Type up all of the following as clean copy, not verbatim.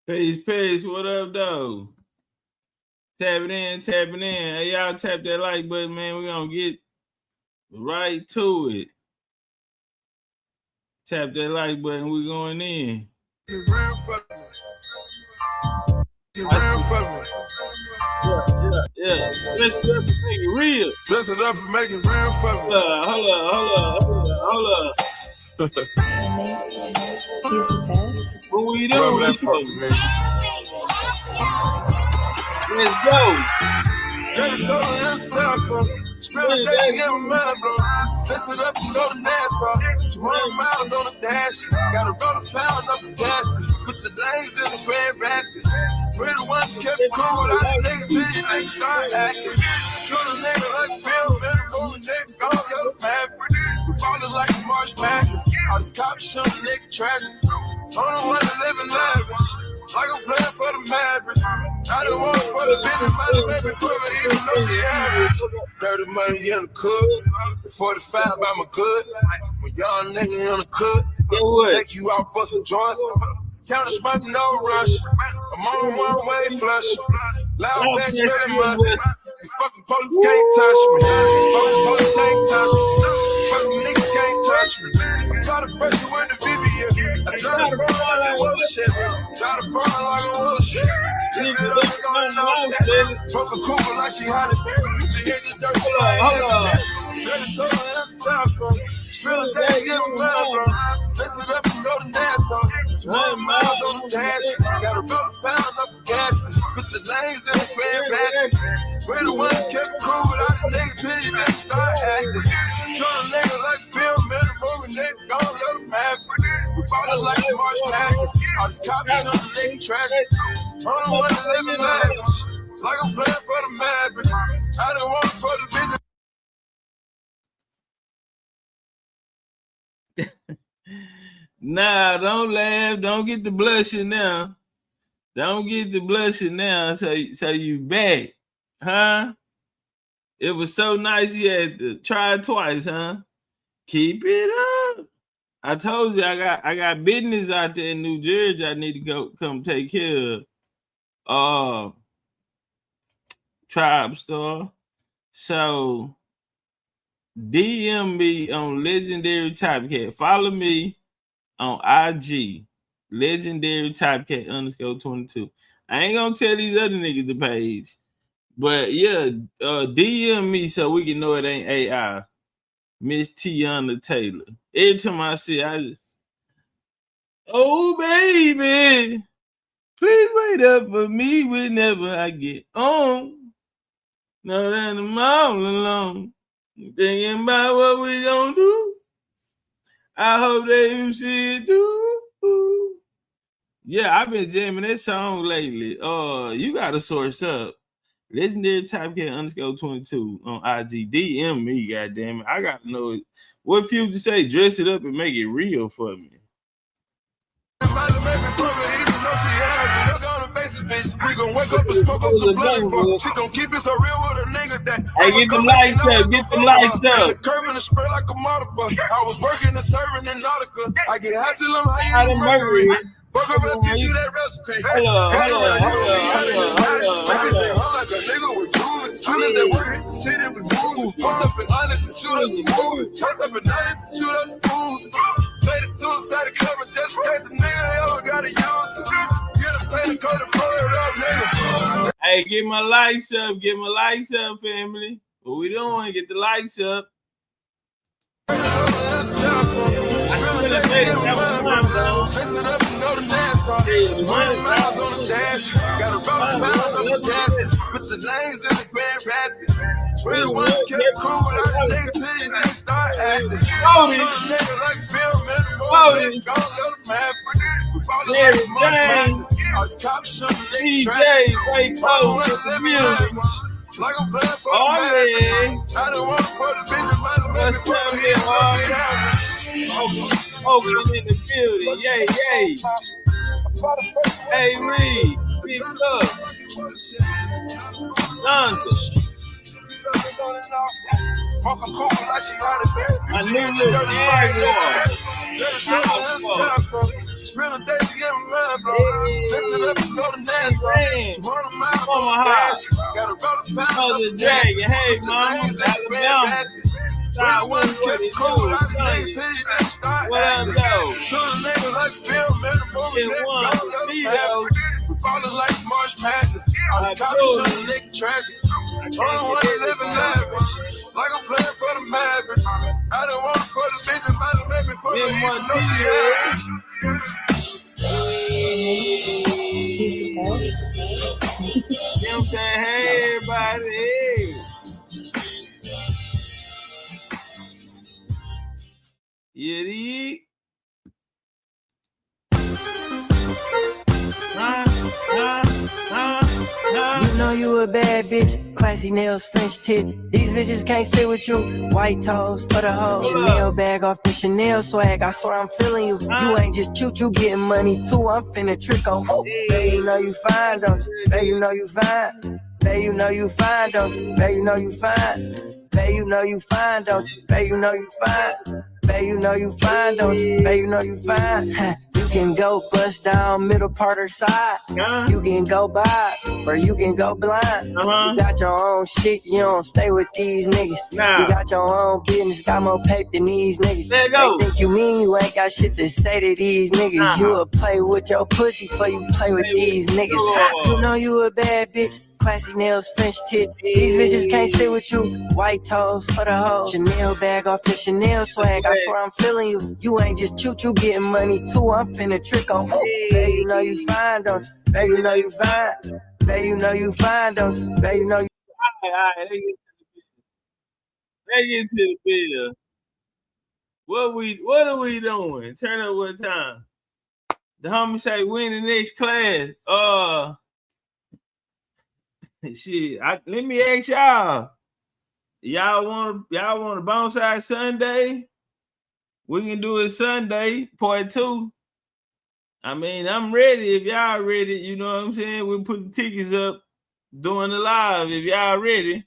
Peace. What up, though? Tapping in. Hey, y'all tap that like button, man. We're going to get right to it. Tap that like button. We're going in. Get real for me. Yeah. Let's make it real. Dress it up and make it real for me. Hold up. He's the best. What we doing? Let's go. Get it so unstuck from Spill a day, get my mind blown. Dress it up and go to Nassau. 200 miles on the dash. Gotta roll a pound up the gas. Put your legs in the Grand Rapids. We're the ones kept it cool. All the niggas in it, they start acting. Shoot a nigga like Phil, man. Roll a nigga, go to the path. We ballin' like a March Madness. All these cops shoot a nigga tragic. I don't wanna live in lavish. Like I'm playing for the Mavericks. I don't want it for the business money, baby, for her, even though she average. Dirty money in the cook. 45 by my good. When y'all nigga in the cook, take you out for some joints. Counter spot, no rush. I'm on one way flush. Loud back, smelling money. These fucking police can't touch me. These fucking police can't touch me. Fucking niggas can't touch me. I try to press you with the VBS. I try to run like a bullshit. Try to burn like a bullshit. Fuck a cougar like she hot it. She hit the dirt. Hold on. Spill a day, get my mind blown. Dress it up and go to Nassau. 200 miles on the dash. Gotta roll a pound up the gas. Put your names in the Grand Rapids. We're the ones kept it cool. All the niggas till you make start acting. Show a nigga like Phil, man. Rolling nigga, gon' let him have it. We bought it like a March Madness. All these cops shoot a nigga tragic. I don't wanna live in lavish. Like I'm playing for the Mavericks. I don't want it for the business. Nah, don't laugh. Don't get the blushing now. So you back, huh? It was so nice you had to try it twice, huh? Keep it up. I told you I got business out there in New Jersey. I need to come take care of. Tribe Store. So DM me on Legendarytopcatz. Follow me on IG, Legendarytopcatz _22. I ain't gonna tell these other niggas the page, but yeah, DM me so we can know it ain't AI. Miss Tiana Taylor. Every time I see, I just, oh baby, please wait up for me whenever I get on. Know that I'm all alone, thinking about what we gonna do. I hope that you see it too. Yeah, I've been jamming that song lately. You gotta source up. Legendarytopcatz _22 on IG. DM me, goddamn it. I gotta know it. What Future say? Dress it up and make it real for me. We gon' wake up and smoke up some bloody fuck. She gon' keep it so real with a nigga that. Hey, get them lights up. The curve in the spray like a model bus. I was working and serving in Nautica. I get high till I'm high in Mercury. Fuck up and teach you that recipe. Hold on. Like a nigga with rules. Soon as they work hit the city with rules. Fucked up and honest and shoot us some food. Turned up and honest and shoot us some food. Made it to a side of cover just in case a nigga ever gotta use it. Hey, get my likes up, family. What we doing? Get the likes up. Put your names in the Grand Rapids. We're the ones kept it cool. All the niggas till you niggas start acting. Show a nigga like Phil, man. Gon' let him have it. We bought it like a March Madness. All these cops shoot a nigga tragic. Like I'm playing for the Mavericks. I don't want it for the business money, baby, for the Oakland in the building, yay. Hey, Reed, big up. London. I knew you Spend a day to get my mind blown. Just it up and go to NASA. 200 miles on the dash. Gotta roll the pound up the Dragon. Hey, mama, Alabama. Stop what it do. What up, though? Get one, Vito. We ballin' like March Madness. I was caught shooting a nigga tragic. I don't wanna live in lavish. Like I'm playing for the Mavericks. I don't want it for the baby, might have made me for the even though she average. You know what I'm saying? Hey, everybody. Yeah, you know you a bad bitch, classy nails, French tip. These bitches can't sit with you. White toes for the hoe. Chanel bag off the Chanel swag. I swear I'm feeling you. You ain't just cute, you getting money too. I'm finna trick on who? Babe, you know you fine, don't you? Babe, you know you fine. Babe, you know you fine, don't you? Babe, you know you fine. Babe, you know you fine, don't you? Babe, you know you fine. Babe, you know you fine, don't you? Babe, you know you fine. You can go bust down middle part or side. You can go by or you can go blind. You got your own shit, you don't stay with these niggas. You got your own business, got more paper than these niggas. They think you mean you ain't got shit to say to these niggas. You will play with your pussy before you play with these niggas. You know you a bad bitch. Classy nails, French tip. These bitches can't sit with you. White toes for the hoe. Chanel bag off the Chanel swag. I swear I'm feeling you. You ain't just cute, you getting money too. I'm finna trick on who? Babe, you know you fine, don't you? Babe, you know you fine. Babe, you know you fine, don't you? Babe, you know you. Alright, let's get to the bill. What are we doing? Turn up what time? The homie say we in the next class. Shit, let me ask y'all. Y'all want to bounce out Sunday? We can do it Sunday, part 2. I mean, I'm ready if y'all ready. You know what I'm saying? We'll put the tickets up doing the live if y'all ready.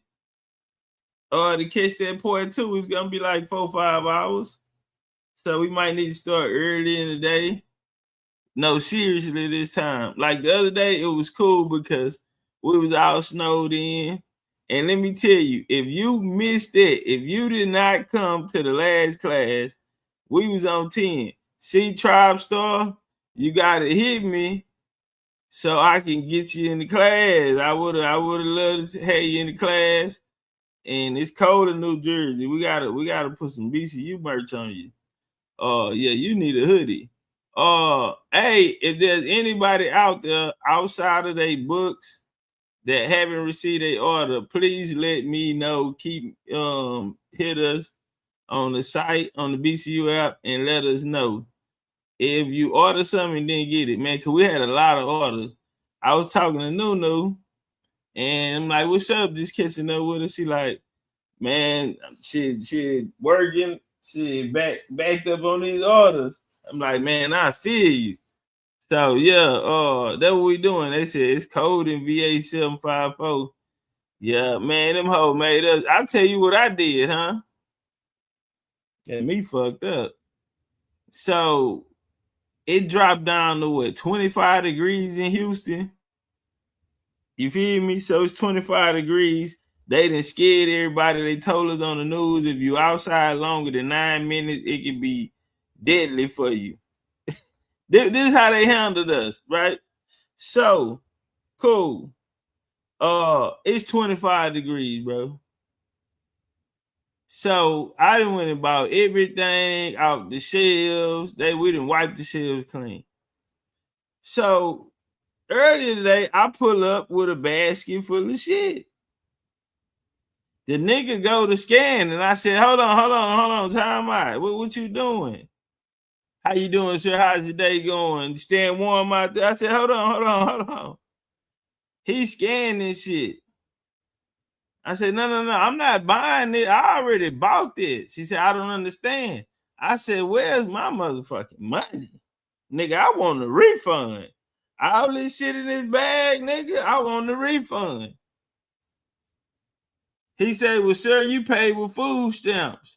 To catch that part 2, it's gonna be like 4-5 hours. So we might need to start early in the day. No, seriously, this time. Like the other day, it was cool because we was all snowed in. And let me tell you, if you missed it, if you did not come to the last class, we was on 10. See Tribe Star, you gotta hit me so I can get you in the class. I would have loved to have you in the class. And it's cold in New Jersey. We gotta put some BCU merch on you. Yeah, you need a hoodie. Hey, if there's anybody out there outside of their books that haven't received a order, please let me know. Keep hit us on the site, on the BCU app, and let us know. If you order something and didn't get it, man, because we had a lot of orders. I was talking to Nunu, and I'm like, what's up? Just catching up with her. She like, man, she working, she backed up on these orders. I'm like, man, I feel you. So yeah, that's what we doing. They said it's cold in VA 754. Yeah, man, them hoes made us. I'll tell you what I did, huh? Got me fucked up. So it dropped down to what, 25 degrees in Houston. You feel me? So it's 25 degrees. They done scared everybody. They told us on the news, if you outside longer than 9 minutes, it can be deadly for you. This is how they handled us, right? So, cool. It's 25 degrees, bro. So I done went and bought everything out the shelves. We done wiped the shelves clean. So earlier today, I pull up with a basket full of shit. The nigga go to scan, and I said, hold on, time out. What you doing? How you doing, sir? How's your day going? Staying warm out there? I said, hold on. He scanned this shit. I said, no, I'm not buying it. I already bought this. She said, I don't understand. I said, where's my motherfucking money? Nigga, I want a refund. All this shit in this bag, nigga, I want a refund. He said, well, sir, you paid with food stamps.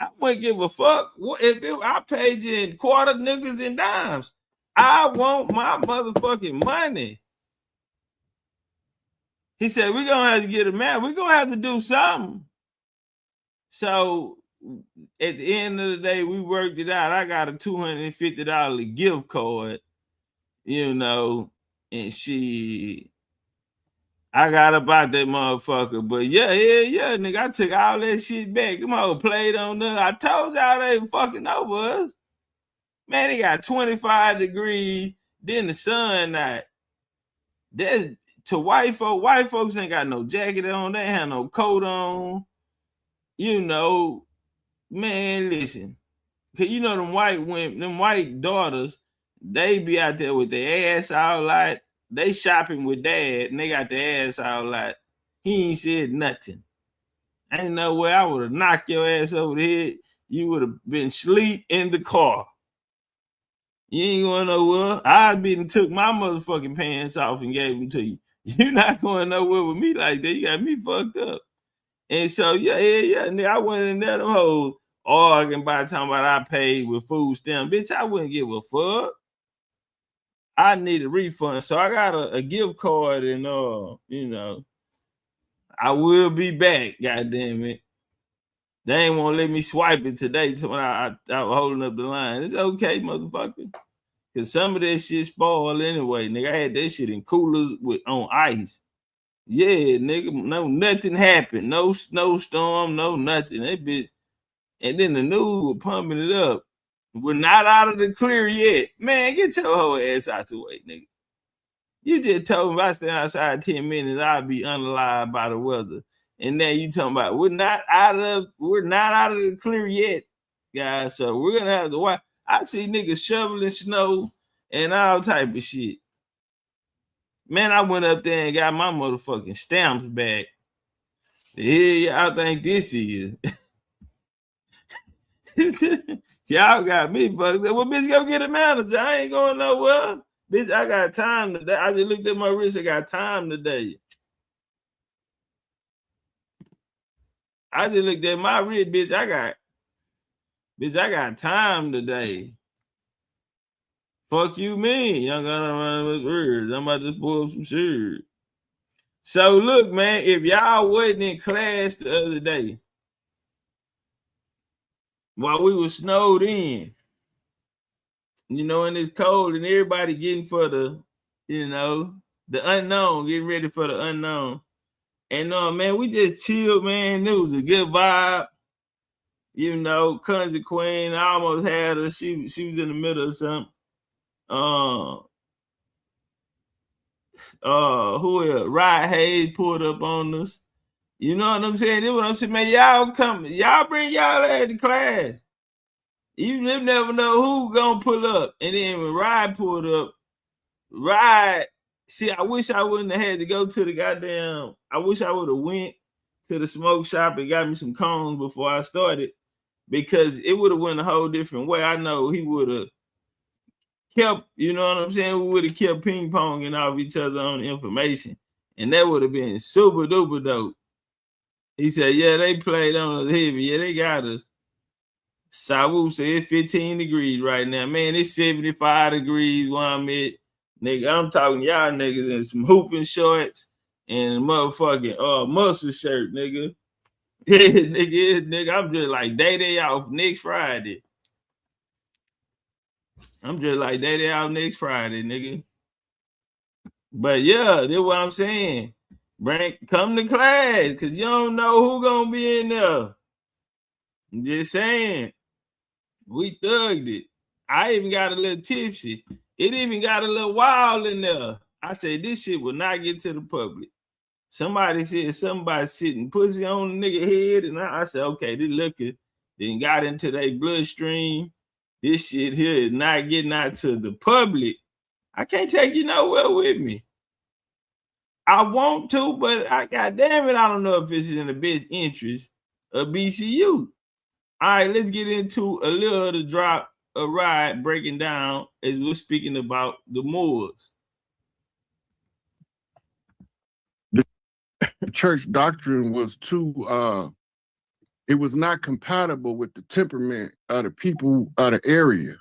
I wouldn't give a fuck. If I paid you in quarter, niggas, and dimes. I want my motherfucking money. He said, we're going to have to get a man. We're going to have to do something. So at the end of the day, we worked it out. I got a $250 gift card, you know, and I got about that motherfucker. But yeah, nigga, I took all that shit back. Them hoes played on us. I told y'all they fucking over us. Man, they got 25 degrees, then the sun night. That's to white folks. White folks ain't got no jacket on. They ain't have no coat on. You know, man, listen. Cause you know them white women, them white daughters, they be out there with their ass all out. They shopping with dad and they got their ass all out. He ain't said nothing. Ain't no way I would have knocked your ass over the head. You would have been asleep in the car. You ain't going nowhere. I'd been took my motherfucking pants off and gave them to you. You're not going nowhere with me like that. You got me fucked up. And so, yeah. And I went in there, them hoes arguing by the time about I paid with food stamp. Bitch, I wouldn't give a fuck. I need a refund. So I got a gift card and, you know, I will be back, goddamn it. They ain't want to let me swipe it today when I was holding up the line. It's okay, motherfucker. Because some of that shit spoiled anyway. Nigga, I had that shit in coolers on ice. Yeah, nigga, no, nothing happened. No snowstorm, no nothing. That bitch. And then the news was pumping it up. We're not out of the clear yet. Man, get your whole ass out the way, nigga. You just told me if I stand outside 10 minutes, I'll be unalive by the weather. And now you talking about we're not out of the clear yet, guys. So we're gonna have to watch. I see niggas shoveling snow and all type of shit. Man, I went up there and got my motherfucking stamps back. The hell y'all think this is? Y'all got me fucked up. Well, bitch, go get a manager. I ain't going nowhere. Bitch, I got time today. I just looked at my wrist. I got time today. I just looked at my wrist, bitch. I got time today. Fuck you, mean? Y'all gonna run with words. I'm about to pull some shit. So look, man, if y'all wasn't in class the other day while we were snowed in, you know, and it's cold and everybody getting for the, you know, the unknown, getting ready for the unknown. And man, we just chilled, man. It was a good vibe. You know, Country Queen, I almost had her. She was in the middle of something. Who else? Rod Hayes pulled up on us. You know what I'm saying? That's what I'm saying, man. Y'all bring y'all ass to class. You never know who gonna pull up. And then when Rod pulled up, see, I wish I wouldn't have had to go to the goddamn. I wish I would have went to the smoke shop and got me some cones before I started, because it would have went a whole different way. I know he would have kept, you know what I'm saying? We would have kept ping ponging off each other on information, and that would have been super duper dope. He said, "Yeah, they played on us heavy. Yeah, they got us." Sawu said it's 15 degrees right now. Man, it's 75 degrees where I'm at. Nigga, I'm talking y'all niggas in some hooping shorts and motherfucking muscle shirt, nigga. Yeah, nigga, I'm just like day off next Friday. I'm just like day off next Friday, nigga. But yeah, that's what I'm saying. Come to class, because you don't know who gonna be in there. I'm just saying. We thugged it. I even got a little tipsy. It even got a little wild in there. I said, this shit will not get to the public. Somebody said somebody sitting pussy on the nigga head, and I said, okay, this liquor then got into their bloodstream. This shit here is not getting out to the public. I can't take you nowhere with me. I want to, but goddamn it, I don't know if it's in the best interest of BCU. All right, let's get into a little of the drop of Ride breaking down as we're speaking about the Moors. The church doctrine was it was not compatible with the temperament of the people of the area.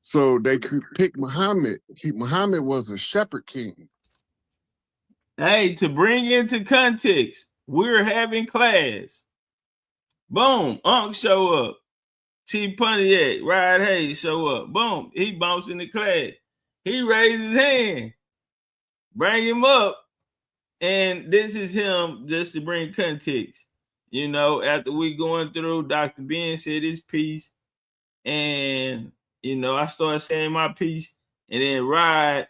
So they could pick Muhammad. Muhammad was a shepherd king. Hey, to bring into context, we're having class. Boom, Unc show up. Chief Pontiac, Rod Hayes show up. Boom, he bumps in the class. He raises his hand. Bring him up. And this is him just to bring context. You know, after we going through, Dr. Ben said his piece. And, you know, I started saying my piece. And then Rod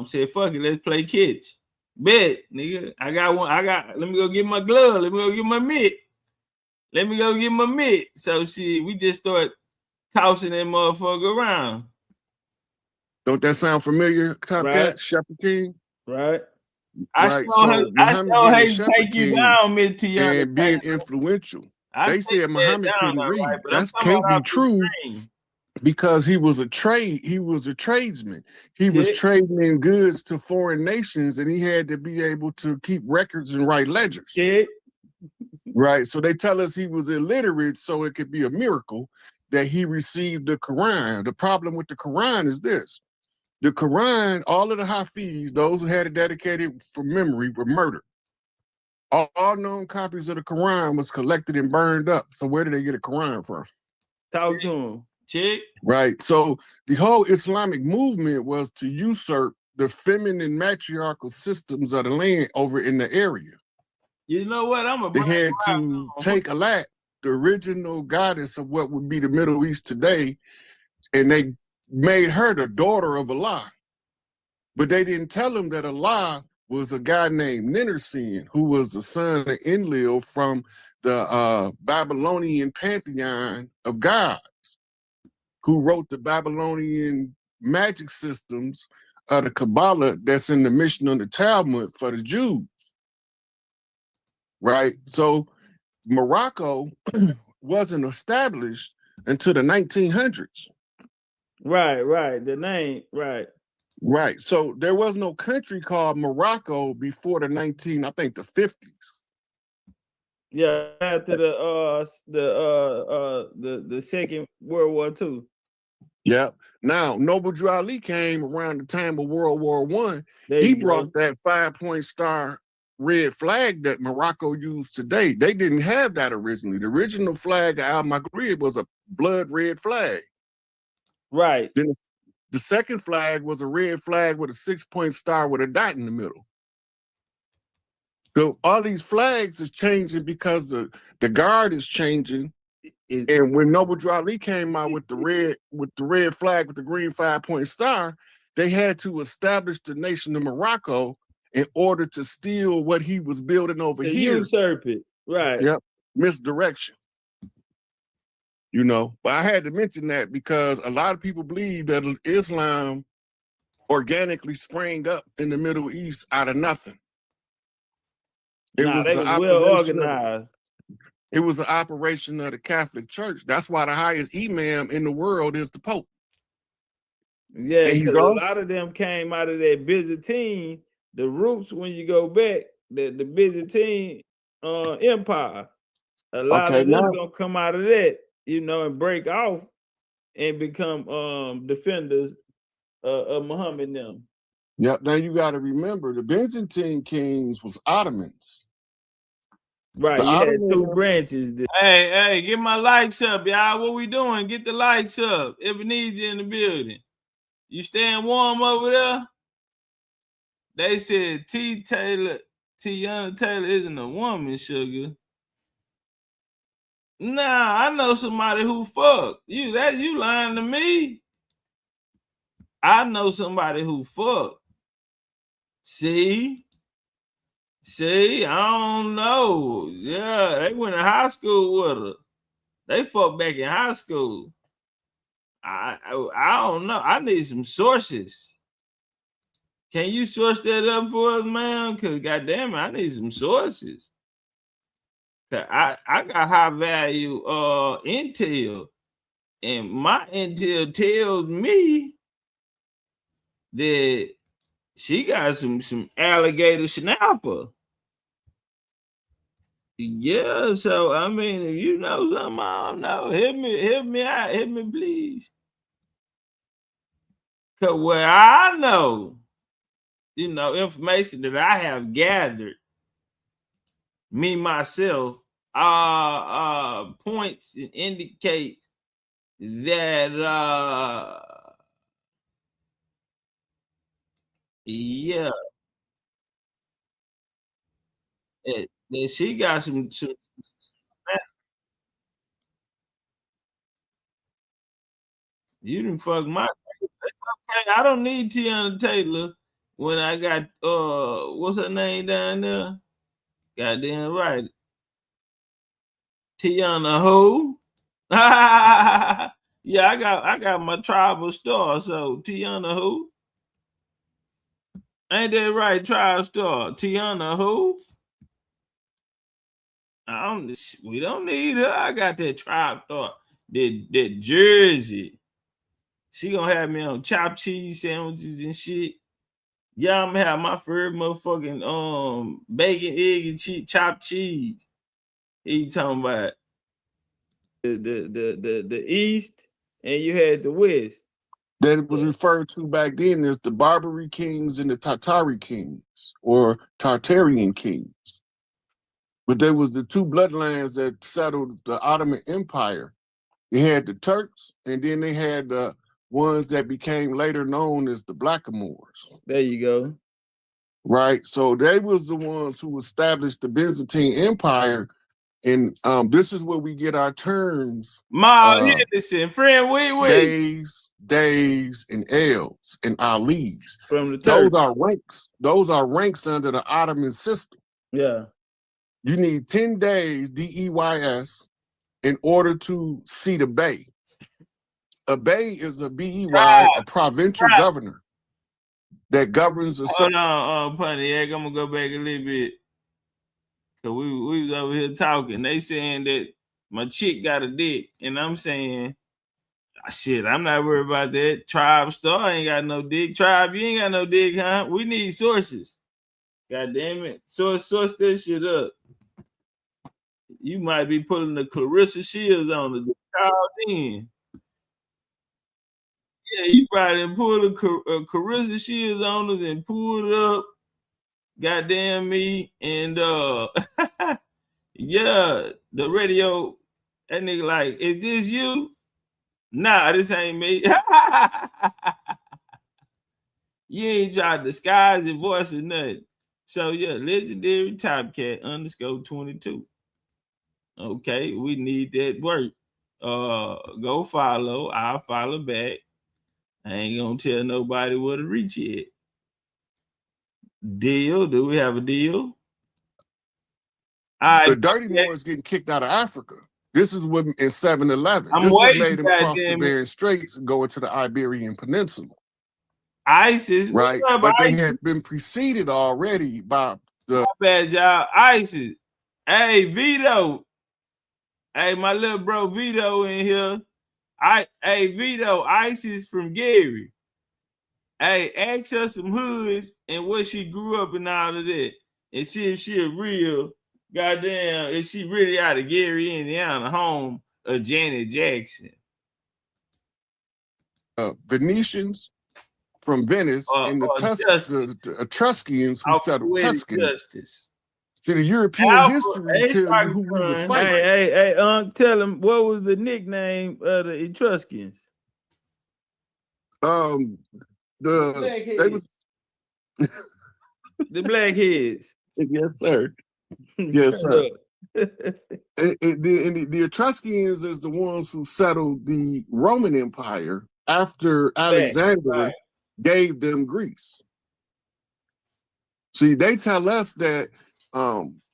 said, fuck it, let's play catch. Bet, nigga. I got one. Let me go get my glove. Let me go get my mitt. Let me go get my mitt. So we just start tossing that motherfucker around. Don't that sound familiar, Topcatz, Right. Shepherd King? Right. I still hate to take you down, Mid to young and being influential. They said Muhammad couldn't read. Right, that can't be true because he was a tradesman. He was trading in goods to foreign nations, and he had to be able to keep records and write ledgers. Right. So they tell us he was illiterate, so it could be a miracle that he received the Quran. The problem with the Quran is this. The Quran, all of the Hafiz, those who had it dedicated for memory, were murdered. All known copies of the Quran was collected and burned up. So where did they get a Quran from? Talk to him. Check. Right. So the whole Islamic movement was to usurp the feminine matriarchal systems of the land over in the area. You know what? They had to take Alat, the original goddess of what would be the Middle East today, and they made her the daughter of Allah. But they didn't tell him that Allah was a guy named Ninursin, who was the son of Enlil from the Babylonian pantheon of gods, who wrote the Babylonian magic systems of the Kabbalah that's in the Mishnah and the Talmud for the Jews. Right? So Morocco wasn't established until the 1900s. Right. The name, right. Right. So there was no country called Morocco before the 50s. Yeah, after the Second World War II. Yeah. Now, Noble Drew Ali came around the time of World War I. He brought that 5-point star red flag that Morocco used today. They didn't have that originally. The original flag of Al Maghrib was a blood red flag. Right. Then the second flag was a red flag with a 6-point star with a dot in the middle. So all these flags is changing because the guard is changing. And when Noble Drew Ali came out with the red flag with the green 5-point star, they had to establish the nation of Morocco in order to steal what he was building over here. Usurp it. Right. Yep. Misdirection. You know, but I had to mention that because a lot of people believe that Islam organically sprang up in the Middle East out of nothing. They was well organized. It was an operation of the Catholic Church. That's why the highest imam in the world is the Pope. Yeah, a lot of them came out of that Byzantine. The roots, when you go back, the Byzantine Empire. A lot of them gonna come out of that, you know, and break off and become defenders of Muhammad and them. Yep. Now you got to remember the Byzantine kings was Ottomans. Right. You had 2 branches. Hey, get my likes up, y'all. What we doing? Get the likes up. Ebenezer in the building. You staying warm over there? They said Tiana Taylor isn't a woman, sugar. Nah, I know somebody who fuck. You lying to me? I know somebody who fuck. See, I don't know. Yeah, they went to high school with her. They fucked back in high school. I don't know. I need some sources. Can you source that up for us, man? Because goddamn it, I need some sources. I got high value intel, and my intel tells me that she got some alligator snapper. Yeah, so I mean, if you know something I don't know, hit me out, hit me please. Cause where I know, information that I have gathered, me myself, points and indicates that yeah, that she got some you didn't fuck my okay, I don't need Tiana Taylor when I got what's her name down there? Goddamn right. Tiana who? Yeah, I got my tribal star, so Tiana who? Ain't that right, tribal star? Tiana who? We don't need her. I got that tribe star. That jersey. She gonna have me on chopped cheese sandwiches and shit. Yeah, I'm gonna have my first motherfucking bacon, egg, and chopped cheese. He talking about the East, and you had the West. That it was referred to back then as the Barbary kings and the Tartari kings, or Tartarian kings. But there was the two bloodlines that settled the Ottoman Empire. They had the Turks, and then they had the ones that became later known as the Blackamoors. There you go. Right? So they was the ones who established the Byzantine Empire. And this is where we get our terms. Listen, friend, wait. Days, and L's, and Ali's. From the Those Turks. are ranks. Those are ranks under the Ottoman system. Yeah. You need 10 days, DEYS, in order to see the Bey. A Bey is a BEY, a provincial governor that governs a... Hold on, Pontiac, I'm gonna go back a little bit. Cause we was over here talking. They saying that my chick got a dick, and I'm saying, shit, I'm not worried about that. Tribe Star ain't got no dick. Tribe, you ain't got no dick, huh? We need sources. God damn it. Source this shit up. You might be putting the Clarissa Shields on the called in. Yeah, you probably pull the Clarissa Shields on it and pull it up. Goddamn me. And yeah, the radio, that nigga like, is this you? Nah, this ain't me. You ain't tried to disguise your voice or nothing. So yeah, Legendary Topcat _22. Okay, we need that work. Go follow. I'll follow back. I ain't gonna tell nobody where to reach it. Deal? Do we have a deal? The Dirty Moor is getting kicked out of Africa. This is what in 7-11. This is what made him cross the Bering Straits and go into the Iberian Peninsula. ISIS, right? But they had been preceded already by the. My bad, y'all. ISIS. Hey, Vito. Hey, my little bro Vito in here. Hey, Vito, ISIS from Gary. Hey, ask her some hoods and where she grew up and all of that, and see if she a real goddamn, if she really out of Gary, Indiana, home of Janet Jackson. Venetians from Venice and the Etruscans who settled Tuscany. See, the European history tell you who we was fighting. Hey, tell him what was the nickname of the Etruscans? They was the Blackheads. Yes, sir. Yes, sir. The Etruscans is the ones who settled the Roman Empire after Alexander gave them Greece. See, they tell us that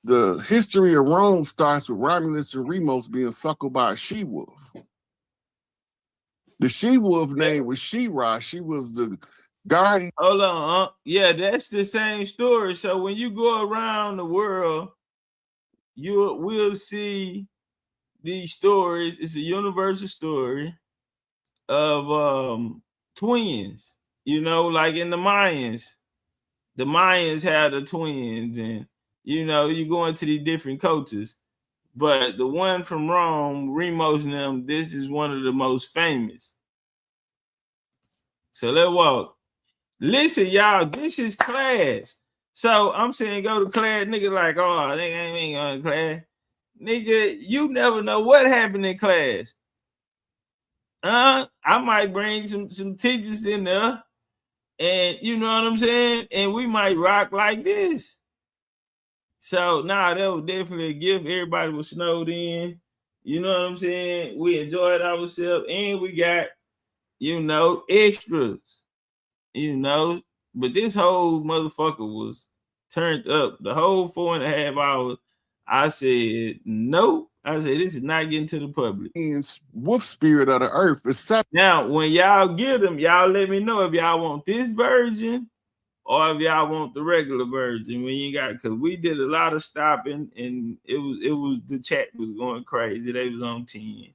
the history of Rome starts with Romulus and Remus being suckled by a she-wolf. The she-wolf name was She-Ra. She was the guardian. Hold on. Yeah, that's the same story. So when you go around the world, you will see these stories. It's a universal story of twins, you know, like in the Mayans. The Mayans had the twins, and you know, you go into the different cultures. But the one from Rome, Remus and them, this is one of the most famous. So let's walk. Listen, y'all, this is class. So I'm saying go to class, nigga like, oh, they ain't going to class. Nigga, you never know what happened in class. I might bring some teachers in there, and you know what I'm saying? And we might rock like this. So that was definitely a gift. Everybody was snowed in. You know what I'm saying? We enjoyed ourselves, and we got, extras. But this whole motherfucker was turned up the whole 4.5 hours. I said, nope. I said, this is not getting to the public. Wolf spirit of the earth is now, when y'all get them, y'all let me know if y'all want this version or if y'all want the regular version. When you got, because we did a lot of stopping, and it was the chat was going crazy. They was on 10.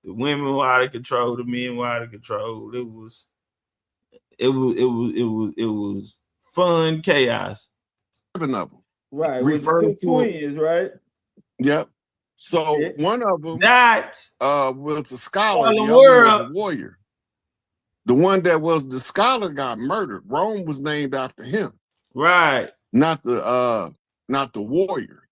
The women were out of control, the men were out of control. It was fun chaos. 7 of them. Right. Referring to twins, right? Yep. So one of them was a scholar, the other was a warrior. The one that was the scholar got murdered. Rome was named after him. Right. Not the warrior.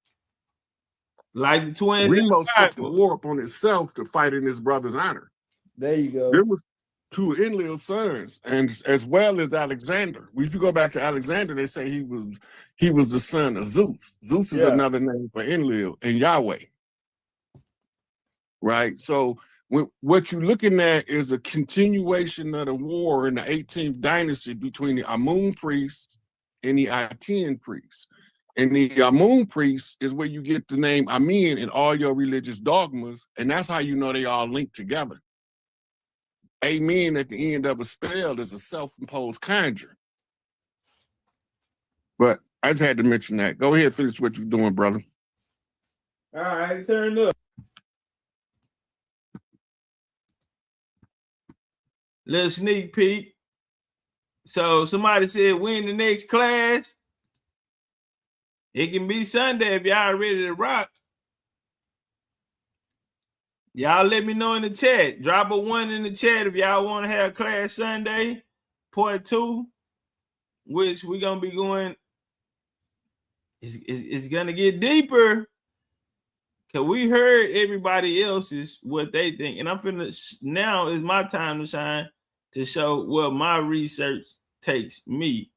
Like the twins. Remus took the war upon itself to fight in his brother's honor. There you go. There was 2 Enlil's sons, and as well as Alexander. If you go back to Alexander, they say he was the son of Zeus. Zeus is another name for Enlil and Yahweh. Right? So what you're looking at is a continuation of the war in the 18th dynasty between the Amun priests and the Aten priests. And the Amun priest is where you get the name Amen in all your religious dogmas, and that's how you know they all link together. Amen at the end of a spell is a self-imposed conjure. But I just had to mention that. Go ahead, finish what you're doing, brother. All right, turn up. Little sneak peek. So somebody said, when the next class? It can be Sunday if y'all ready to rock. Y'all let me know in the chat. Drop a 1 in the chat if y'all want to have class Sunday, part 2, which we're going to be going. It's going to get deeper. Because we heard everybody else's, what they think. And I'm finna, now is my time to shine to show what my research takes me.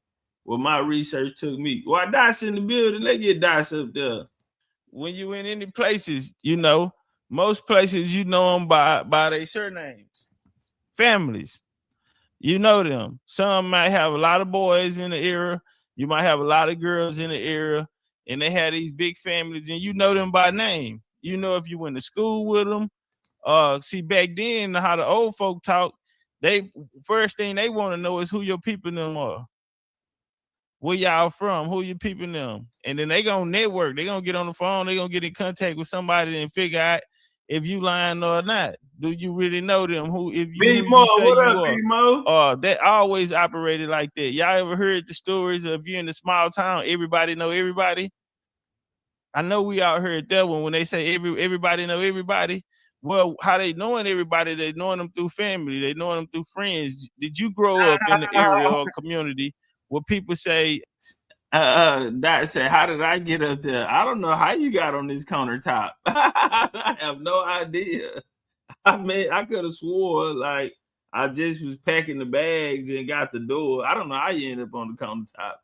What my research took me. Why Dice in the building? Let's get Dice up there. When you in any places, most places you know them by their surnames. Families. You know them. Some might have a lot of boys in the era. You might have a lot of girls in the era. And they had these big families, and you know them by name. You know if you went to school with them. See, back then, how the old folk talk, first thing they want to know is who your people them are. Where y'all from? Who your people them? And then they gonna network. They gonna get on the phone. They gonna get in contact with somebody and figure out if you lying or not. Do you really know them? If you say what up, B-Mo? That always operated like that. Y'all ever heard the stories of you in a small town, everybody know everybody? I know we all heard that one when they say everybody know everybody. Well, how they knowing everybody? They knowing them through family. They knowing them through friends. Did you grow up in the area or community where people say, that said, how did I get up there? I don't know how you got on this countertop. I have no idea. I mean, I could have swore like I just was packing the bags and got the door. I don't know how you ended up on the countertop.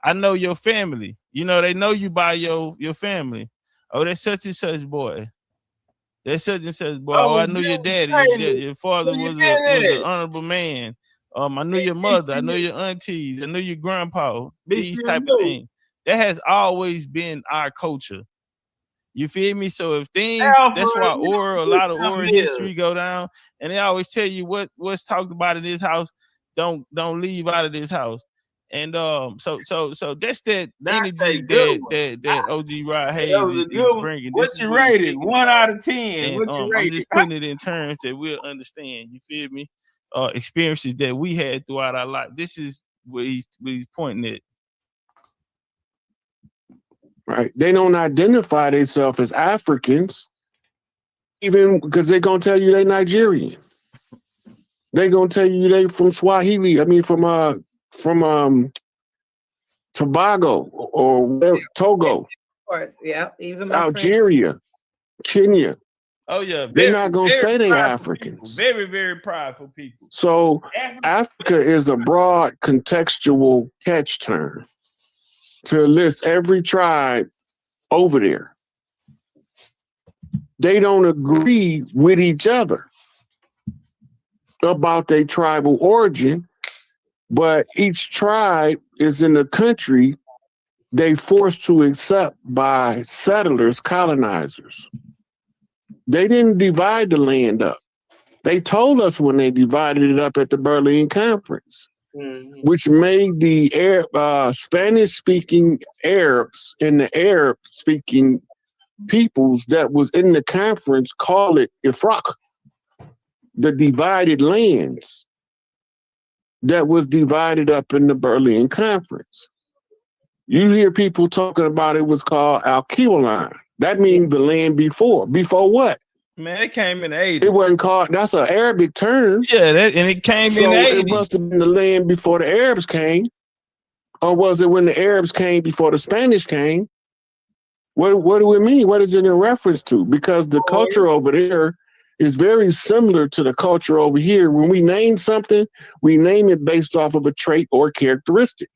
I know your family. They know you by your family. Oh, that's such and such boy. That's such and such boy. Oh, I knew your daddy. Your father was an honorable man. I knew your mother. I know your aunties. I knew your grandpa. These type of things. That has always been our culture. You feel me? So if things, that's why a lot of oral history go down, and they always tell you what's talked about in this house. Don't leave out of this house. And so that's that energy that OG Rod Hayes is bringing. What you rated? 1 out of 10. What you rated? I'm just putting it in terms that we'll understand. You feel me? Experiences that we had throughout our life. This is what he's pointing at. Right. They don't identify themselves as Africans, even because they're gonna tell you they're Nigerian. They gonna tell you they from Swahili. I mean, from Tobago or Togo. Of course, yeah. Even my Algeria, Kenya. Oh yeah, they're not gonna say they Africans. People. Very, very prideful people. So Africa is a broad contextual catch term to list every tribe over there. They don't agree with each other about their tribal origin, but each tribe is in a country they forced to accept by settlers, colonizers. They didn't divide the land up. They told us when they divided it up at the Berlin Conference, which made the Spanish-speaking Arabs and the Arab-speaking peoples that was in the conference call it Ifrak, the divided lands that was divided up in the Berlin Conference. You hear people talking about it was called Al-Qiwalan. That means the land before. Before what? Man, it came in the 80s. It wasn't called, that's an Arabic term. Yeah, and it came in the 80s. It must have been the land before the Arabs came. Or was it when the Arabs came before the Spanish came? What do it mean? What is it in reference to? Because the culture over there is very similar to the culture over here. When we name something, we name it based off of a trait or characteristic.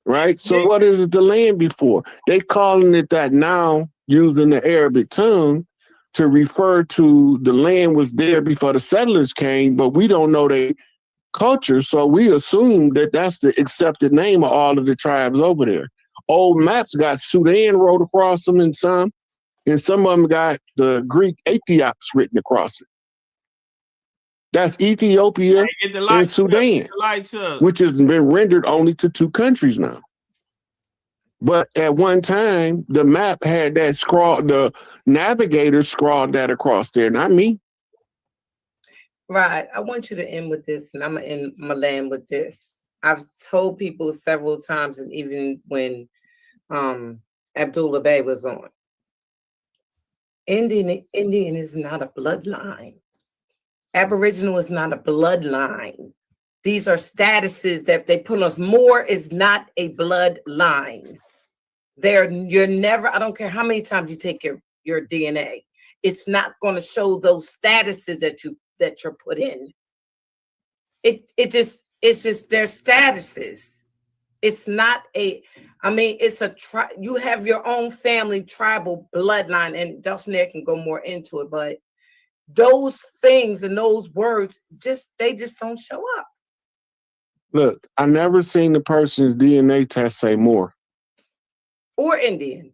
Right? So what is it the land before? They calling it that now, using the Arabic tongue to refer to the land was there before the settlers came, but we don't know their culture, so we assume that that's the accepted name of all of the tribes over there. Old maps got Sudan wrote across them and some of them got the Greek Ethiops written across it. That's Ethiopia and Sudan, which has been rendered only to 2 countries now. But at one time, the map had that the navigator scrawled that across there, not me. Right. I want you to end with this, and I'm going to end my land with this. I've told people several times, and even when Abdullah Bey was on, Indian is not a bloodline. Aboriginal is not a bloodline. These are statuses that they put on us. Moor is not a bloodline. You're never, I don't care how many times you take your DNA, it's not going to show those statuses that you're put in. It's just their statuses. It's not it's you have your own family tribal bloodline, and Dustin there can go more into it, but those things and those words they just don't show up. Look, I never seen the person's DNA test say Moor. Or Indian.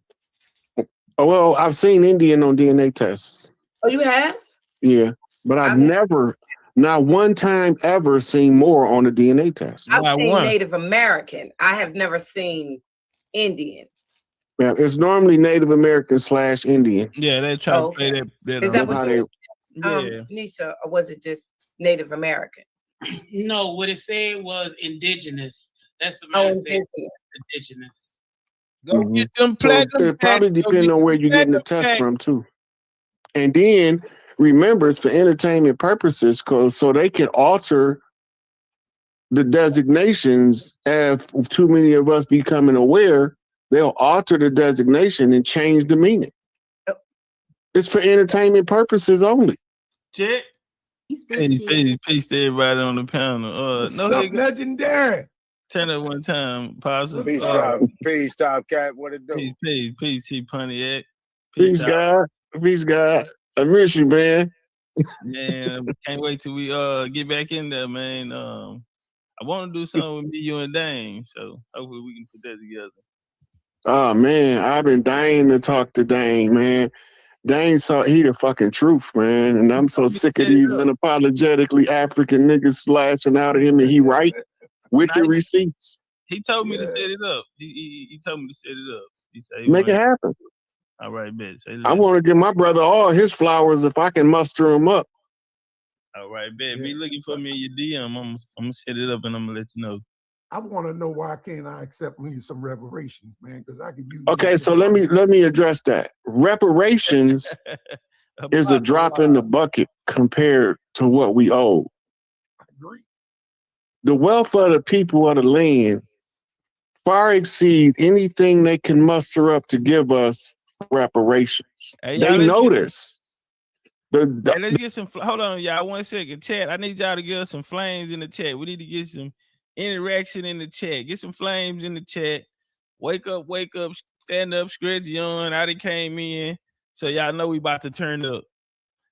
Oh, well, I've seen Indian on DNA tests. Oh, you have? Yeah, but I've never, not one time ever seen Moor on a DNA test. I've seen Native American. I have never seen Indian. Yeah, it's normally Native American / Indian. Yeah, they try to play that. Is that what you Nisha, or was it just Native American? No, what it said was indigenous. That's the indigenous. Go get them platinum. So it probably depends on where you're getting the test from too. And then remember, it's for entertainment purposes, so they can alter the designations. If too many of us becoming aware, they'll alter the designation and change the meaning. It's for entertainment purposes only. Check. Peace to everybody on the panel. Legendary. Turn it one time. Positive. Peace, Topcatz. What it do? Peace, T Pontiac. Peace, God. Peace, God. I miss you, man. Man, can't wait till we get back in there, man. I want to do something with me, you, and Dane. So hopefully we can put that together. Oh man, I've been dying to talk to Dane, man. Dane he the fucking truth, man. And I'm so sick of these unapologetically African niggas slashing out at him, and he right with the receipts. He told me to set it up. He told me to set it up. He said make it happen. All right, bet. I want to give my brother all his flowers if I can muster them up. All right, bet. Be looking for me in your DM. I'm gonna set it up and I'm gonna let you know. I want to know why can't I accept me some reparations, man? Because I could use. Okay, so let me address that. Reparations is a drop in the bucket compared to what we owe. I agree. The wealth of the people of the land far exceed anything they can muster up to give us reparations. Hey, they know this. Hey, let's get some. Hold on, y'all. 1 second. Chat. I need y'all to give us some flames in the chat. We need to get some interaction in the chat. Get some flames in the chat. Wake up, stand up, stretch yawn. I done came in, so y'all know we about to turn up.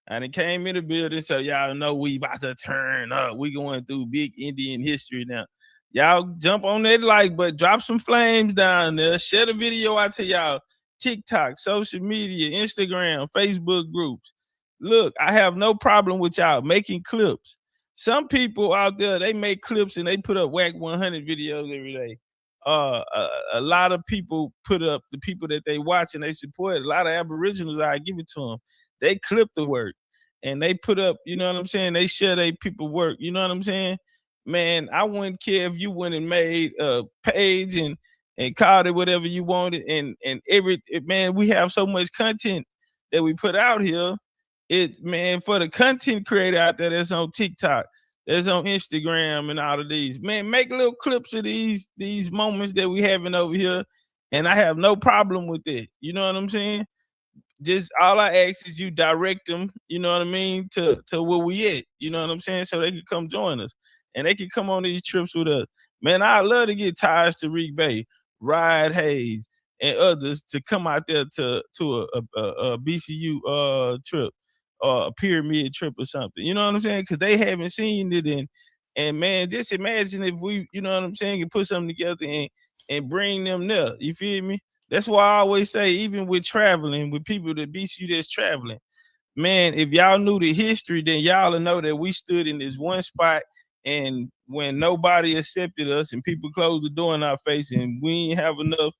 I done came in the building, so y'all know we about to turn up. We going through big Indian history now. Y'all jump on that like, but drop some flames down there. Share the video out to y'all. TikTok, social media, Instagram, Facebook groups. Look, I have no problem with y'all making clips. Some people out there, they make clips and they put up whack 100 videos every day. A lot of people put up the people that they watch and they support. A lot of Aboriginals, I give it to them. They clip the work and they put up, you know what I'm saying? They share their people work, you know what I'm saying? Man, I wouldn't care if you went and made a page and called it whatever you wanted. And man, we have so much content that we put out here. Man, for the content creator out there that's on TikTok, that's on Instagram and all of these, man, make little clips of these moments that we having over here. And I have no problem with it. You know what I'm saying? Just all I ask is you direct them, you know what I mean, to where we at. You know what I'm saying? So they can come join us. And they can come on these trips with us. Man, I'd love to get Taj Tariq Bay, Ride Hayes, and others to come out there to a BCU trip or a pyramid trip or something. You know what I'm saying? Because they haven't seen it. And man, just imagine if we, you know what I'm saying, can put something together and bring them there. You feel me? That's why I always say, even with traveling, with people that BCU that's traveling, man, if y'all knew the history, then y'all will know that we stood in this one spot. And when nobody accepted us and people closed the door in our face and we didn't have enough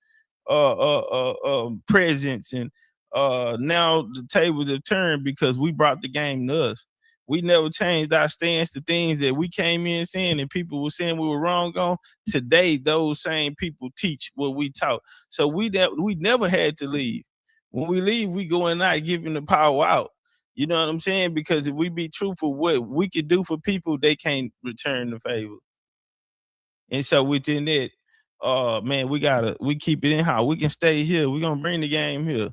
presence, and now the tables have turned because we brought the game to us. We never changed our stance to things that we came in saying and people were saying we were wrong on. Today, those same people teach what we taught. So we never had to leave. When we leave, we go in out giving the power out. You know what I'm saying? Because if we be truthful, what we could do for people, they can't return the favor. And so within that, man, we keep it in house. We can stay here. We're gonna bring the game here.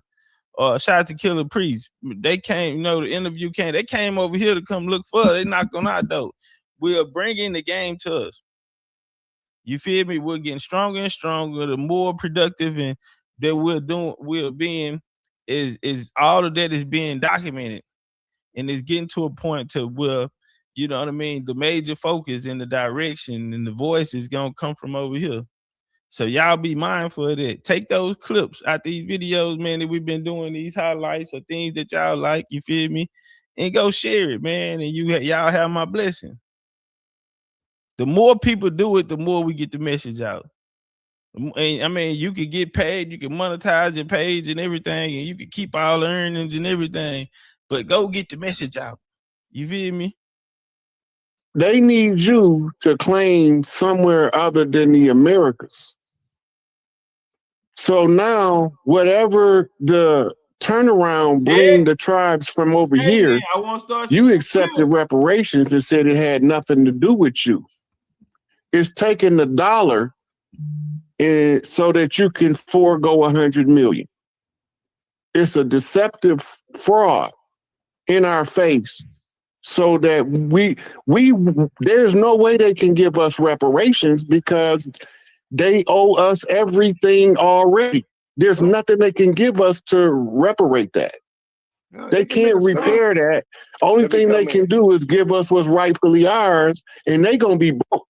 Shout out to Killer Priest. They came, the interview came. They came over here to come look for us. They knocked on our door. We are bringing the game to us. You feel me? We're getting stronger and stronger. The more productive and that we're being is all of that is being documented. And it's getting to a point to where, you know what I mean, the major focus and the direction and the voice is going to come from over here. So y'all be mindful of that. Take those clips out these videos, man, that we've been doing, these highlights or things that y'all like, you feel me? And go share it, man, and y'all have my blessing. The more people do it, the more we get the message out. And, I mean, you could get paid, you can monetize your page and everything, and you can keep all the earnings and everything. But go get the message out. You feel me? They need you to claim somewhere other than the Americas. So now, whatever the turnaround bring the tribes from over here, you accepted reparations and said it had nothing to do with you. It's taking the dollar so that you can forego 100 million. It's a deceptive fraud in our face, so that we there's no way they can give us reparations because they owe us everything already. There's nothing they can give us to reparate that. No, they can't repair that. Only thing they can do is give us what's rightfully ours, and they gonna be broke.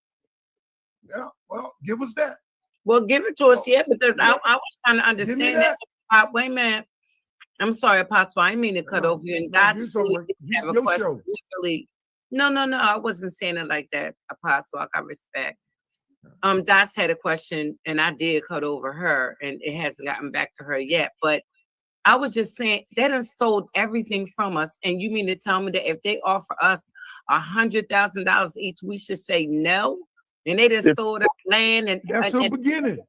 Yeah, well, give us that. Well, give it to us, because I was trying to understand that. Wait a minute. I'm sorry, Apostle. I didn't mean to cut over you. And that's have a question. No, I wasn't saying it like that, Apostle. I got respect. Dots had a question, and I did cut over her, and it hasn't gotten back to her yet. But I was just saying they done stole everything from us, and you mean to tell me that if they offer us $100,000 each, we should say no? And they just stole that land and that's the beginning.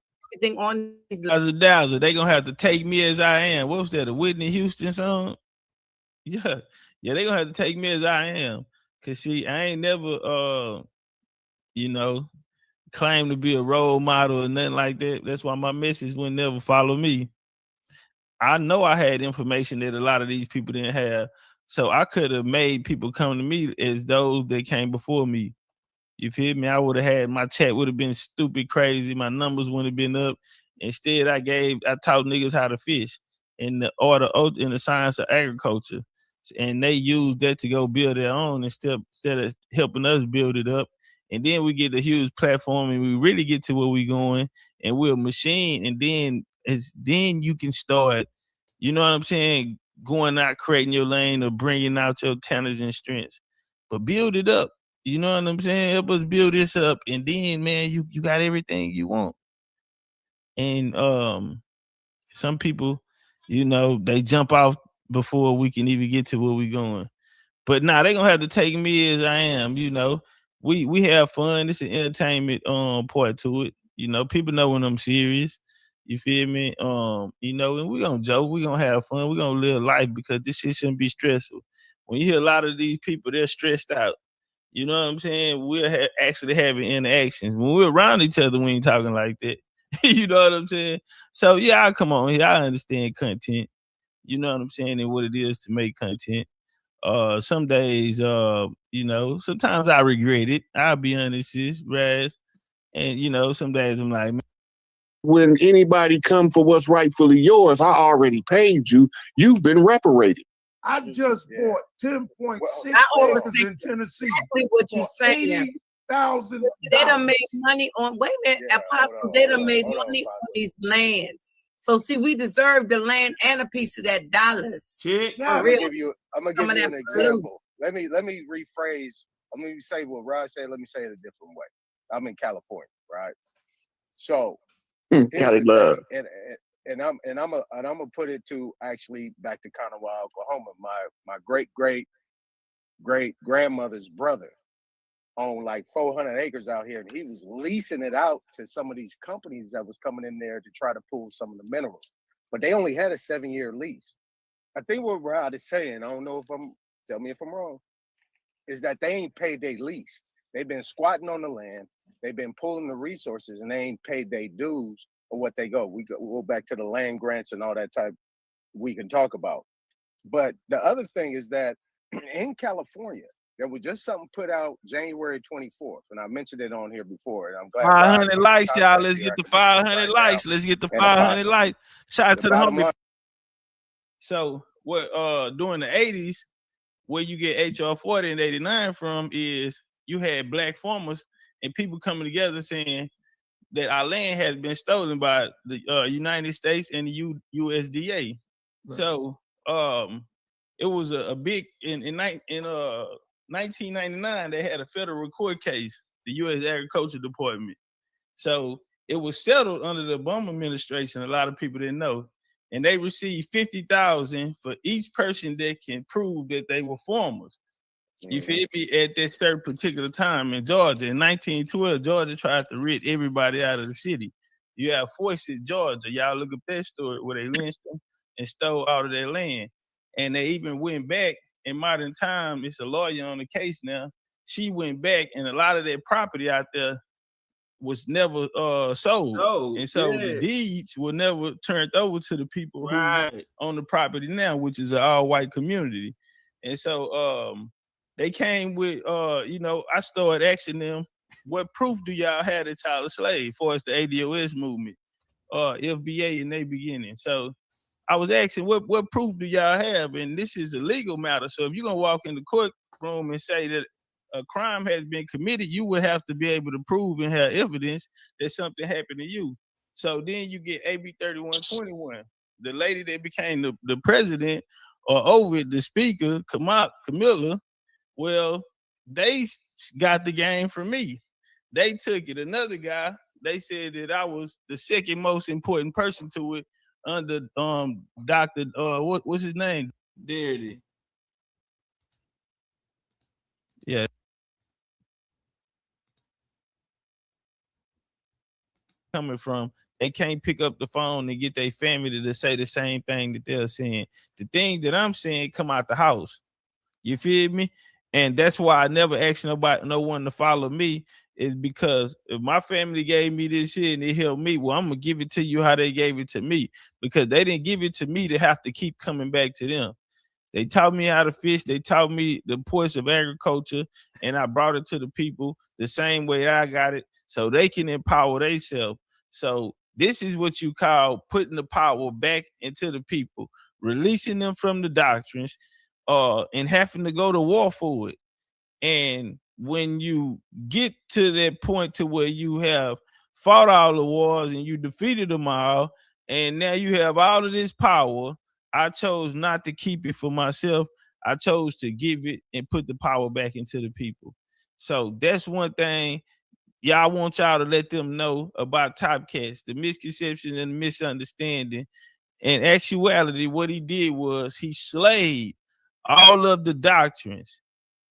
On these Dazzle, they gonna have to take me as I am. What was that? A Whitney Houston song? Yeah, they gonna have to take me as I am. Cause see, I ain't never claim to be a role model or nothing like that. That's why my message would never follow me. I know I had information that a lot of these people didn't have. So I could have made people come to me as those that came before me. You feel me? I would have had my chat would have been stupid crazy. My numbers wouldn't have been up. Instead, I taught niggas how to fish in the in the science of agriculture. And they used that to go build their own instead of helping us build it up. And then we get a huge platform and we really get to where we going and we're a machine. And then you can start, you know what I'm saying, going out, creating your lane or bringing out your talents and strengths. But build it up. You know what I'm saying? Help us build this up. And then, man, you got everything you want. And some people, they jump off before we can even get to where we going. But nah, they gonna have to take me as I am. We have fun. It's an entertainment part to it. People know when I'm serious. You feel me? And we gonna joke. We gonna have fun. We gonna live life because this shit shouldn't be stressful. When you hear a lot of these people, they're stressed out. You know what I'm saying? We're actually having interactions. When we're around each other, we ain't talking like that. You know what I'm saying? So yeah, I come on here. I understand content. You know what I'm saying? And what it is to make content. Some days, sometimes I regret it. I'll be honest, sis, Raz. And some days I'm like, man. When anybody come for what's rightfully yours, I already paid you. You've been reparated. I just bought 10.6 acres in Tennessee. Exactly what you saying. 80,000. They done made money on. Wait a minute, Apostle. They done made money on these lands. So see, we deserve the land and a piece of that dollars. I'm gonna give you an example. Let me rephrase. I'm gonna say what Rod said. Let me say it a different way. I'm in California, right? So, Cali love. And I'm gonna put it to actually back to Kanawha, Oklahoma. My great grandmother's brother owned like 400 acres out here, and he was leasing it out to some of these companies that was coming in there to try to pull some of the minerals. But they only had a 7-year lease. I think what Rod is saying, I don't know tell me if I'm wrong, is that they ain't paid their lease. They've been squatting on the land. They've been pulling the resources, and they ain't paid their dues or what they go. We go back to the land grants and all that type we can talk about. But the other thing is that in California, there was just something put out January 24th, and I mentioned it on here before, and I'm glad. 500 likes, y'all. Let's get the 500 likes. Let's get the 500 likes. Shout out to the homie. So what during the 80s, where you get HR 40 and 89 from is you had black farmers and people coming together saying that our land has been stolen by the United States and the USDA. Right. So it was a big in 1999 they had a federal court case, the U.S. Agriculture Department. So it was settled under the Obama administration. A lot of people didn't know, and they received $50,000 for each person that can prove that they were farmers. You feel me? At that certain particular time in Georgia, in 1912, Georgia tried to rid everybody out of the city. You have Forsyth, Georgia. Y'all look at that story where they lynched them and stole out of their land. And they even went back in modern time. It's a lawyer on the case now. She went back, and a lot of their property out there was never sold. And so the deeds were never turned over to the people who own the property now, which is an all-white community. And so they came with, I started asking them, what proof do y'all have that y'all a slave for us, the ADOS movement, FBA in their beginning? So I was asking, what proof do y'all have? And this is a legal matter. So if you're going to walk in the courtroom and say that a crime has been committed, you would have to be able to prove and have evidence that something happened to you. So then you get AB 3121. The lady that became the president, or over the speaker, Camilla, well, they got the game from me. They took it. Another guy, they said that I was the second most important person to it under Dr. What's his name? Darity. Yeah. coming from, they can't pick up the phone and get their family to say the same thing that they're saying. The thing that I'm saying come out the house. You feel me? And that's why I never asked no one to follow me, is because if my family gave me this shit and it helped me, well, I'm gonna give it to you how they gave it to me, because they didn't give it to me to have to keep coming back to them. They taught me how to fish. They taught me the importance of agriculture, and I brought it to the people the same way I got it, so they can empower themselves. So this is what you call putting the power back into the people, releasing them from the doctrines, and having to go to war for it. And when you get to that point to where you have fought all the wars and you defeated them all, and now you have all of this power, I chose not to keep it for myself. I chose to give it and put the power back into the people. So that's one thing y'all want y'all to let them know about Topcatz, the misconception and the misunderstanding. In actuality, what he did was he slayed all of the doctrines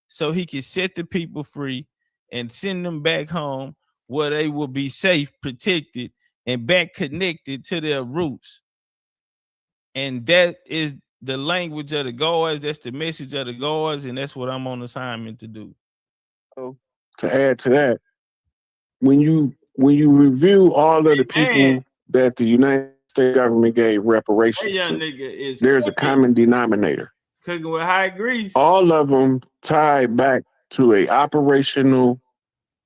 so he could set the people free and send them back home where they will be safe, protected, and back connected to their roots. And that is the language of the gods. That's the message of the gods, and that's what I'm on assignment to do. So to add to that, when you review all of the people that the United States government gave reparations to, there's a common denominator. Cooking with high grease. All of them tied back to a operational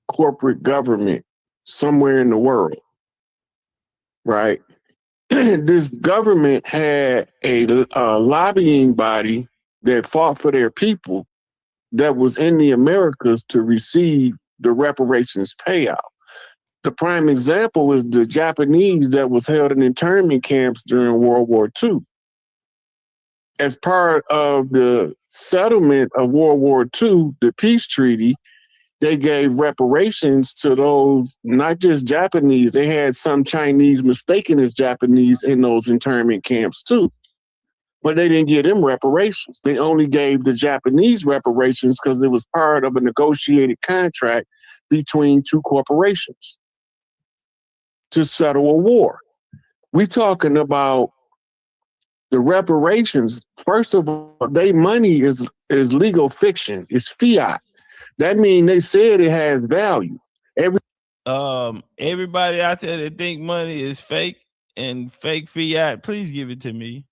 corporate government somewhere in the world, right? This government had a lobbying body that fought for their people that was in the Americas to receive the reparations payout. The prime example was the Japanese that was held in internment camps during World War II. As part of the settlement of World War II, the peace treaty, they gave reparations to those, not just Japanese, they had some Chinese mistaken as Japanese in those internment camps too. But they didn't give them reparations. They only gave the Japanese reparations because it was part of a negotiated contract between two corporations to settle a war. We're talking about the reparations. First of all, their money is legal fiction. It's fiat. That means they said it has value. Everybody out there that think money is fake and fake fiat, please give it to me.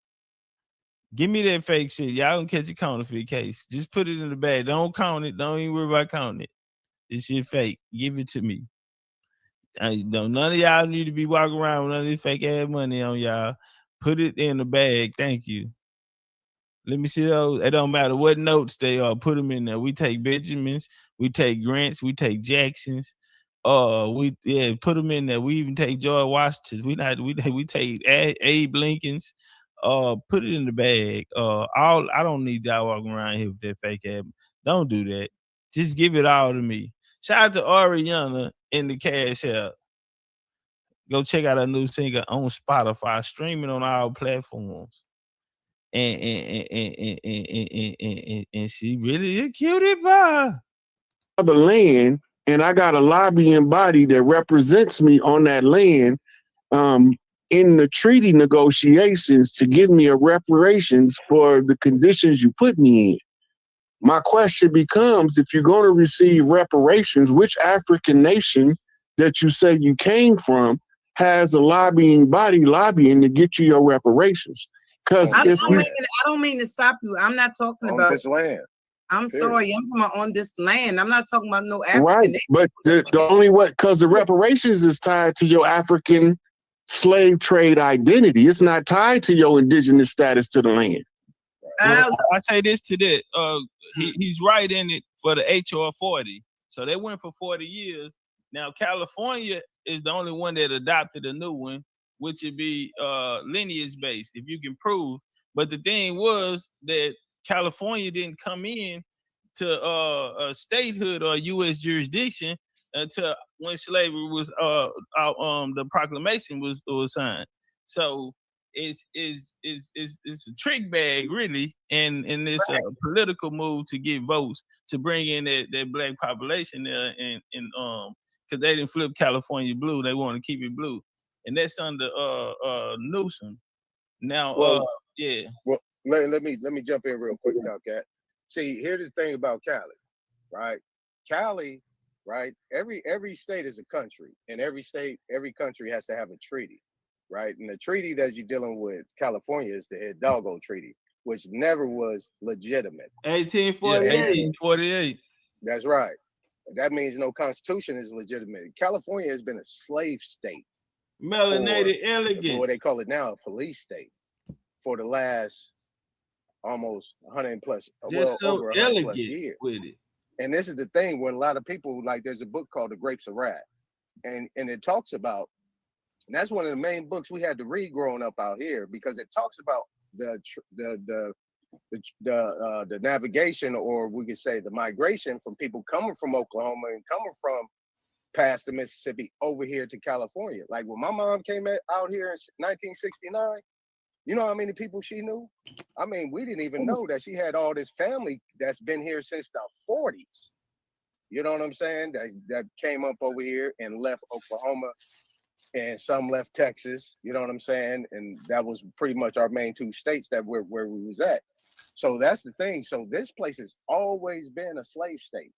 Give me that fake shit. Y'all don't catch a counterfeit case. Just put it in the bag. Don't count it. Don't even worry about counting it. This shit fake. Give it to me. None of y'all need to be walking around with none of this fake ass money on y'all. Put it in the bag. Thank you. Let me see those. It don't matter what notes they are. Put them in there. We take Benjamins. We take Grants. We take Jacksons. Put them in there. We even take George Washingtons. We take Abe Lincolns. Put it in the bag. I don't need y'all walking around here with that fake ass. Don't do that. Just give it all to me. Shout out to Ariana in the Cash App. Go check out her new singer on Spotify, streaming on all platforms. And she really a cutie pie. The land, and I got a lobbying body that represents me on that land in the treaty negotiations to give me a reparations for the conditions you put me in. My question becomes, if you're going to receive reparations, which African nation that you say you came from has a lobbying body lobbying to get you your reparations? Because I don't mean to stop you. I'm not talking about this land. I'm sorry. I'm talking about on this land. I'm not talking about no African. Right, but the only way, because the reparations is tied to your African slave trade identity. It's not tied to your indigenous status to the land. Well, I say this to that. He's right in it for the HR 40. So they went for 40 years. Now California is the only one that adopted a new one, which would be lineage based, if you can prove. But the thing was that California didn't come in to a statehood or U.S. jurisdiction until when slavery was the proclamation was signed. So it's a trick bag, really, and it's a political move to get votes to bring in that black population there and because they didn't flip California blue. They want to keep it blue, and that's under Newsom. Now, yeah. Well, let me jump in real quick, Topcatz. See, here's the thing about Cali, right? Cali, right? Every state is a country, and every country has to have a treaty, right? And the treaty that you're dealing with California is the Hidalgo Treaty, which never was legitimate. 1848. 48. That's right. That means no constitution is legitimate. California has been a slave state. Melanated elegance. What they call it now, a police state, for the last almost 100 plus, just well, so over elegant plus years. with it. And this is the thing when a lot of people, like, there's a book called The Grapes of Wrath, and it talks about, and that's one of the main books we had to read growing up out here, because it talks about the navigation, or we could say the migration from people coming from Oklahoma and coming from past the Mississippi over here to California. Like when my mom came out here in 1969, you know how many people she knew? I mean, we didn't even know that she had all this family that's been here since the 40s. You know what I'm saying? That came up over here and left Oklahoma, and some left Texas. You know what I'm saying? And that was pretty much our main two states that where we was at. So that's the thing. So this place has always been a slave state.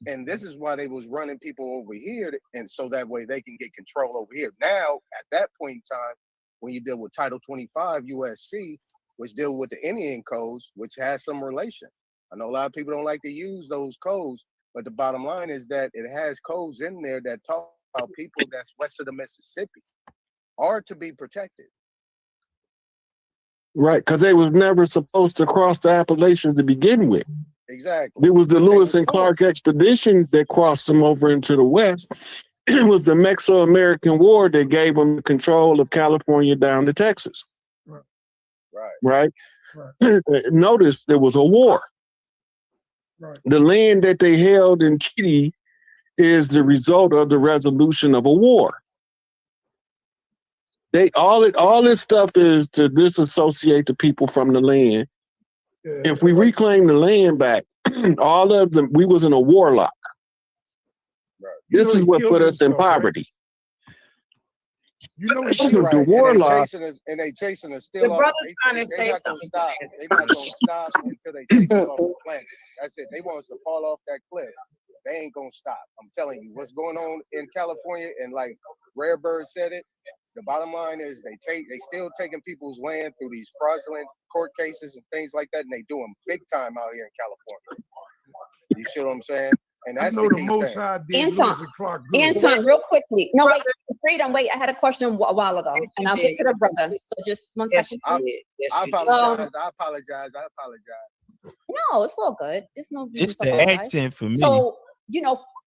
And this is why they was running people over here, and so that way they can get control over here. Now, at that point in time, when you deal with Title 25 USC, which deal with the Indian codes, which has some relation. I know a lot of people don't like to use those codes, but the bottom line is that it has codes in there that talk about people that's west of the Mississippi are to be protected. Right, because they was never supposed to cross the Appalachians to begin with. Exactly. It was the Lewis and Clark expedition that crossed them over into the West. It was the Mexico-American War that gave them control of California down to Texas. Right. Notice there was a war. Right. The land that they held in treaty is the result of the resolution of a war. All this stuff is to disassociate the people from the land. Yeah. If we reclaim the land back, all of them, we was in a warlock. Right. This is what put us in poverty. You know, the warlock. And they chasing us still. The brother's trying to say something. They're not gonna stop until they chase us off the planet. That's it. They want us to fall off that cliff. They ain't gonna stop. I'm telling you, what's going on in California, and like Rare Bird said it, the bottom line is they still taking people's land through these fraudulent court cases and things like that, and they do them big time out here in California. You see what I'm saying? And that's the most I did. Anton, real quickly. No, wait, Freedom, wait. I had a question a while ago, and I'll get to the brother. So just one second. I apologize. I apologize. No, it's all good. It's no. It's the accent for me. So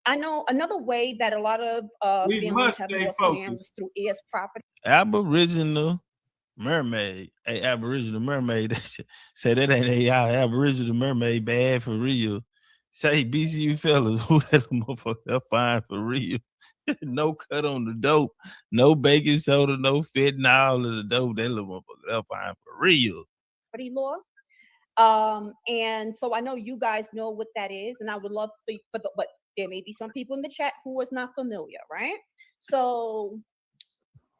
I know another way that a lot of we must stay focused through is property. Aboriginal mermaid, Aboriginal mermaid. That say that ain't Aboriginal mermaid bad for real. Say BCU fellas, who that motherfucker fine for real? No cut on the dope, no baking soda, no fentanyl of the dope. That little motherfucker fine for real. Property law. And so I know you guys know what that is, and I would love but there may be some people in the chat who is not familiar, right? So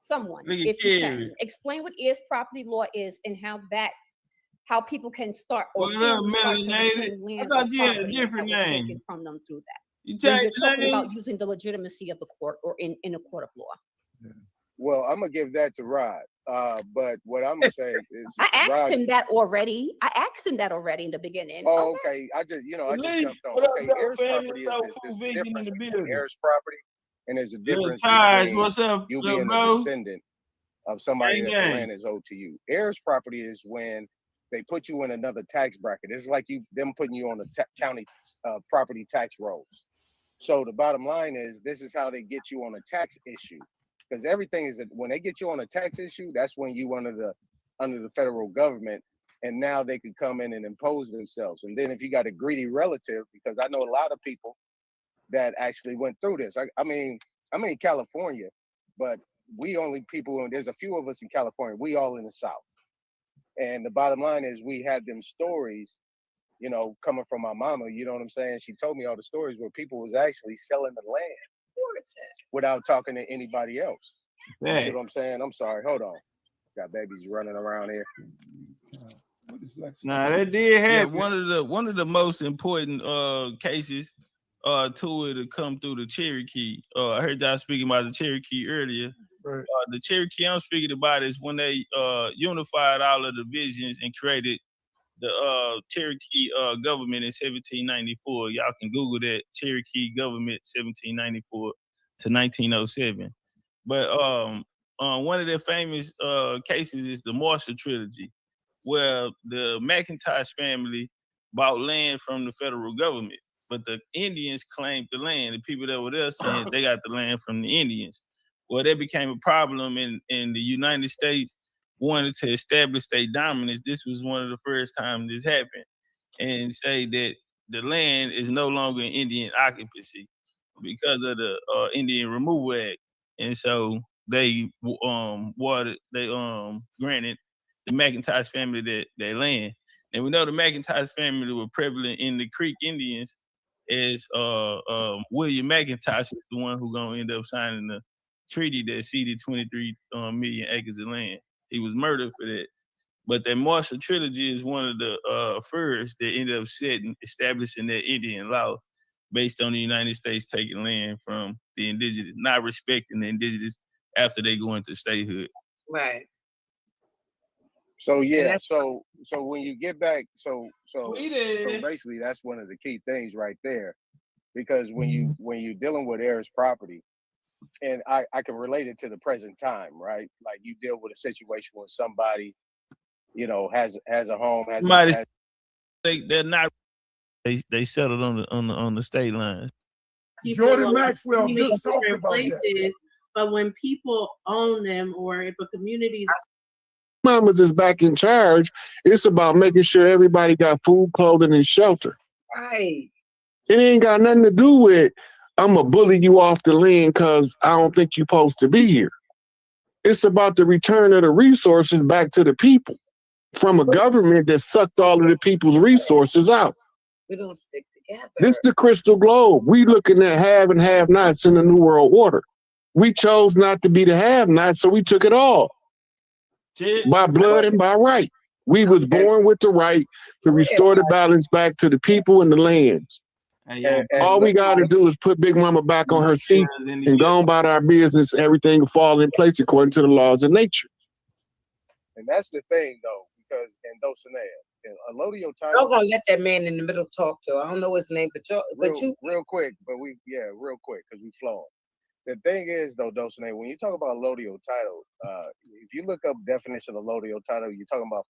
someone, if you can, explain what is property law is and how people can start or melanated. I thought you had a different name from them through that. You talking about using the legitimacy of the court or in a court of law. Yeah. Well, I'm gonna give that to Rod. But what I'm gonna say is I asked him that already. In the beginning. Oh, okay. I just jumped on. Okay, heirs property is there's a difference between heirs property, and there's a difference between what's up, you being a descendant of somebody that the land is owed to you. Heirs property is when they put you in another tax bracket. It's like them putting you on the county property tax rolls. So the bottom line is, this is how they get you on a tax issue. Because everything is that when they get you on a tax issue, that's when you under the federal government, and now they could come in and impose themselves. And then if you got a greedy relative, because I know a lot of people that actually went through this. I mean, I'm in California, but we only people, and there's a few of us in California, we all in the South. And the bottom line is we had them stories, coming from my mama, you know what I'm saying? She told me all the stories where people was actually selling the land without talking to anybody else. Yeah. You see what I'm saying? I'm sorry. Hold on. Got babies running around here. Nah, that did happen. Yeah, one of the most important cases to it to come through the Cherokee. I heard y'all speaking about the Cherokee earlier. Right. The Cherokee I'm speaking about is when they unified all of the divisions and created the Cherokee government in 1794. Y'all can Google that, Cherokee government 1794 to 1907. But one of their famous cases is the Marshall Trilogy, where the McIntosh family bought land from the federal government, but the Indians claimed the land. The people that were there saying they got the land from the Indians. Well, that became a problem in the United States wanted to establish their dominance. This was one of the first times this happened, and say that the land is no longer in Indian occupancy because of the Indian Removal Act. And so they granted the McIntosh family that land. And we know the McIntosh family were prevalent in the Creek Indians, as William McIntosh is the one who's gonna end up signing the treaty that ceded 23 million acres of land. He was murdered for that. But that Marshall Trilogy is one of the first that ended up establishing that Indian law based on the United States taking land from the indigenous, not respecting the indigenous after they go into statehood. Right. So yeah, so when you get back, so basically that's one of the key things right there, because when you're dealing with heirs property, and I can relate it to the present time, right? Like you deal with a situation where somebody, you know, has a home, they're not. They settled on the state lines. Jordan Maxwell just talked about that. But when people own them, or if a community's mamas is back in charge, it's about making sure everybody got food, clothing, and shelter. Right. It ain't got nothing to do with I'm gonna bully you off the land because I don't think you're supposed to be here. It's about the return of the resources back to the people from a government that sucked all of the people's resources out. We don't stick together. This is the crystal globe. We looking at have and have nots in the New World Order. We chose not to be the have nots, so we took it all. By blood and by right. We was born with the right to restore the balance back to the people and the lands. All we got to do is put Big Mama back on her seat and go on about our business. Everything will fall in place according to the laws of nature. And that's the thing, though, because in Dulcinea, a lot of your time. I'm gonna let that man in the middle talk, though. I don't know his name, but real quick, real quick, because we flowing. The thing is, though, Dulcinea, when you talk about allodial title, if you look up definition of allodial title, you're talking about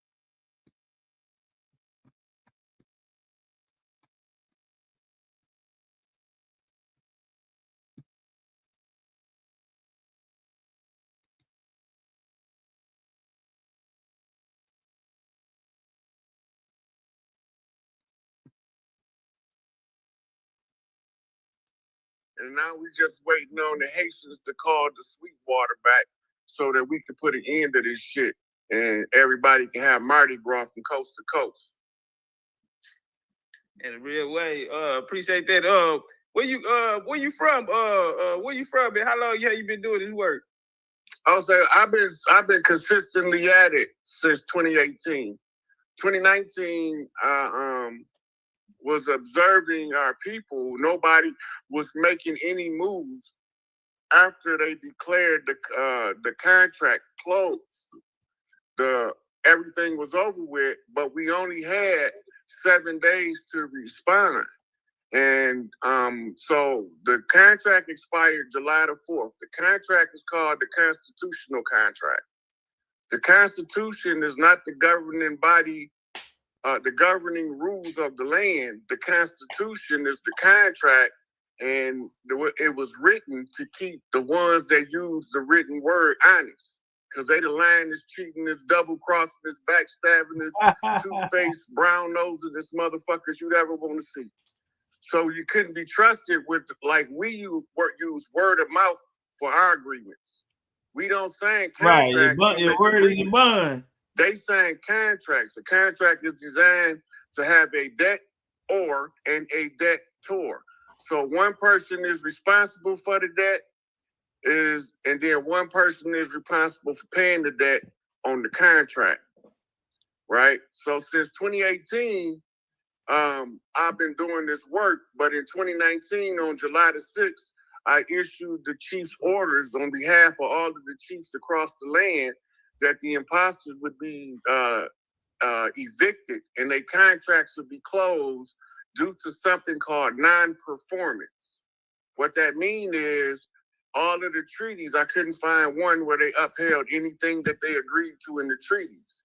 and now we just waiting on the Haitians to call the Sweetwater back so that we can put an end to this shit and everybody can have Mardi Gras from coast to coast. In a real way, appreciate that. Where you from? Where you from? And how long have you been doing this work? I'll say I've been consistently at it since 2018. 2019, was observing our people. Nobody was making any moves after they declared the contract closed. Everything was over with, but we only had 7 days to respond. And so the contract expired July the 4th. The contract is called the constitutional contract. The Constitution is not the governing body, the governing rules of the land. The Constitution is the contract, and it was written to keep the ones that use the written word honest. Because they the lying, this cheating, this double-crossing, this backstabbing, this two-faced, brown-nosing, motherfuckers you'd ever want to see. So you couldn't be trusted with, like we use word of mouth for our agreements. We don't sign contracts. Right, your word is your bond. They sign contracts. The contract is designed to have a debt or and a debtor. So one person is responsible for the debt, and then one person is responsible for paying the debt on the contract, right? So since 2018, I've been doing this work, but in 2019, on July the 6th, I issued the chief's orders on behalf of all of the chiefs across the land that the imposters would be evicted and their contracts would be closed due to something called non-performance. What that means is all of the treaties, I couldn't find one where they upheld anything that they agreed to in the treaties.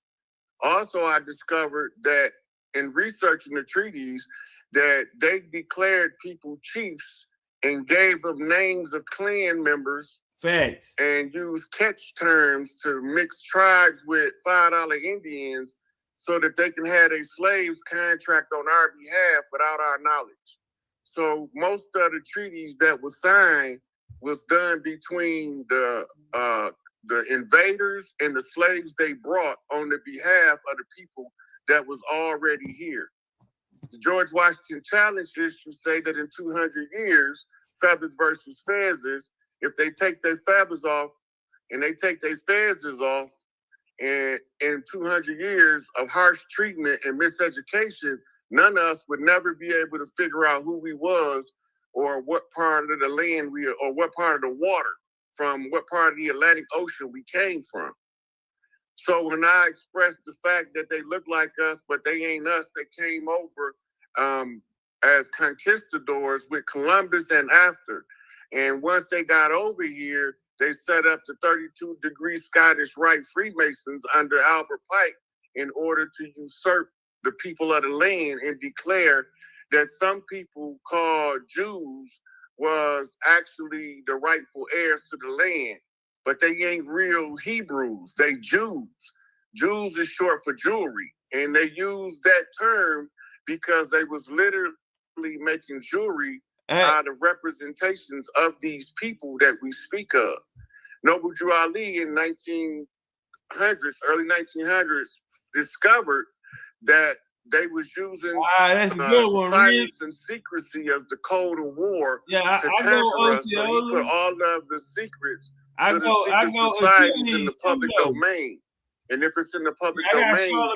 Also, I discovered that in researching the treaties, that they declared people chiefs and gave them names of clan members. Facts. And used catch terms to mix tribes with $5 Indians so that they can have their slaves contract on our behalf without our knowledge. So most of the treaties that were signed was done between the invaders and the slaves they brought on the behalf of the people that was already here. The George Washington Challenge issue say that in 200 years, feathers versus fezzes, if they take their feathers off and they take their fezzes off, and in 200 years of harsh treatment and miseducation, none of us would never be able to figure out who we was or what part of the land we, or what part of the water, from what part of the Atlantic Ocean we came from. So when I expressed the fact that they look like us, but they ain't us, they came over as conquistadors with Columbus and after. And once they got over here, they set up the 32-degree Scottish Rite Freemasons under Albert Pike in order to usurp the people of the land and declare that some people called Jews was actually the rightful heirs to the land. But they ain't real Hebrews, they Jews. Jews is short for jewelry. And they use that term because they was literally making jewelry out of representations of these people that we speak of. Noble Drew Ali in 1900s, early 1900s, discovered that they was using that's a good one, silence and secrecy as the code of war to conquer us. So he put all of the secrets to the secret societies in the public domain. And if it's in the public domain,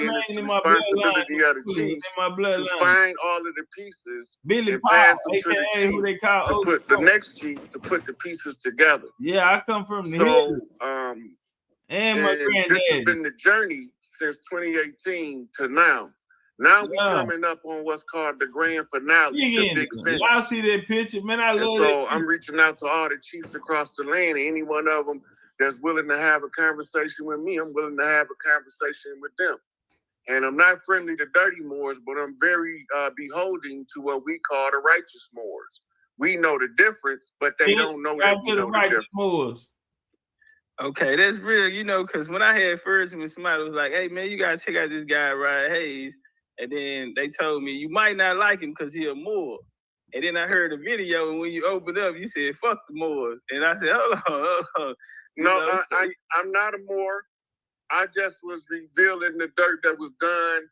then it's the responsibility of the chiefs to find all of the pieces and pass them to the chief to put the next chief to put the pieces together. Yeah, I come from the hills. And my granddad. This has been the journey since 2018 to now. Now we're coming up on what's called the grand finale. The big finish. Y'all see that picture, man? I love it. So I'm reaching out to all the chiefs across the land. Any one of them that's willing to have a conversation with me, I'm willing to have a conversation with them. And I'm not friendly to dirty Moors, but I'm very beholding to what we call the righteous Moors. We know the difference, but they don't know that we know the difference. Moors. Okay, that's real, you know, because when I had first, when somebody was like, hey, man, you got to check out this guy, Ryan Hayes. And then they told me, you might not like him because he's a Moor. And then I heard a video, and when you opened up, you said, fuck the Moors. And I said, hold on. No, I'm not a Moor. I just was revealing the dirt that was done.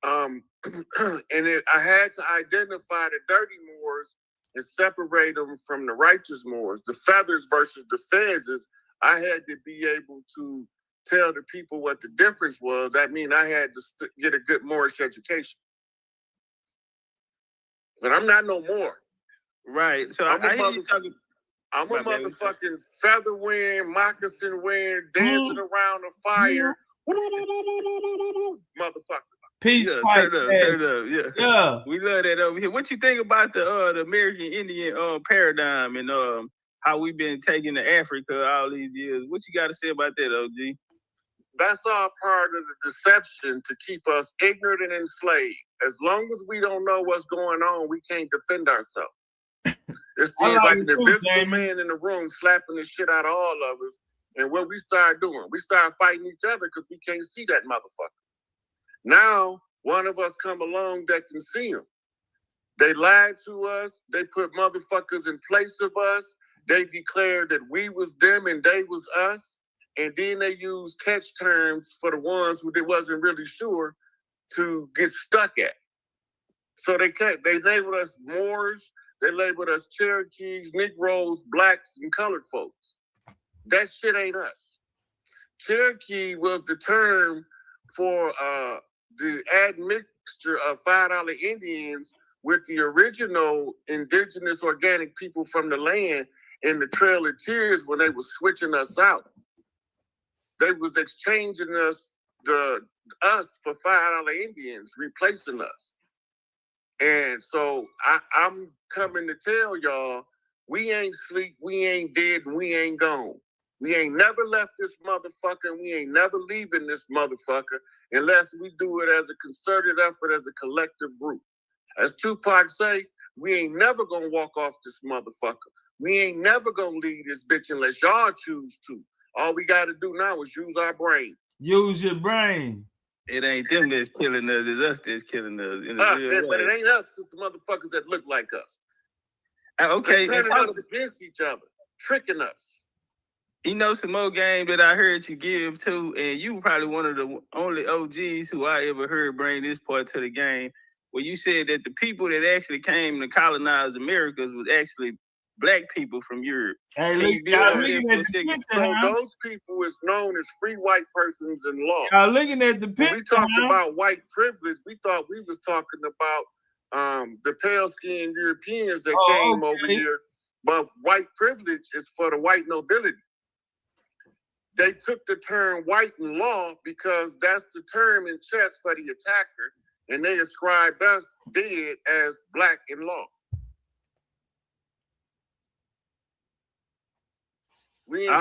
And I had to identify the dirty Moors and separate them from the righteous Moors. The feathers versus the fezzes, I had to be able to tell the people what the difference was. That means I had to get a good Moorish education. But I'm not no Moor. Right. So I'm a motherfucking feather wearing, moccasin wearing, dancing around a fire. Motherfucker. Peace pipe. Turn up. Yeah. We love that over here. What you think about the American Indian paradigm and how we've been taking to Africa all these years? What you got to say about that, OG? That's all part of the deception to keep us ignorant and enslaved. As long as we don't know what's going on, we can't defend ourselves. It's like an invisible man in the room slapping the shit out of all of us. And what we start doing, we start fighting each other because we can't see that motherfucker. Now, one of us come along that can see him. They lied to us. They put motherfuckers in place of us. They declared that we was them and they was us. And then they used catch terms for the ones who they wasn't really sure to get stuck at. So they labeled us Moors. They labeled us Cherokees, Negroes, blacks, and colored folks. That shit ain't us. Cherokee was the term for the admixture of $5 Indians with the original indigenous organic people from the land in the Trail of Tears when they was switching us out. They was exchanging us for $5 Indians, replacing us. And so I'm coming to tell y'all, we ain't sleep, we ain't dead, and we ain't gone. We ain't never left this motherfucker, and we ain't never leaving this motherfucker unless we do it as a concerted effort, as a collective group. As Tupac say, we ain't never gonna walk off this motherfucker. We ain't never gonna leave this bitch unless y'all choose to. All we gotta do now is use our brain. Use your brain. It ain't them that's killing us, it's us that's killing us. But it ain't us, it's the motherfuckers that look like us. Okay. They're turning us against each other, tricking us. You know some more game that I heard you give too, and you probably one of the only OGs who I ever heard bring this part to the game, where you said that the people that actually came to colonize Americas was actually black people from Europe. Hey, look, so those people is known as free white persons in law. Y'all looking at the picture. When we talked about white privilege, we thought we was talking about the pale-skinned Europeans that came over here, but white privilege is for the white nobility. They took the term white in law because that's the term in chess for the attacker, and they ascribed us dead as black in law. I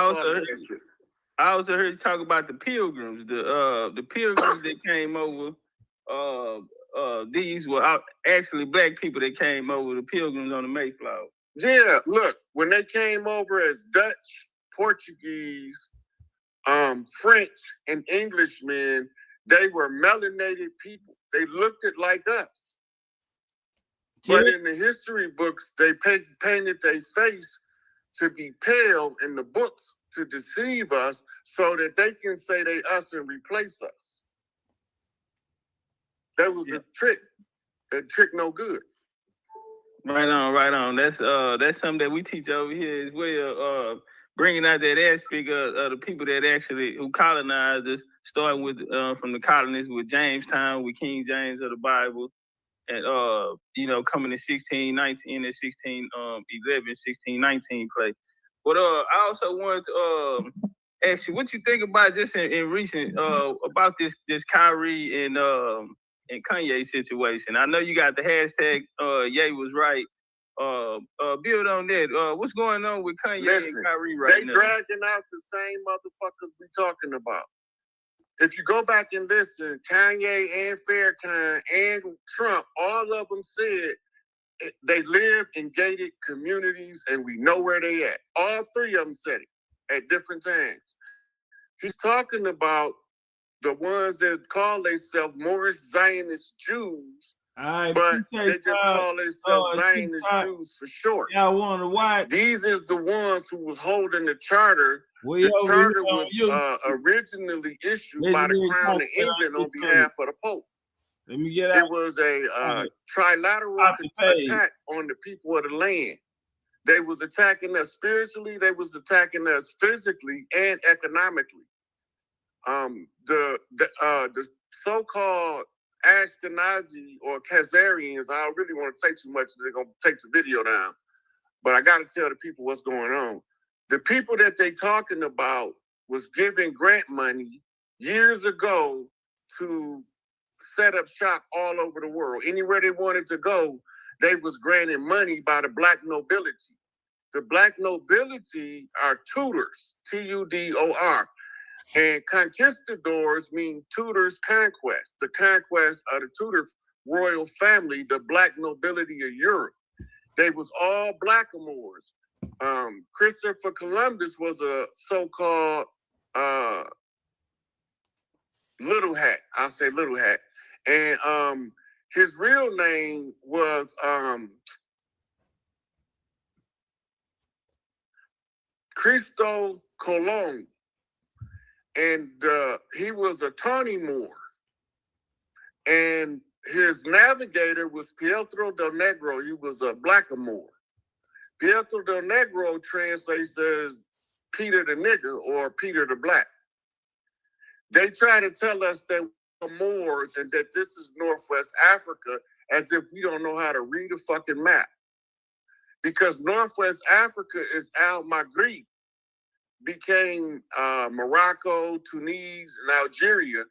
also heard you talk about the pilgrims. The pilgrims that came over. These were actually black people that came over. The pilgrims on the Mayflower. Yeah, look, when they came over as Dutch, Portuguese, French, and Englishmen, they were melanated people. They looked it like us. But in the history books, they painted their face to be pale in the books to deceive us so that they can say they us and replace us. That was a trick. That trick no good. Right on. That's something that we teach over here as well. Bringing out that aspect of the people that actually who colonized us, starting with from the colonists with Jamestown, with King James of the Bible, and coming in 1619 and 1611, 1619 play. But I also wanted to ask you what you think about just in recent about this Kyrie and Kanye situation. I know you got the hashtag Ye was right. Build on that. What's going on with Kanye and Kyrie right now? They dragging out the same motherfuckers we talking about. If you go back and listen, Kanye and Farrakhan and Trump, all of them said they live in gated communities and we know where they at. All three of them said it at different times. He's talking about the ones that call themselves Moorish Zionist Jews, but they just call themselves Zionist Jews for short. Yeah, I wonder why. These is the ones who was holding the charter. The charter was originally issued by the Crown of England on behalf of the Pope. Let me get out. It was a trilateral attack on the people of the land. They was attacking us spiritually, they was attacking us physically and economically. The so-called Ashkenazi or Khazarians, I don't really want to say too much, they're going to take the video down. But I got to tell the people what's going on. The people that they talking about was giving grant money years ago to set up shop all over the world. Anywhere they wanted to go, they was granted money by the black nobility. The black nobility are tutors, Tudor. And conquistadors mean Tudor's conquest, the conquest of the Tudor royal family, the black nobility of Europe. They was all blackamoors. Christopher Columbus was a so-called little hat. I'll say little hat. And his real name was Cristo Colon. And he was a Tawny Moor. And his navigator was Pietro del Negro. He was a blackamoor. Pietro del Negro translates as Peter the Nigger or Peter the Black. They try to tell us that we're Moors and that this is Northwest Africa as if we don't know how to read a fucking map. Because Northwest Africa is Al-Maghrib, became Morocco, Tunisia, and Algeria.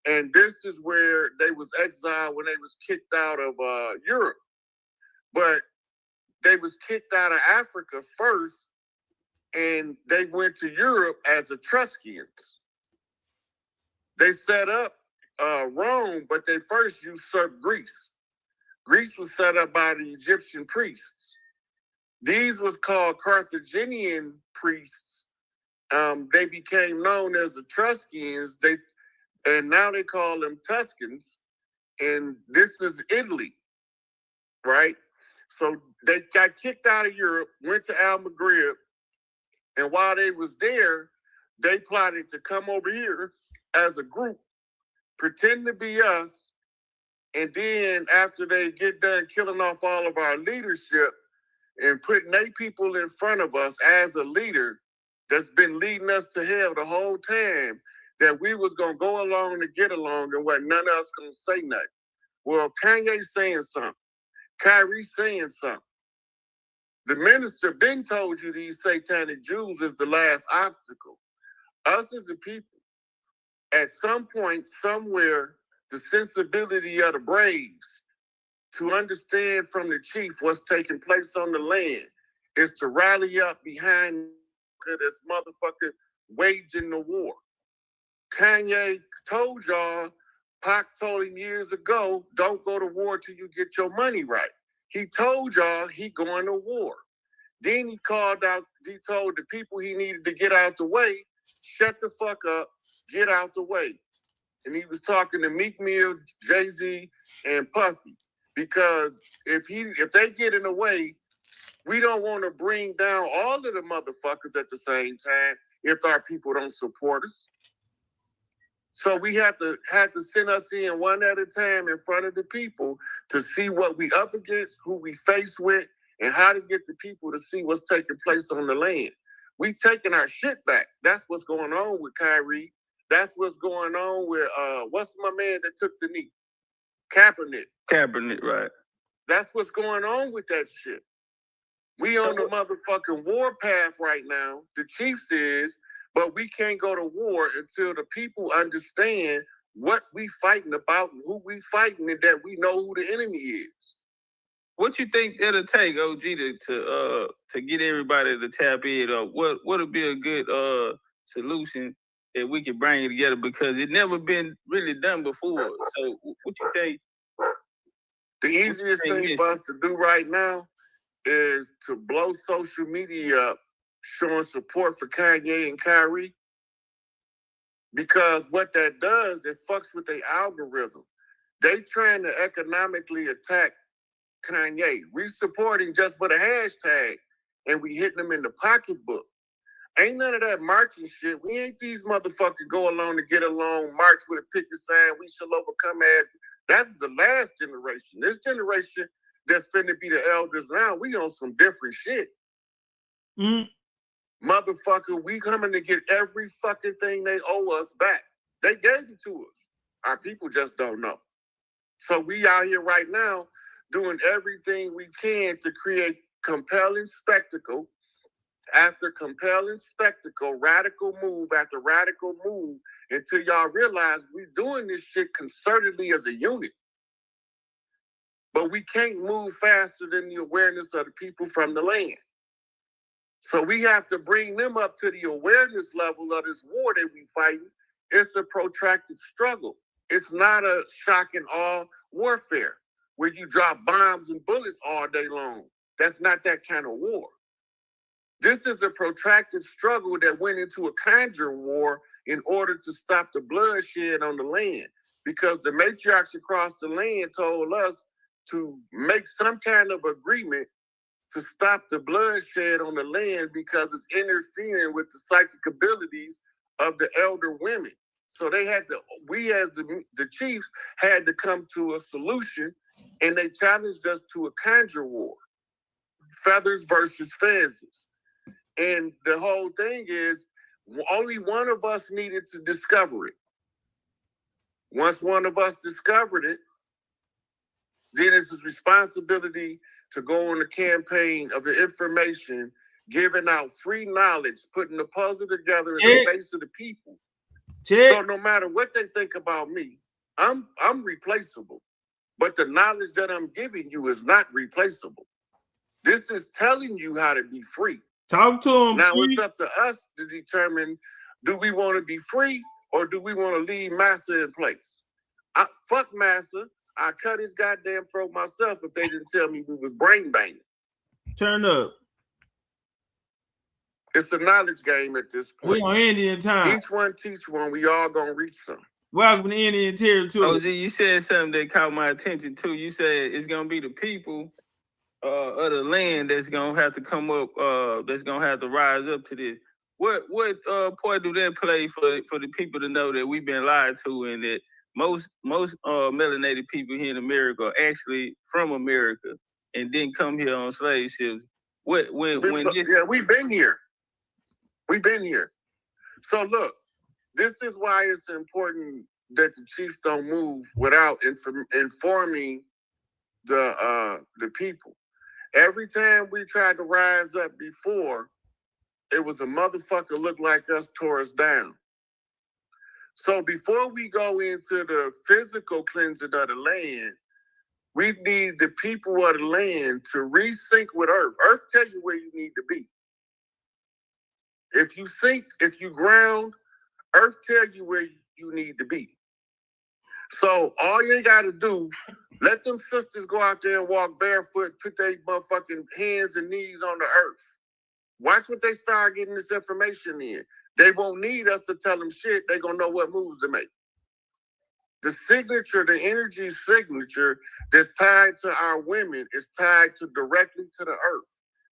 And this is where they was exiled when they was kicked out of Europe. But they was kicked out of Africa first, and they went to Europe as Etruscans. They set up Rome, but they first usurped Greece. Greece was set up by the Egyptian priests. These was called Carthaginian priests. They became known as Etruscans. And now they call them Tuscans. And this is Italy, right? So they got kicked out of Europe, went to Al-Maghrib, and while they was there, they plotted to come over here as a group, pretend to be us, and then after they get done killing off all of our leadership and putting their people in front of us as a leader that's been leading us to hell the whole time, that we was going to go along to get along and what none of us going to say nothing. Well, Kanye saying something. Kyrie saying something. The minister been told you these satanic Jews is the last obstacle. Us as a people, at some point, somewhere, the sensibility of the Braves to understand from the chief what's taking place on the land is to rally up behind this motherfucker waging the war. Kanye told y'all, Pac told him years ago, don't go to war till you get your money right. He told y'all he going to war. Then he called out, he told the people he needed to get out the way, shut the fuck up, get out the way. And he was talking to Meek Mill, Jay-Z, and Puffy. Because if they get in the way, we don't want to bring down all of the motherfuckers at the same time if our people don't support us. So we have to send us in one at a time in front of the people to see what we up against, who we face with, and how to get the people to see what's taking place on the land. We taking our shit back. That's what's going on with Kyrie. That's what's going on with what's my man that took the knee? Kaepernick, right. That's what's going on with that shit. We on the motherfucking war path right now. The Chiefs is, but we can't go to war until the people understand what we fighting about and who we fighting and that we know who the enemy is. What you think it'll take, OG, to get everybody to tap in? What would be a good solution that we can bring it together? Because it never been really done before. So what you think? The easiest thing for us to do right now is to blow social media up, showing support for Kanye and Kyrie. Because what that does, it fucks with their algorithm. They trying to economically attack Kanye. We supporting just with a hashtag, and we hitting them in the pocketbook. Ain't none of that marching shit. We ain't these motherfuckers go along to get along, march with a picket sign, we shall overcome as. That's the last generation. This generation that's finna be the elders now, we on some different shit. Motherfucker, we coming to get every fucking thing they owe us back. They gave it to us. Our people just don't know. So we out here right now doing everything we can to create compelling spectacle after compelling spectacle, radical move after radical move, until y'all realize we're doing this shit concertedly as a unit. But we can't move faster than the awareness of the people from the land. So we have to bring them up to the awareness level of this war that we fighting. It's a protracted struggle. It's not a shock and awe warfare where you drop bombs and bullets all day long. That's not that kind of war. This is a protracted struggle that went into a conjure war in order to stop the bloodshed on the land, because the matriarchs across the land told us to make some kind of agreement to stop the bloodshed on the land because it's interfering with the psychic abilities of the elder women. So they had to, we as the chiefs had to come to a solution, and they challenged us to a conjure war. Feathers versus fezes. And the whole thing is, only one of us needed to discover it. Once one of us discovered it, then it's his responsibility to go on a campaign of the information, giving out free knowledge, putting the puzzle together in the face of the people. So no matter what they think about me, I'm replaceable. But the knowledge that I'm giving you is not replaceable. This is telling you how to be free. Talk to him. Now it's up to us to determine, do we want to be free or do we want to leave Massa in place? Fuck Massa. I cut his goddamn throat myself if they didn't tell me we was brain banging. Turn up. It's a knowledge game at this point. We on Indian time. Each one teach one. We all gonna reach some. Welcome to Indian territory. OG, you said something that caught my attention too. You said it's gonna be the people of the land that's gonna have to come up, that's gonna have to rise up to this. What part do that play for the people to know that we've been lied to, and that most melanated people here in America are actually from America and didn't come here on slave ships? Yeah, we've been here. We've been here. So look, this is why it's important that the chiefs don't move without informing the people. Every time we tried to rise up before, it was a motherfucker look like us tore us down. So before we go into the physical cleansing of the land, we need the people of the land to resync with Earth. Earth tell you where you need to be. If you sink, if you ground, Earth tell you where you need to be. So all you gotta do, let them sisters go out there and walk barefoot, put their motherfucking hands and knees on the earth. Watch what they start getting this information in. They won't need us to tell them shit. They gonna know what moves to make. The signature, the energy signature that's tied to our women is tied to directly to the earth.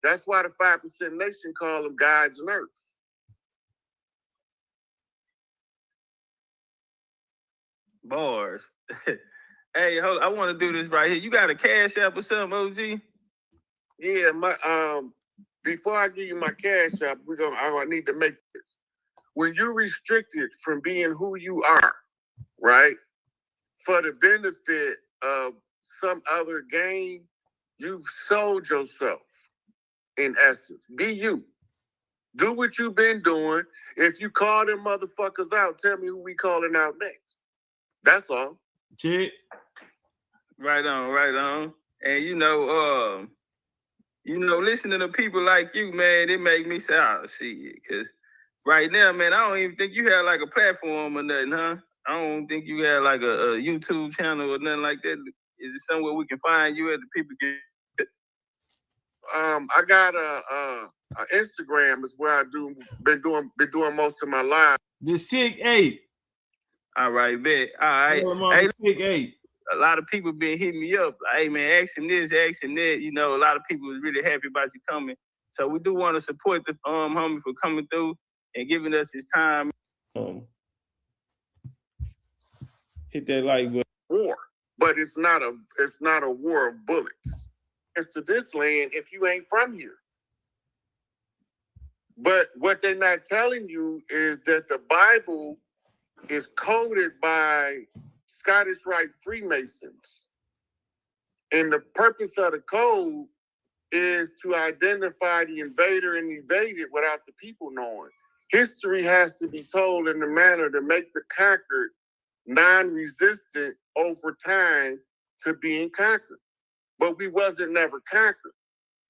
That's why the 5% Nation call them guides and earths. Bars. Hey, hold, I want to do this right here. You got a Cash App or something, OG? Yeah, my before I give you my Cash App, I need to make this. When you're restricted from being who you are, right, for the benefit of some other gain, you've sold yourself, in essence. Be you. Do what you've been doing. If you call them motherfuckers out, tell me who we calling out next. That's all. Check. Right on, right on. And listening to people like you, man, it make me say, oh, shit. Because right now, man, I don't even think you have like a platform or nothing, huh? I don't think you have like a YouTube channel or nothing like that. Is it somewhere we can find you at the people get? I got a Instagram is where I been doing most of my live. The Sick 8. All right, bet. All right. Hey, Sick 8. A lot of people been hitting me up. Like, hey, man, ask him this, ask him that. You know, a lot of people was really happy about you coming. So we do want to support the homie for coming through and giving us his time. Hit that like button. War, but it's not a war of bullets. It's to this land if you ain't from here. But what they're not telling you is that the Bible is coded by Scottish Rite Freemasons. And the purpose of the code is to identify the invader and evaded without the people knowing. History has to be told in a manner to make the conquered non-resistant over time to being conquered. But we wasn't never conquered.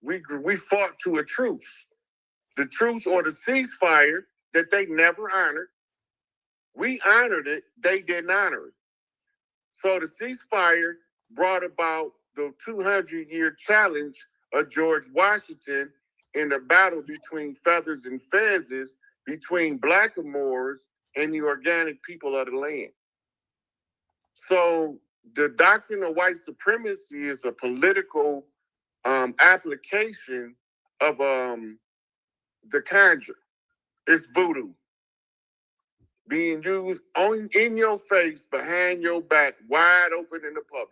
We fought to a truce. The truce or the ceasefire that they never honored. We honored it, they didn't honor it. So the ceasefire brought about the 200-year challenge of George Washington in the battle between feathers and fezzes, between blackamoors and the organic people of the land. So the doctrine of white supremacy is a political application of the conjure. It's voodoo. being used in your face, behind your back, wide open in the public.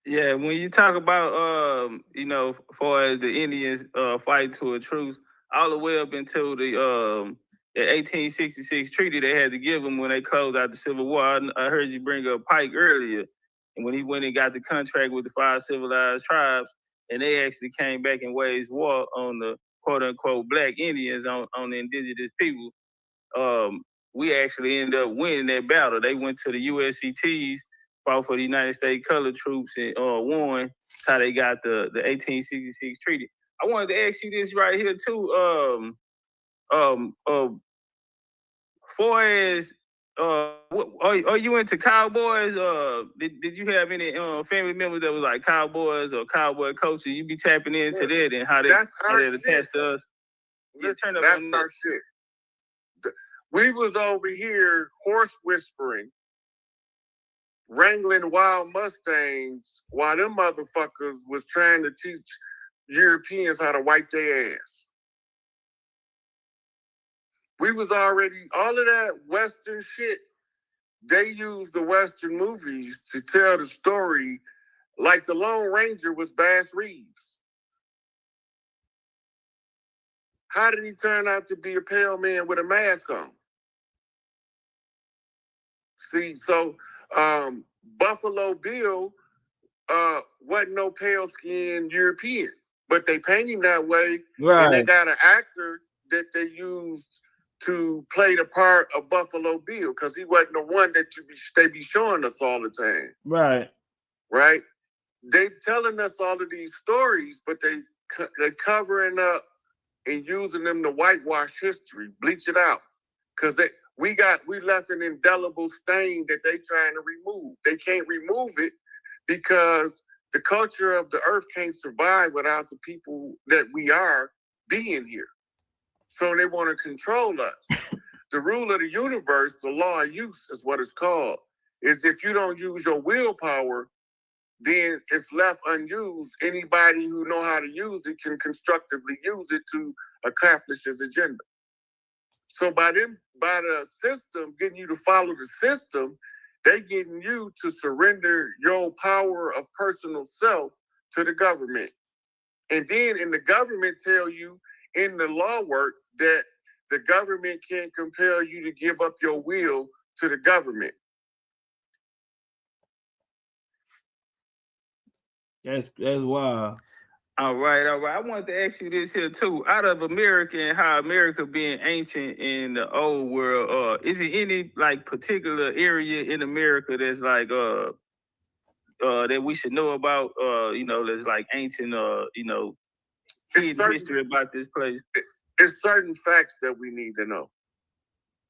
Yeah, when you talk about you know, as far as the Indians fight to a truce, all the way up until the 1866 treaty they had to give them when they closed out the Civil War. I heard you bring up Pike earlier, and when he went and got the contract with the 5 civilized tribes, and they actually came back and waged war on the quote unquote Black Indians, on the indigenous people. We actually ended up winning that battle. They went to the USCTs, fought for the United States colored troops, and won. That's how they got the 1866 treaty. I wanted to ask you this right here too. Far as are you into cowboys? Did you have any family members that was like cowboys or cowboy coaches? You be tapping into that and how they attached to us. Listen, that's our shit. We was over here horse whispering, wrangling wild Mustangs while them motherfuckers was trying to teach Europeans how to wipe their ass. We was already, all of that Western shit, they used the Western movies to tell the story like the Lone Ranger was Bass Reeves. How did he turn out to be a pale man with a mask on? See, so Buffalo Bill wasn't no pale-skinned European, but they paint him that way, right. And they got an actor that they used to play the part of Buffalo Bill because he wasn't the one that they be showing us all the time. Right. Right? They telling us all of these stories, but they covering up and using them to whitewash history, bleach it out. Because we left an indelible stain that they trying to remove. They can't remove it because the culture of the earth can't survive without the people that we are being here. So they want to control us. The rule of the universe, the law of use is what it's called, is if you don't use your willpower, then it's left unused. Anybody who know how to use it can constructively use it to accomplish his agenda. So by the system, getting you to follow the system, they getting you to surrender your power of personal self to the government. And then in the government tell you in the law work that the government can't compel you to give up your will to the government. That's wild. All right. I wanted to ask you this here too. Out of America and how America being ancient in the old world, is there any like particular area in America that's like that we should know about? You know, that's like ancient, you know, history about this place. It's certain facts that we need to know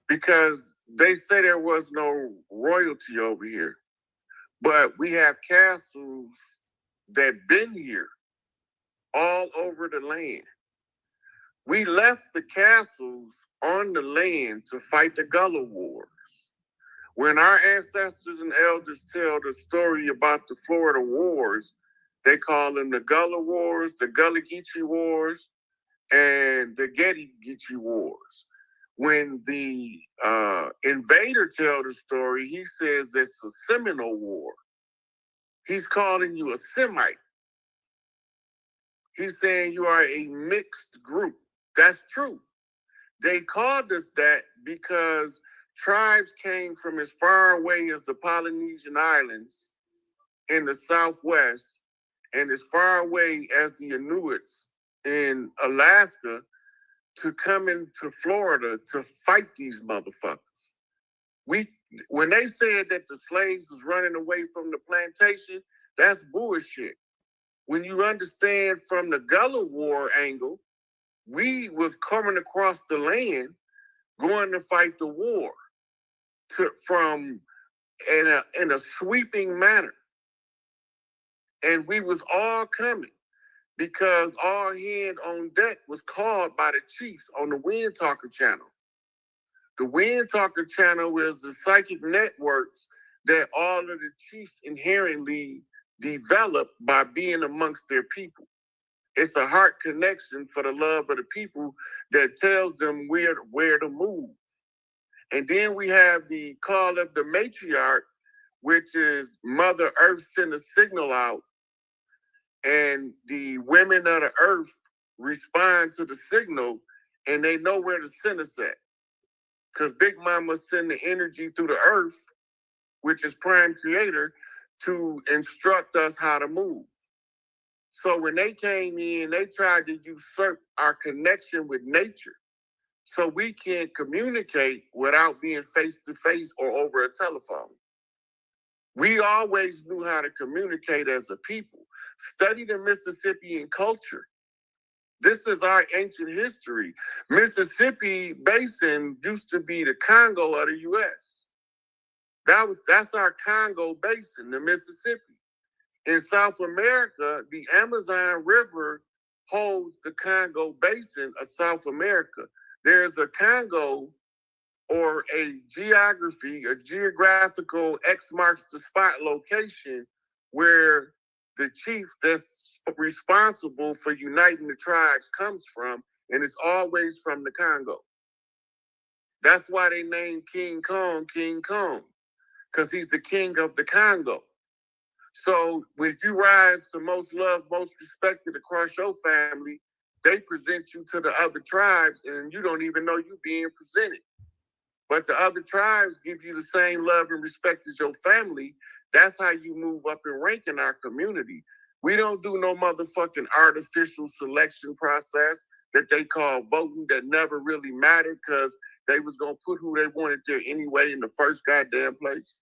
because they say there was no royalty over here, but we have castles that been here all over the land. We left the castles on the land to fight the Gullah Wars. When our ancestors and elders tell the story about the Florida Wars, they call them the Gullah Wars, the Gullah Geechee Wars, and the Getty Geechee Wars. When the invader tells the story, he says it's a Seminole War. He's calling you a Semite. He's saying you are a mixed group. That's true. They called us that because tribes came from as far away as the Polynesian Islands in the Southwest and as far away as the Inuits in Alaska to come into Florida to fight these motherfuckers. When they said that the slaves was running away from the plantation, that's bullshit. When you understand from the Gullah War angle, we was coming across the land, going to fight the war in a sweeping manner. And we was all coming because all hand on deck was called by the chiefs on the Wind Talker channel. The Wind Talker channel is the psychic networks that all of the chiefs inherently develop by being amongst their people. It's a heart connection for the love of the people that tells them where to move. And then we have the call of the matriarch, which is Mother Earth send a signal out, and the women of the earth respond to the signal, and they know where to send us at. Because Big Mama send the energy through the earth, which is Prime Creator, to instruct us how to move. So when they came in, they tried to usurp our connection with nature. So we can't communicate without being face-to-face or over a telephone. We always knew how to communicate as a people. Study the Mississippian culture. This is our ancient history. Mississippi Basin used to be the Congo of the U.S. That's our Congo Basin, the Mississippi. In South America, the Amazon River holds the Congo Basin of South America. There's a Congo, or a geographical X marks the spot location where the chief that's responsible for uniting the tribes comes from, and it's always from the Congo. That's why they named King Kong, because he's the king of the Congo. So when you rise to most loved, most respected across your family, they present you to the other tribes, and you don't even know you're being presented. But the other tribes give you the same love and respect as your family. That's how you move up in rank in our community. We don't do no motherfucking artificial selection process that they call voting that never really mattered because they was going to put who they wanted there anyway in the first goddamn place.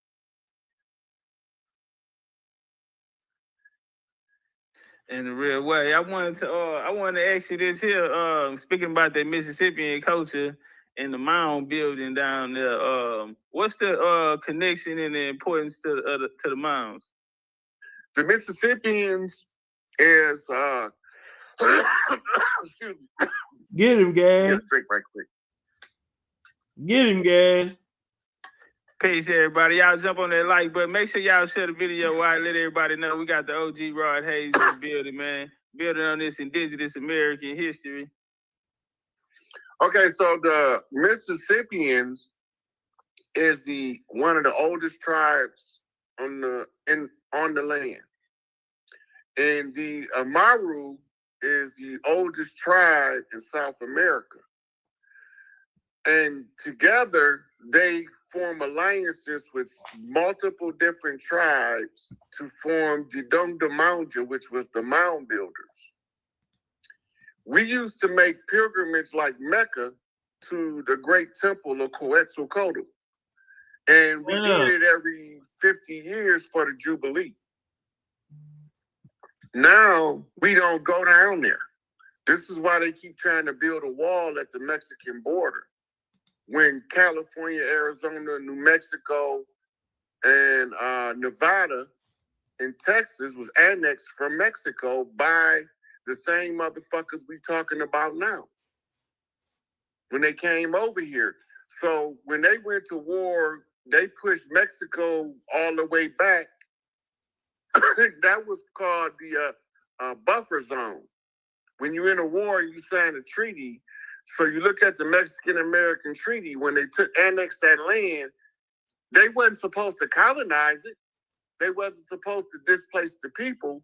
In a real way, I wanted to ask you this here. Speaking about that Mississippian culture and the mound building down there, what's the connection and the importance to the mounds? The Mississippians is excuse me. Get him, guys. Drink right quick. Get him, guys. Peace, everybody. Y'all jump on that like button. Make sure y'all share the video while I let everybody know we got the OG Rod Hayes in the building, man. Building on this indigenous American history. Okay, so the Mississippians is one of the oldest tribes on the land. And the Amaru is the oldest tribe in South America. And together they form alliances with multiple different tribes to form the Dondamounja, which was the mound builders. We used to make pilgrimage like Mecca to the great temple of Quetzalcoatl. And we did it every 50 years for the Jubilee. Now we don't go down there. This is why they keep trying to build a wall at the Mexican border. When California, Arizona, New Mexico, and Nevada and Texas was annexed from Mexico by the same motherfuckers we talking about now. When they came over here. So when they went to war, they pushed Mexico all the way back. That was called the buffer zone. When you're in a war, you sign a treaty. So you look at the Mexican-American Treaty, when they annexed that land, they wasn't supposed to colonize it. They wasn't supposed to displace the people.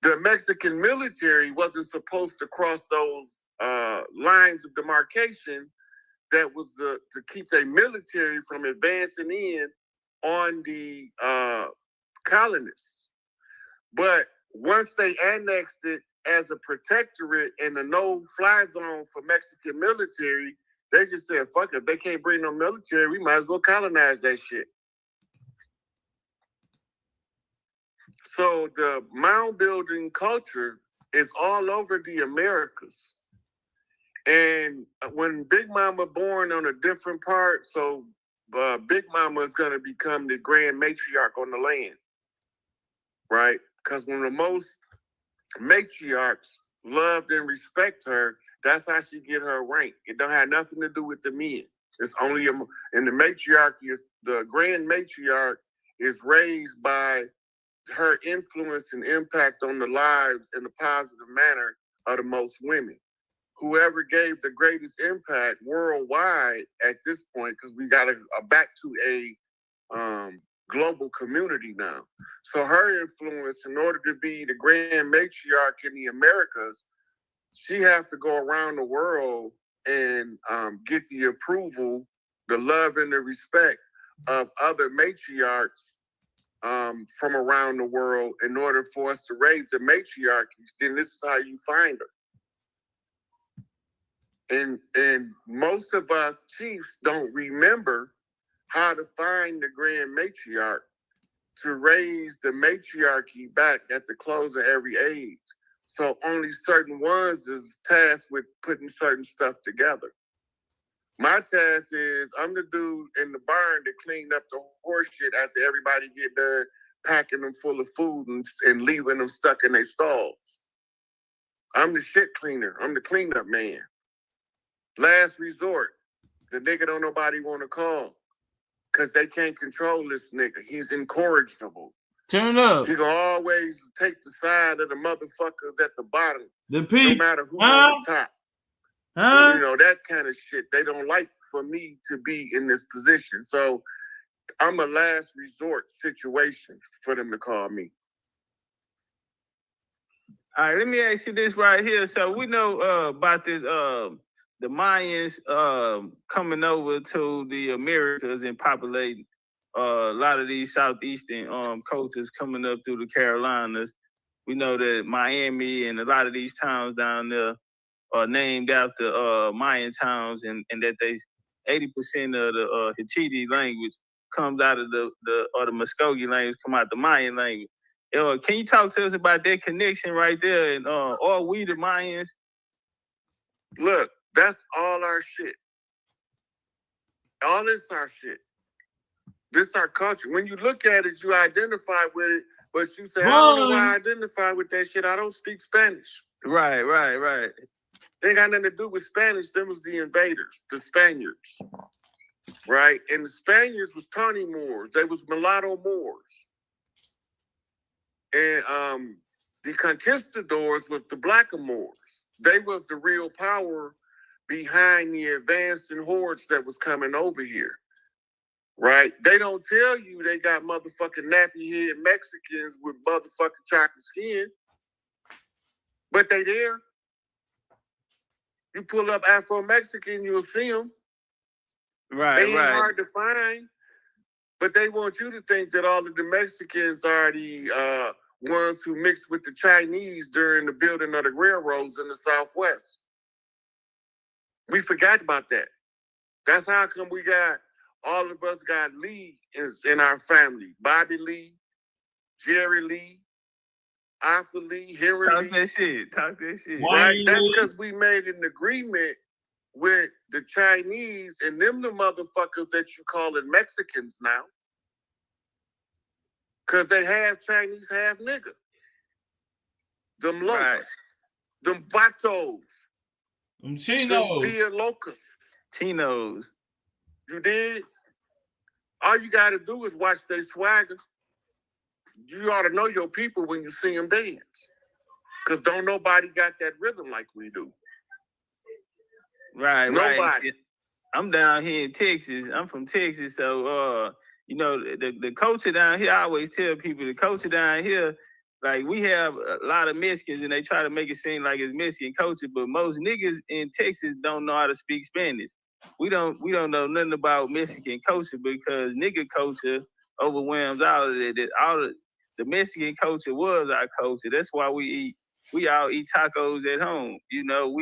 The Mexican military wasn't supposed to cross those lines of demarcation that was to keep their military from advancing in on the colonists. But once they annexed it as a protectorate and a no-fly zone for Mexican military, they just said, fuck it, they can't bring no military, we might as well colonize that shit. So the mound building culture is all over the Americas. And when Big Mama born on a different part, so Big Mama is going to become the grand matriarch on the land, right? Because when the most matriarchs loved and respect her, that's how she get her rank. It don't have nothing to do with the men. It's only and the matriarchy is the grand matriarch is raised by her influence and impact on the lives in a positive manner of the most women. Whoever gave the greatest impact worldwide at this point, because we got back to a global community now. So her influence, in order to be the grand matriarch in the Americas, she has to go around the world and get the approval, the love, and the respect of other matriarchs from around the world in order for us to raise the matriarchies. Then this is how you find her. And most of us chiefs don't remember how to find the grand matriarch to raise the matriarchy back at the close of every age. So only certain ones is tasked with putting certain stuff together. My task is I'm the dude in the barn that cleaned up the horse shit after everybody get there, packing them full of food and leaving them stuck in their stalls. I'm the shit cleaner. I'm the cleanup man. Last resort, the nigga don't nobody want to call because they can't control this nigga. He's incorrigible. Turn it up. He gonna always take the side of the motherfuckers at the bottom. The people. No matter who's on the top. Huh? You know, that kind of shit. They don't like for me to be in this position. So I'm a last resort situation for them to call me. All right, let me ask you this right here. So we know about this, the Mayans coming over to the Americas and populating a lot of these southeastern cultures coming up through the Carolinas. We know that Miami and a lot of these towns down there are named after Mayan towns, and that they 80% of the Hittite language comes out of the Muskogee language, come out the Mayan language. Can you talk to us about that connection right there? And are we the Mayans? Look, that's all our shit. All this our shit. This our culture. When you look at it, you identify with it, but you say, I don't know why I identify with that shit. I don't speak Spanish. Right. They ain't got nothing to do with Spanish. Them was the invaders, the Spaniards. Right? And the Spaniards was Tawny Moors. They was mulatto Moors. And the conquistadors was the blackamoors. They was the real power behind the advancing hordes that was coming over here. Right? They don't tell you they got motherfucking nappy head Mexicans with motherfucking chocolate skin. But they there. You pull up Afro-Mexican, you'll see them. Right. They ain't hard to find. But they want you to think that all of the Mexicans are the ones who mixed with the Chinese during the building of the railroads in the Southwest. We forgot about that. That's how come we got, all of us got Lee in our family. Bobby Lee, Jerry Lee, Alpha Lee, Henry Lee. Talk that shit. Right? That's because we made an agreement with the Chinese and them the motherfuckers that you calling Mexicans now. Because they half Chinese, half nigga. Them locals. Them vatos. Them chinos. Them Via Locus. Chinos. You did? All you got to do is watch their swagger. You ought to know your people when you see them dance. Because don't nobody got that rhythm like we do. Right. Nobody. I'm down here in Texas. I'm from Texas, so you know, the culture down here, I always tell people the culture down here, like we have a lot of Mexicans and they try to make it seem like it's Mexican culture, but most niggas in Texas don't know how to speak Spanish. We don't know nothing about Mexican culture because nigga culture overwhelms all of it. All of the Mexican culture was our culture. That's why we all eat tacos at home. You know,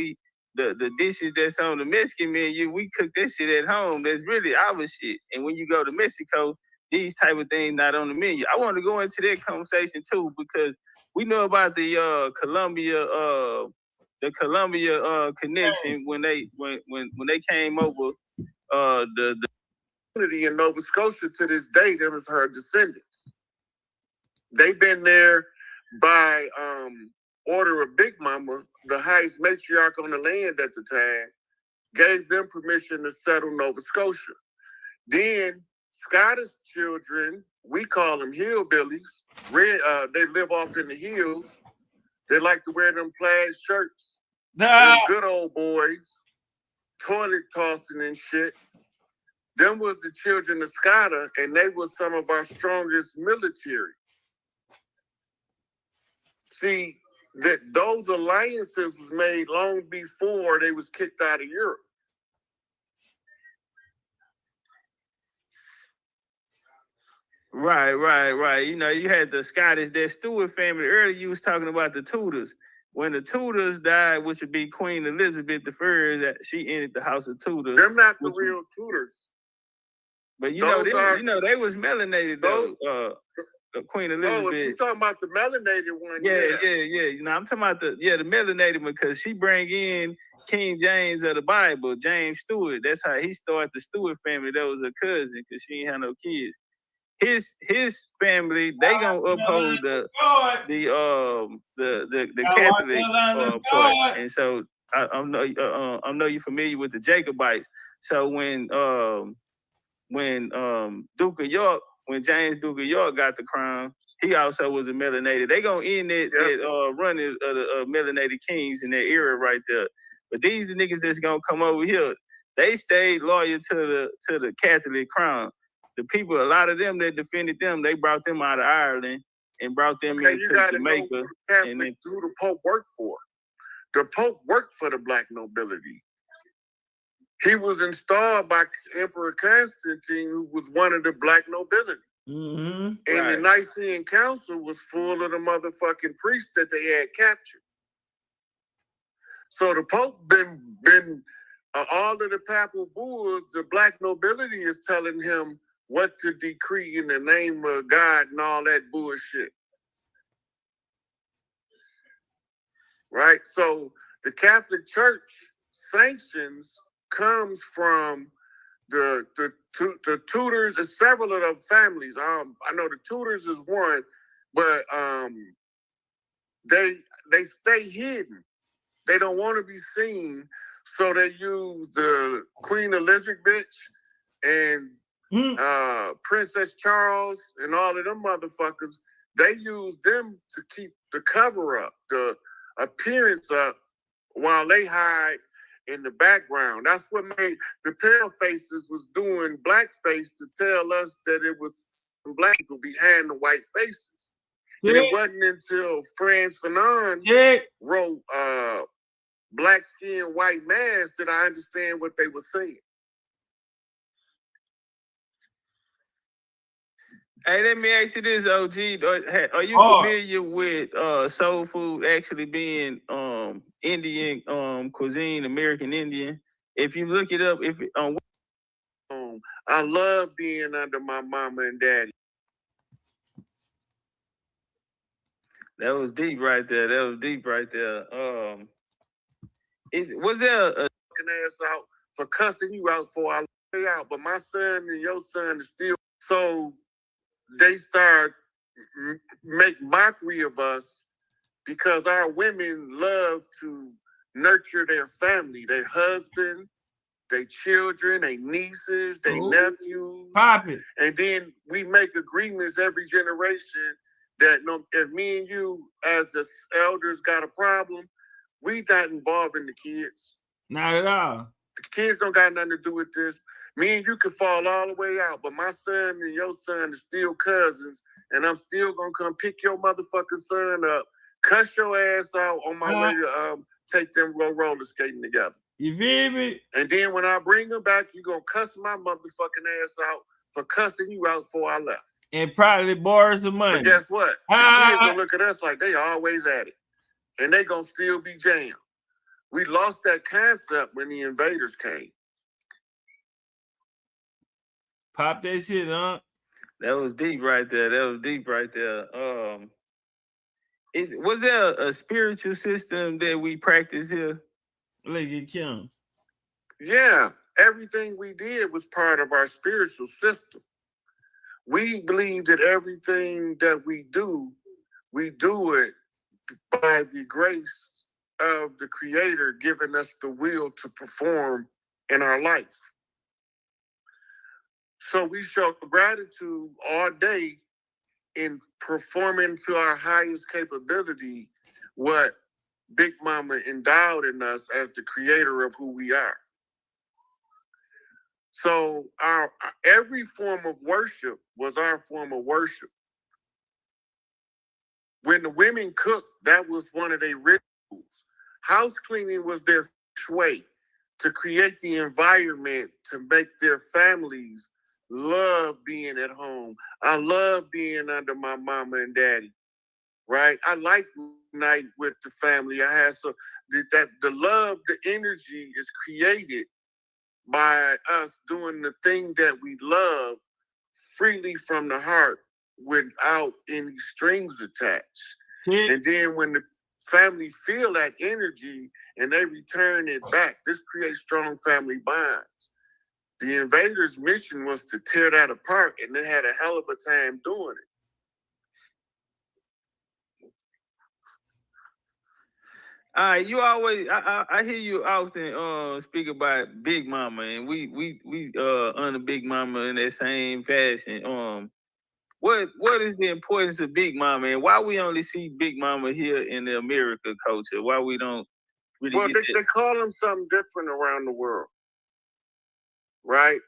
the dishes that's on the Mexican menu, we cook this shit at home. That's really our shit. And when you go to Mexico, these type of things not on the menu. I want to go into that conversation too because we know about the Colombia connection when they came over. The community in Nova Scotia to this day, them is her descendants. They've been there by order of Big Mama, the highest matriarch on the land at the time, gave them permission to settle Nova Scotia. Then Scottish children, we call them hillbillies. They live off in the hills. They like to wear them plaid shirts. Nah. Them good old boys, toilet tossing and shit. Them was the children of Scotta, and they was some of our strongest military. See, that those alliances was made long before they was kicked out of Europe. Right. You know, you had the Scottish, that Stuart family. Earlier, you was talking about the Tudors. When the Tudors died, which would be Queen Elizabeth I, that she entered the House of Tudors. They're not the real Tudors. But you know, they was melanated though. Queen Elizabeth. Oh, if you talking about the melanated one, yeah. You know, I'm talking about the melanated one, because she bring in King James of the Bible, James Stewart. That's how he started the Stewart family. That was a cousin, because she ain't had no kids. His family, they gonna uphold the Catholic part, and so I know you're familiar with the Jacobites. So when Duke of York, when James Duke of York got the crown, he also was a melanated. They gonna end that running of the melanated kings in that era right there. But these niggas that's gonna come over here, they stayed loyal to the Catholic crown. The people, a lot of them that defended them, they brought them out of Ireland and brought them into Jamaica. Who the Pope worked for. The Pope worked for the black nobility. He was installed by Emperor Constantine, who was one of the black nobility. Mm-hmm. And the Nicene Council was full of the motherfucking priests that they had captured. So the Pope been all of the papal bulls, the black nobility is telling him what to decree in the name of God and all that bullshit. Right? So the Catholic Church sanctions comes from the Tudors and several of the families. I know the Tudors is one, but they stay hidden. They don't want to be seen, so they use the Queen Elizabeth and Princess Charles and all of them motherfuckers. They use them to keep the cover up, the appearance up, while they hide in the background. That's what made the pale faces was doing blackface to tell us that it was black people behind the white faces. And it wasn't until Frantz Fanon wrote Black Skin, White Mask that I understand what they were saying. Hey, let me ask you this, OG. Are you familiar with soul food actually being Indian cuisine, American Indian? If you look it up, I love being under my mama and daddy. That was deep right there. Was there a ass out for cussing you out for I lay out, but my son and your son is still so. They start make mockery of us because our women love to nurture their family, their husband, their children, their nieces, their nephews. Pop it. And then we make agreements every generation that if me and you as the elders got a problem, we not involving the kids. Not at all. The kids don't got nothing to do with this. Me and you can fall all the way out, but my son and your son are still cousins, and I'm still gonna come pick your motherfucking son up, cuss your ass out on my way to take them roller skating together. You feel me? And then when I bring them back, you gonna cuss my motherfucking ass out for cussing you out before I left. And probably borrow some money. But guess what? The kids gonna look at us like they always at it, and they gonna still be jammed. We lost that concept when the invaders came. Pop that shit, huh? That was deep right there. Was there a spiritual system that we practice here? Look at Kim. Yeah, everything we did was part of our spiritual system. We believe that everything that we do it by the grace of the Creator giving us the will to perform in our life. So we show gratitude all day in performing to our highest capability what Big Mama endowed in us as the creator of who we are. So every form of worship was our form of worship. When the women cooked, that was one of their rituals. House cleaning was their way to create the environment to make their families love being at home. I love being under my mama and daddy, right? I like night with the family. I had that the love, the energy is created by us doing the thing that we love freely from the heart without any strings attached. And then when the family feel that energy and they return it back, this creates strong family bonds. The invaders' mission was to tear that apart, and they had a hell of a time doing it. All right, you always I hear you often speak about Big Mama, and we under Big Mama in that same fashion. What is the importance of Big Mama, and why we only see Big Mama here in the America culture? Why we don't really well, they call them something different around the world, right?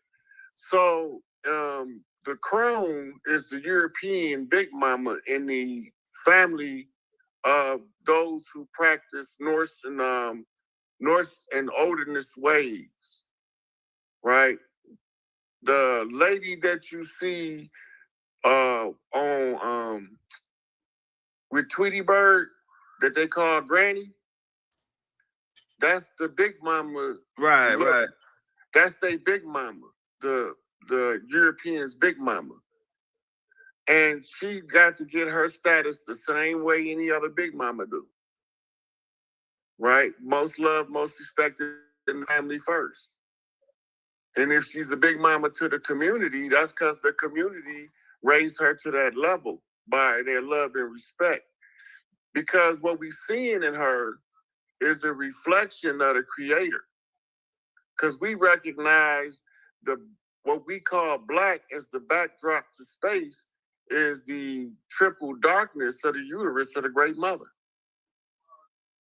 So the crone is the European Big Mama in the family of those who practice Norse and Odinist ways, right? The lady that you see on with Tweety Bird that they call Granny, that's the Big Mama. Right, right. That's their Big Mama, the Europeans' Big Mama. And she got to get her status the same way any other Big Mama do. Right? Most loved, most respected in the family first. And if she's a Big Mama to the community, that's because the community raised her to that level by their love and respect. Because what we're seeing in her is a reflection of the Creator. Because we recognize what we call black as the backdrop to space is the triple darkness of the uterus of the Great Mother.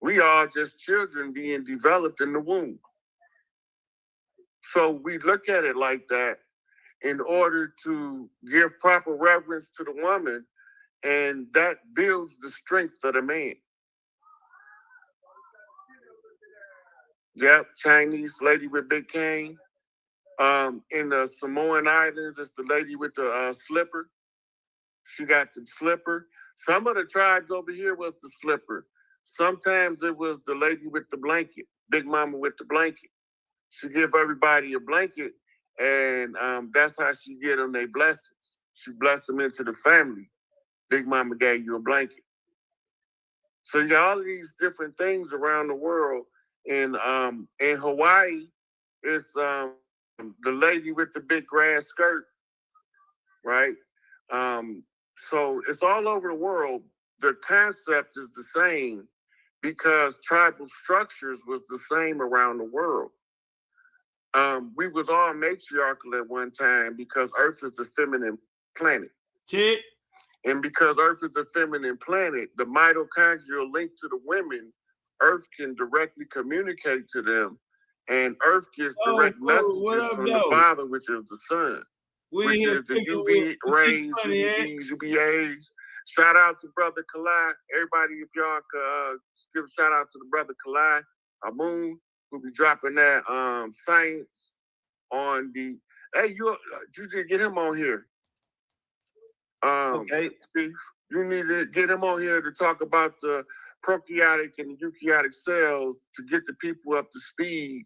We are just children being developed in the womb. So we look at it like that in order to give proper reverence to the woman, and that builds the strength of the man. Yep, Chinese lady with big cane. In the Samoan Islands, it's the lady with the slipper. She got the slipper. Some of the tribes over here was the slipper. Sometimes it was the lady with the blanket, Big Mama with the blanket. She give everybody a blanket, and that's how she get them their blessings. She bless them into the family. Big Mama gave you a blanket. So you got all of these different things around the world. In Hawaii, it's the lady with the big grass skirt, right? So it's all over the world. The concept is the same because tribal structures was the same around the world. We was all matriarchal at one time because Earth is a feminine planet. Shit. And because Earth is a feminine planet, the mitochondrial link to the women, Earth can directly communicate to them. And Earth gets direct messages from the Father, which is the Sun, which is the UV rays, UVBs, UVAs. Shout out to Brother Kalai. Everybody, if y'all could give a shout out to the Brother Kalai Amun, who'll be dropping that science on the. Hey, you just get him on here. Okay. Steve, you need to get him on here to talk about the prokaryotic and eukaryotic cells to get the people up to speed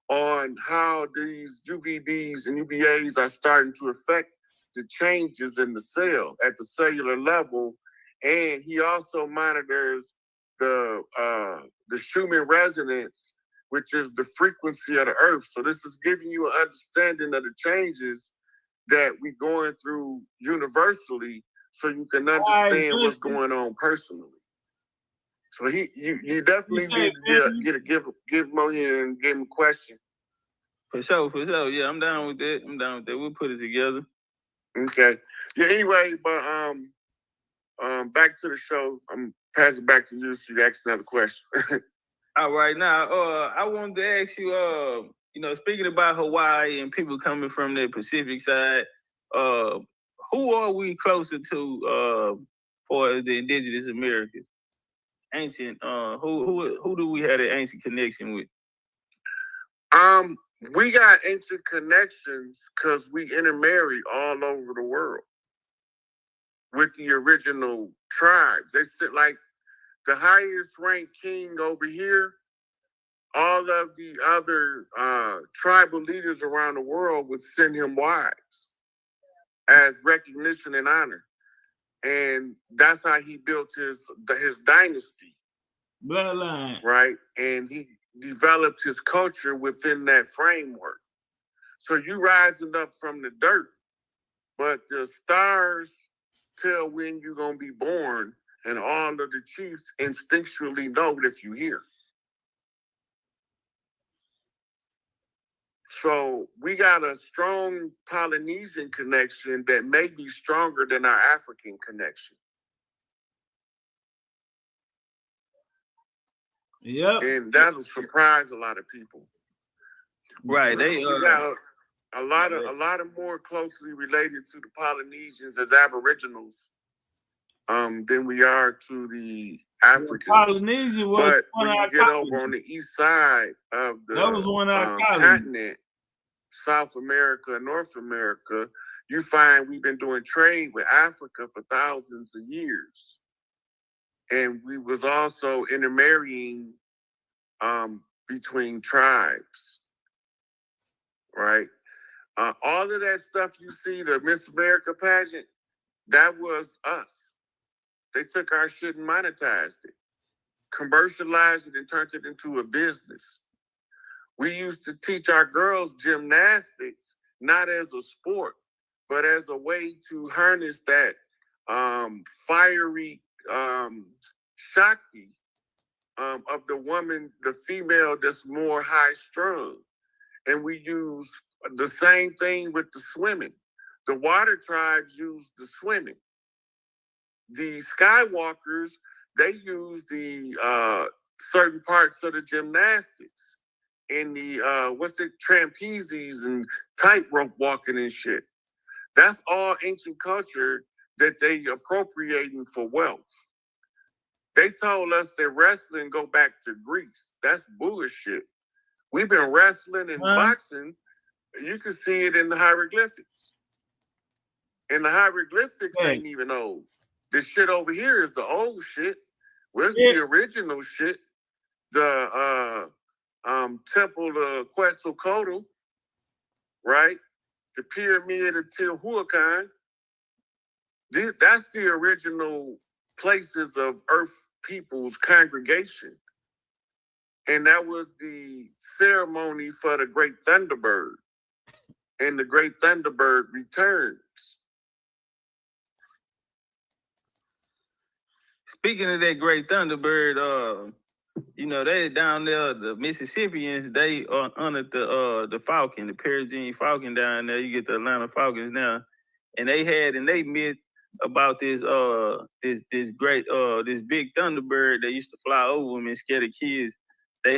on how these UVBs and UVAs are starting to affect the changes in the cell at the cellular level. And he also monitors the Schumann resonance, which is the frequency of the earth. So this is giving you an understanding of the changes that we're going through universally so you can understand what's going on personally. So you definitely need to give him on here and give him a question. For sure. Yeah, I'm down with that. We'll put it together. Okay. Yeah, anyway, but back to the show. I'm passing back to you so you ask another question. All right, now, I wanted to ask you, you know, speaking about Hawaii and people coming from the Pacific side, who are we closer to for the indigenous Americans? Ancient, who do we have an ancient connection with? We got ancient connections because we intermarry all over the world with the original tribes. They sit like the highest ranked king over here. All of the other tribal leaders around the world would send him wives as recognition and honor. And that's how he built his dynasty. Bloodline. Right? And he developed his culture within that framework. So you rising up from the dirt, but the stars tell when you're going to be born, and all of the chiefs instinctually know if you're here. So we got a strong Polynesian connection that may be stronger than our African connection. Yep. And that'll surprise a lot of people. Right. We got a lot of more closely related to the Polynesians as Aboriginals than we are to the Africans. Polynesia was but one when of you our get over on the east side of the that was one of our continent, South America and North America, you find we've been doing trade with Africa for thousands of years. And we was also intermarrying between tribes, right? All of that stuff you see, the Miss America pageant, that was us. They took our shit and monetized it, commercialized it, and turned it into a business. We used to teach our girls gymnastics, not as a sport, but as a way to harness that fiery Shakti of the woman, the female that's more high strung. And we use the same thing with the swimming. The water tribes use the swimming. The skywalkers, they use the certain parts of the gymnastics and the trapezes and tightrope walking and shit. That's all ancient culture that they appropriating for wealth. They told us that wrestling go back to Greece. That's bullshit. We've been wrestling and boxing. You can see it in the hieroglyphics. And the hieroglyphics ain't even old. The shit over here is the old shit. Where's the original shit? The Temple of Quetzalcoatl, right? The Pyramid of Teotihuacan. That's the original places of Earth people's congregation. And that was the ceremony for the Great Thunderbird. And the Great Thunderbird returns. Speaking of that Great Thunderbird, you know, they down there, the Mississippians, they honored the Falcon, the Peregrine Falcon down there. You get the Atlanta Falcons now. And they had in their myth about this big Thunderbird that used to fly over them and scare the kids. They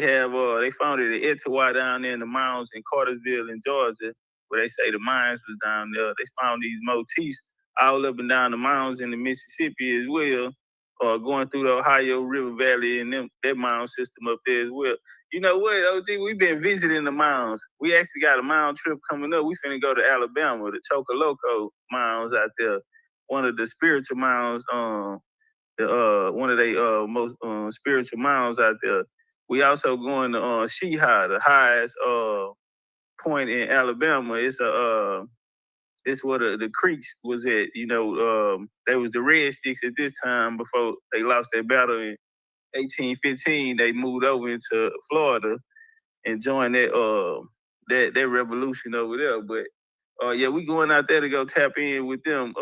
found it at Etowah down there in the mountains in Cartersville in Georgia, where they say the mines was down there. They found these motifs all up and down the mountains in the Mississippi as well, going through the Ohio River Valley and that mound system up there as well. You know what, OG? We've been visiting the mounds. We actually got a mound trip coming up. We finna go to Alabama, the Chocoloco mounds out there. One of the spiritual mounds, one of the most spiritual mounds out there. We also going to Sheha, the highest point in Alabama. It's where the creeks was at. You know, they was the Red Sticks at this time before they lost their battle in 1815. They moved over into Florida and joined that revolution over there. But yeah, we going out there to go tap in with them.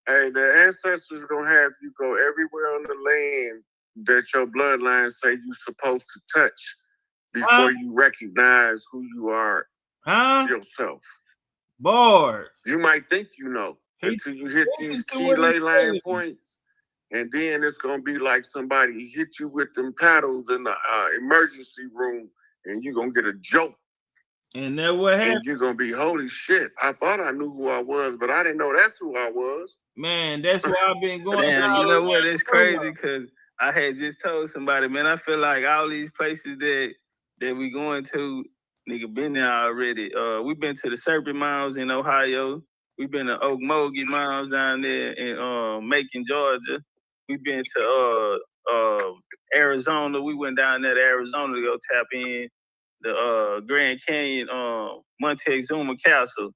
Hey, the ancestors gonna have you go everywhere on the land that your bloodline say you supposed to touch before you recognize who you are yourself. Bars. You might think you know. until you hit these key ley line points. And then it's going to be like somebody hit you with them paddles in the emergency room, and you're going to get a joke. And that what happened. And you're going to be, holy shit, I thought I knew who I was, but I didn't know that's who I was. Man, that's why I've been going. Man, you know what? It's crazy because I had just told somebody, man, I feel like all these places that we going to, nigga, been there already. We've been to the Serpent Mounds in Ohio. We've been to Okmulgee Mounds down there in Macon, Georgia. We've been to Arizona. We went down there to Arizona to go tap in the Grand Canyon Montezuma Castle.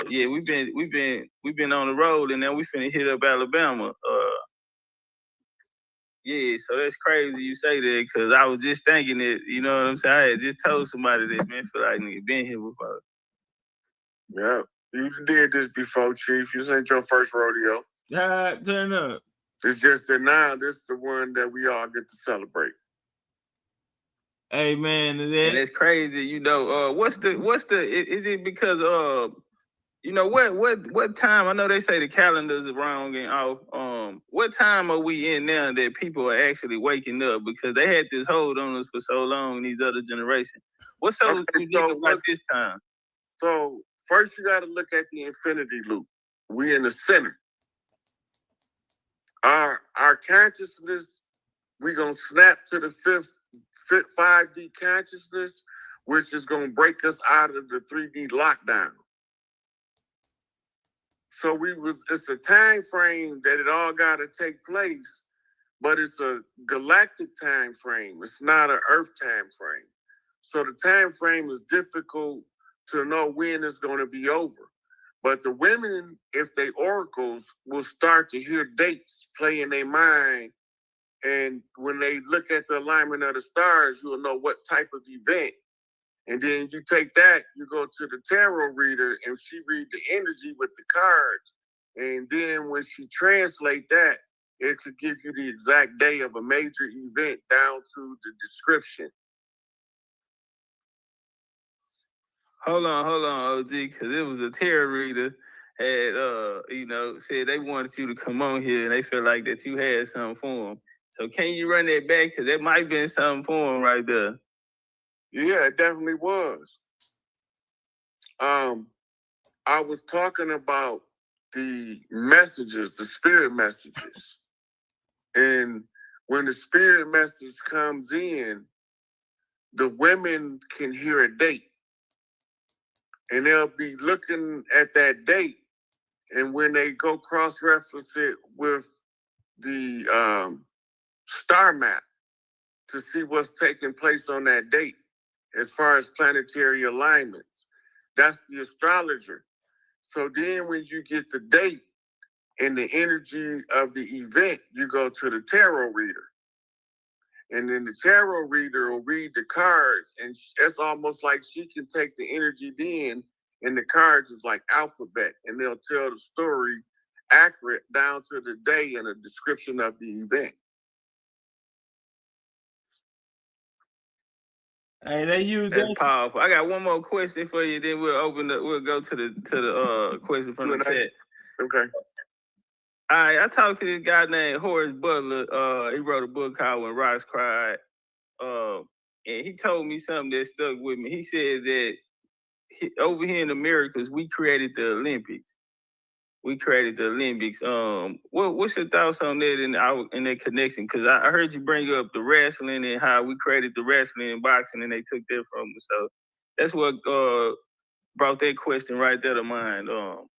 Yeah, we've been on the road, and then we finna hit up Alabama. Yeah, so that's crazy you say that, because I was just thinking that, you know what I'm saying? I had just told somebody that, man, feel like nigga been here before. Yeah, you did this before, Chief. This ain't your first rodeo. Turn up. It's just that now this is the one that we all get to celebrate. Hey man, and it's crazy, you know. What's the? Is it because you know what time? I know they say the calendars are wrong and off. What time are we in now that people are actually waking up, because they had this hold on us for so long, these other generations? What's so unique about this time? So first you got to look at the infinity loop. We in the center. Our consciousness, we gonna snap to the fifth 5D consciousness, which is gonna break us out of the 3D lockdown. So it's a time frame that it all gotta take place, but it's a galactic time frame. It's not an Earth time frame. So the time frame is difficult to know when it's gonna be over. But the women, if they oracles, will start to hear dates play in their mind. And when they look at the alignment of the stars, you'll know what type of event. And then you take that, you go to the tarot reader, and she read the energy with the cards. And then when she translate that, it could give you the exact day of a major event down to the description. Hold on, OG, because it was a tarot reader had, you know, said they wanted you to come on here and they feel like that you had something for them. So can you run that back? Because there might have been something for them right there. Yeah, it definitely was. I was talking about the messages, the spirit messages. And when the spirit message comes in, the women can hear a date. And they'll be looking at that date. And when they go cross-reference it with the star map to see what's taking place on that date, as far as planetary alignments, that's the astrologer. So then when you get the date and the energy of the event, you go to the tarot reader. And then the tarot reader will read the cards, and it's almost like she can take the energy then, and the cards is like alphabet, and they'll tell the story accurate down to the day and a description of the event. Hey, they use that's powerful. I got one more question for you, then we'll go to the question from the chat. Okay. All right, I talked to this guy named Horace Butler. He wrote a book called When Rocks Cried. And he told me something that stuck with me. He said that over here in the Americas, we created the Olympics. What's your thoughts on that in that connection? Because I heard you bring up the wrestling and how we created the wrestling and boxing, and they took that from us. So that's what brought that question right there to mind.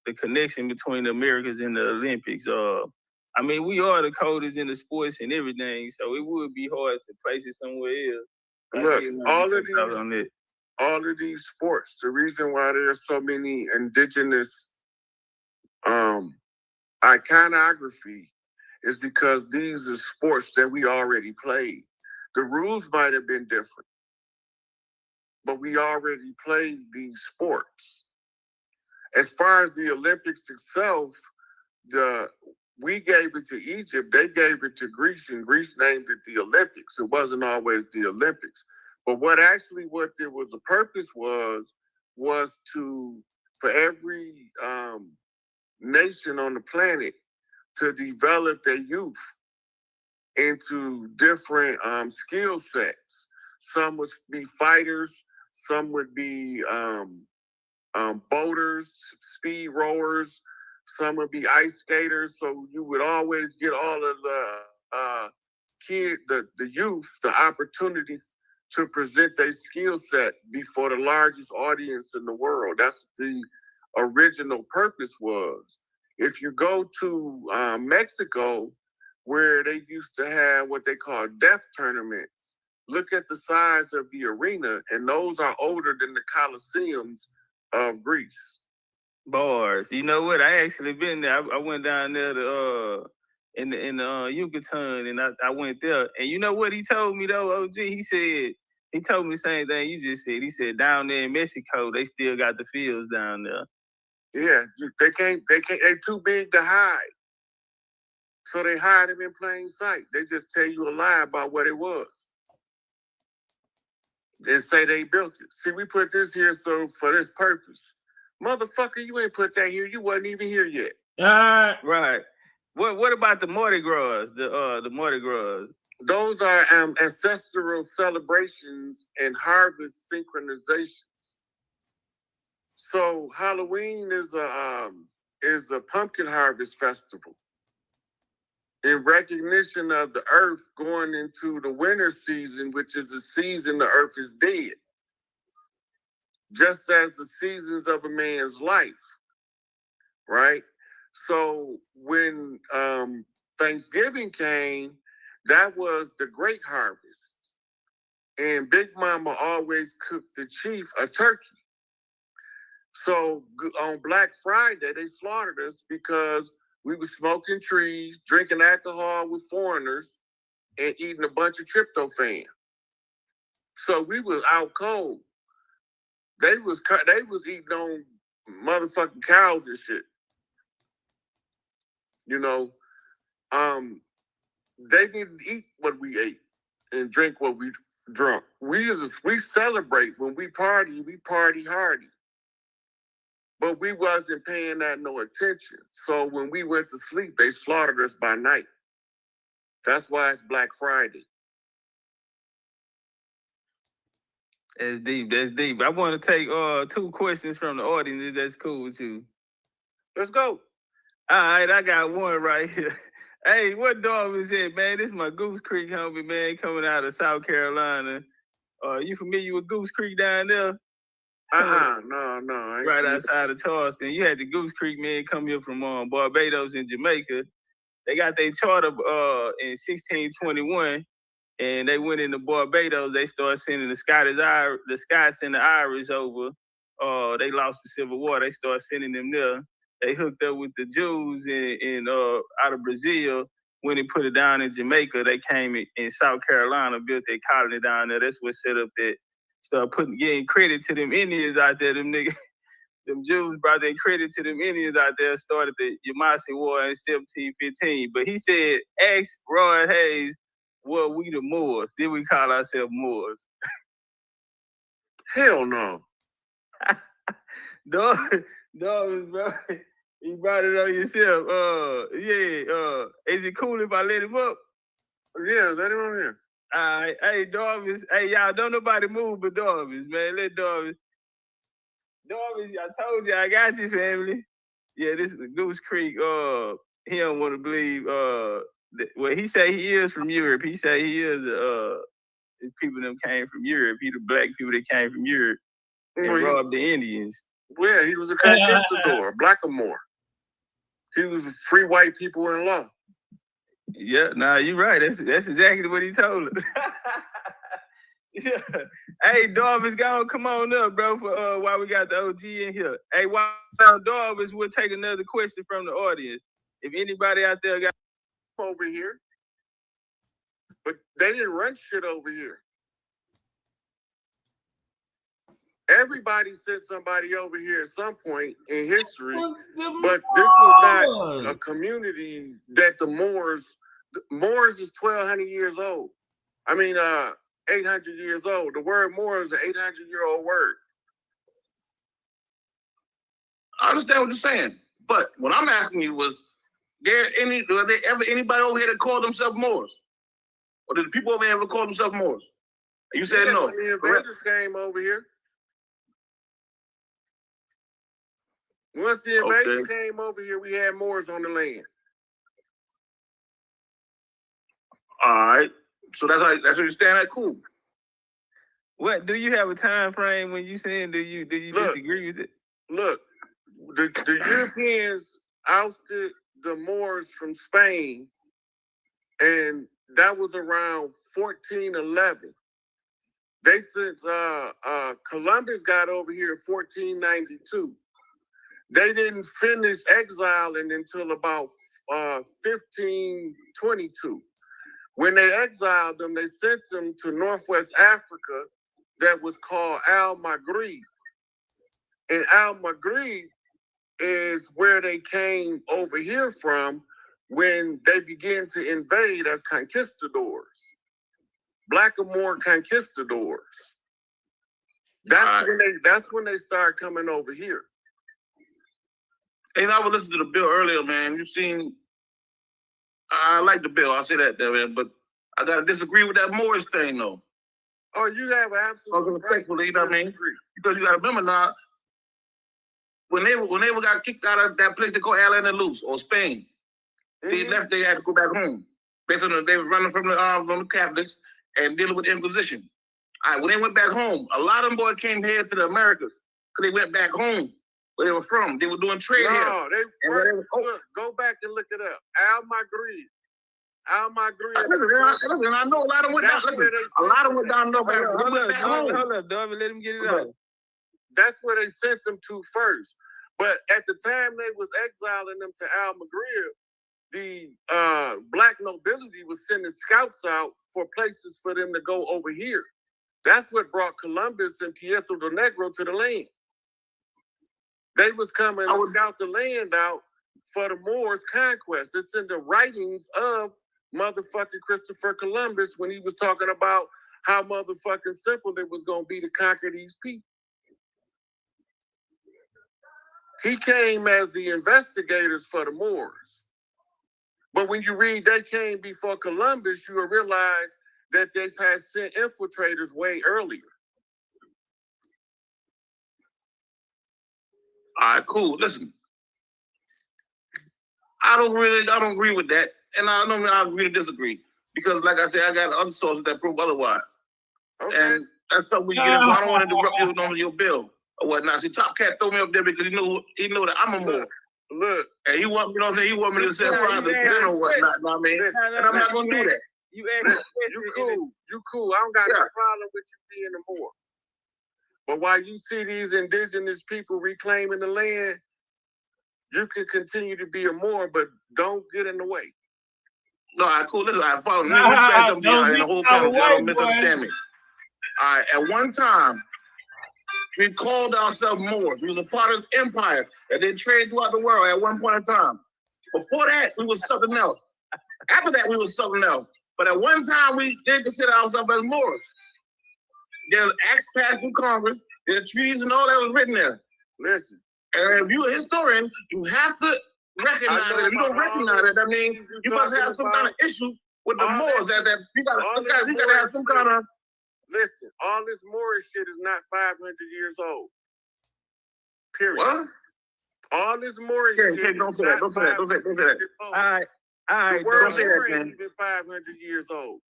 The connection between the Americas and the Olympics. I mean, we are the coldest in the sports and everything, so it would be hard to place it somewhere else. Look, all of these sports, the reason why there's so many indigenous iconography is because these are sports that we already played. The rules might have been different, but we already played these sports. As far as the Olympics itself, we gave it to Egypt, they gave it to Greece, and Greece named it the Olympics. It wasn't always the Olympics. But what there was a purpose was to, for every nation on the planet to develop their youth into different skill sets. Some would be fighters, some would be boaters, speed rowers, some would be ice skaters. So you would always get all of the youth, the opportunity to present their skill set before the largest audience in the world. That's the original purpose was. If you go to Mexico, where they used to have what they call death tournaments, look at the size of the arena, and those are older than the Colosseums of Greece. Bars. You know what? I actually been there. I went down there to in the Yucatan, and I went there. And you know what he told me though, OG? He told me the same thing you just said. He said down there in Mexico, they still got the fields down there. Yeah, they're too big to hide. So they hide them in plain sight. They just tell you a lie about what it was. And say they built it. See, we put this here so for this purpose. Motherfucker, you ain't put that here. You wasn't even here yet. Right. What about the Mardi Gras? The Mardi Gras. Those are ancestral celebrations and harvest synchronizations. So Halloween is a pumpkin harvest festival in recognition of the earth going into the winter season, which is the season the earth is dead. Just as the seasons of a man's life, right? So when Thanksgiving came, that was the great harvest. And Big Mama always cooked the chief a turkey. So on Black Friday, they slaughtered us because we were smoking trees, drinking alcohol with foreigners, and eating a bunch of tryptophan. So we was out cold. They was eating on motherfucking cows and shit. You know, they didn't eat what we ate and drink what we drunk. We celebrate when we party hardy. But we wasn't paying that no attention. So when we went to sleep, they slaughtered us by night. That's why it's Black Friday. That's deep. That's deep. I want to take 2 questions from the audience, if that's cool with you. Let's go. All right, I got one right here. Hey, what dog is it, man? This is my Goose Creek homie, man, coming out of South Carolina. You familiar with Goose Creek down there? No. Right outside of Charleston. You had the Goose Creek men come here from Barbados and Jamaica. They got their charter in 1621, and they went into Barbados. They started sending the Scots and the Irish over. They lost the Civil War. They started sending them there. They hooked up with the Jews in out of Brazil. When they put it down in Jamaica, they came in South Carolina, built their colony down there. That's what set up that. Started getting credit to them Indians out there. Them niggas, them Jews brought their credit to them Indians out there. Started the Yamasee War in 1715. But he said, ask Roy Hayes, were we the Moors? Did we call ourselves Moors? Hell no. Dog, bro. You brought it on yourself. Is it cool if I let him up? Yeah, let him on here. All right. Hey, Darvis. Hey, y'all, don't nobody move but Darvis, man. Let Darvis. Darvis, I told you I got you, family. Yeah, this is Goose Creek. He don't want to believe. Well, he say he is from Europe. He say he is. His people them came from Europe. He the black people that came from Europe and robbed the Indians. Yeah, he was a conquistador, blackamoor. He was free white people in law. Yeah, nah, you're right. That's exactly what he told us. Yeah. Hey, Darvis, go on, come on up, bro, for while we got the OG in here. Hey, while Darvis, we'll take another question from the audience. If anybody out there got over here, but they didn't run shit over here. Everybody sent somebody over here at some point in history, but this was not a community that the Moors is 1,200 years old. I mean, 800 years old. The word Moor is an 800-year-old word. I understand what you're saying, But what I'm asking you was, were there ever anybody over here that called themselves Moors? Or did the people over here ever call themselves Moors? And you said no. When the invaders came over here. Once the invaders came over here, we had Moors on the land. All right. So that's what you stand at. Cool. What do you have a time frame when you saying do you disagree with it? Look, the Europeans ousted the Moors from Spain, and that was around 1411. They since Columbus got over here in 1492. They didn't finish exiling until about 1522. When they exiled them, they sent them to Northwest Africa that was called Al-Maghrib. And Al-Maghrib is where they came over here from when they began to invade as conquistadors. Blackamoor conquistadors. That's when they started coming over here. And I was listening to the bill earlier, man. You seen, I like the bill. I'll say that there, man. But I gotta disagree with that Moorish thing, though. Oh, you have absolutely respectfully, you know what I mean? Because you gotta remember now, when they got kicked out of that place they call Al-Andalus or Spain, they left. They had to go back home. Based on they were running from the Catholics and dealing with the Inquisition. All right, when they went back home, a lot of them boys came here to the Americas because they went back home where they were from. They were doing trade here. No, go back and look it up. Al-Maghrib. Listen, I know a lot of them went down. Listen, a lot of them went down north. Hold up, Darby, let him get it out. That's where they sent them to first. But at the time they was exiling them to Al-Maghrib, the black nobility was sending scouts out for places for them to go over here. That's what brought Columbus and Pietro del Negro to the land. They was coming to scout the land out for the Moors' conquest. It's in the writings of motherfucking Christopher Columbus when he was talking about how motherfucking simple it was going to be to conquer these people. He came as the investigators for the Moors. But when you read they came before Columbus, you will realize that they had sent infiltrators way earlier. All right, cool. Listen, I don't agree with that, and I agree to disagree because, like I said, I got other sources that prove otherwise. Okay. And that's something we get into. I don't want to interrupt you on your bill or whatnot. See, Topcatz threw me up there because he know that I'm a Moor. Look, and he want, you know what I'm saying? He want me to say father or whatnot. You know what I mean? And I'm not gonna do that. You cool. I don't got no problem with you being a Moor. But while you see these indigenous people reclaiming the land, you can continue to be a Moor, but don't get in the way. No, all right, cool. Listen, I follow me. The whole family. Don't misunderstand me. All right, at one time, we called ourselves Moors. We was a part of this empire that did trade throughout the world at one point in time. Before that, we was something else. After that, we was something else. But at one time, we did consider ourselves as Moors. There's acts passed through Congress, there's treaties and all that was written there. Listen. And if you're a historian, you have to recognize that. If you don't recognize it, that means you must have some kind of issue with the Moors. That you gotta have some kind of. Listen, all this Moorish shit is not 500 years old. Period. What? All this Moorish shit don't say that. Don't say that. All right. Don't say that, man. Even 500 years old.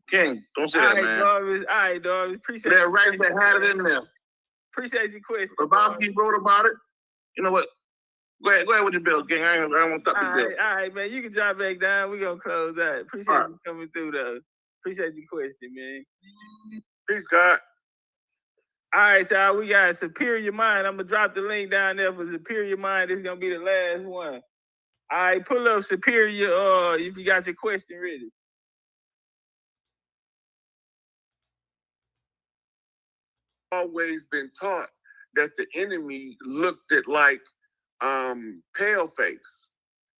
King, don't say that, man. All right, Darby. Appreciate that. Right, that had it in there. Appreciate your question. Babowski wrote about it. You know what? Go ahead with your bill, King. I don't want to stop your bill. All right, man. You can drop back down. We're going to close out. Appreciate you coming through, though. Appreciate your question, man. Peace, God. All right, y'all. We got Superior Mind. I'm going to drop the link down there for Superior Mind. This is going to be the last one. All right, pull up Superior if you got your question ready. Always been taught that the enemy looked at like pale face.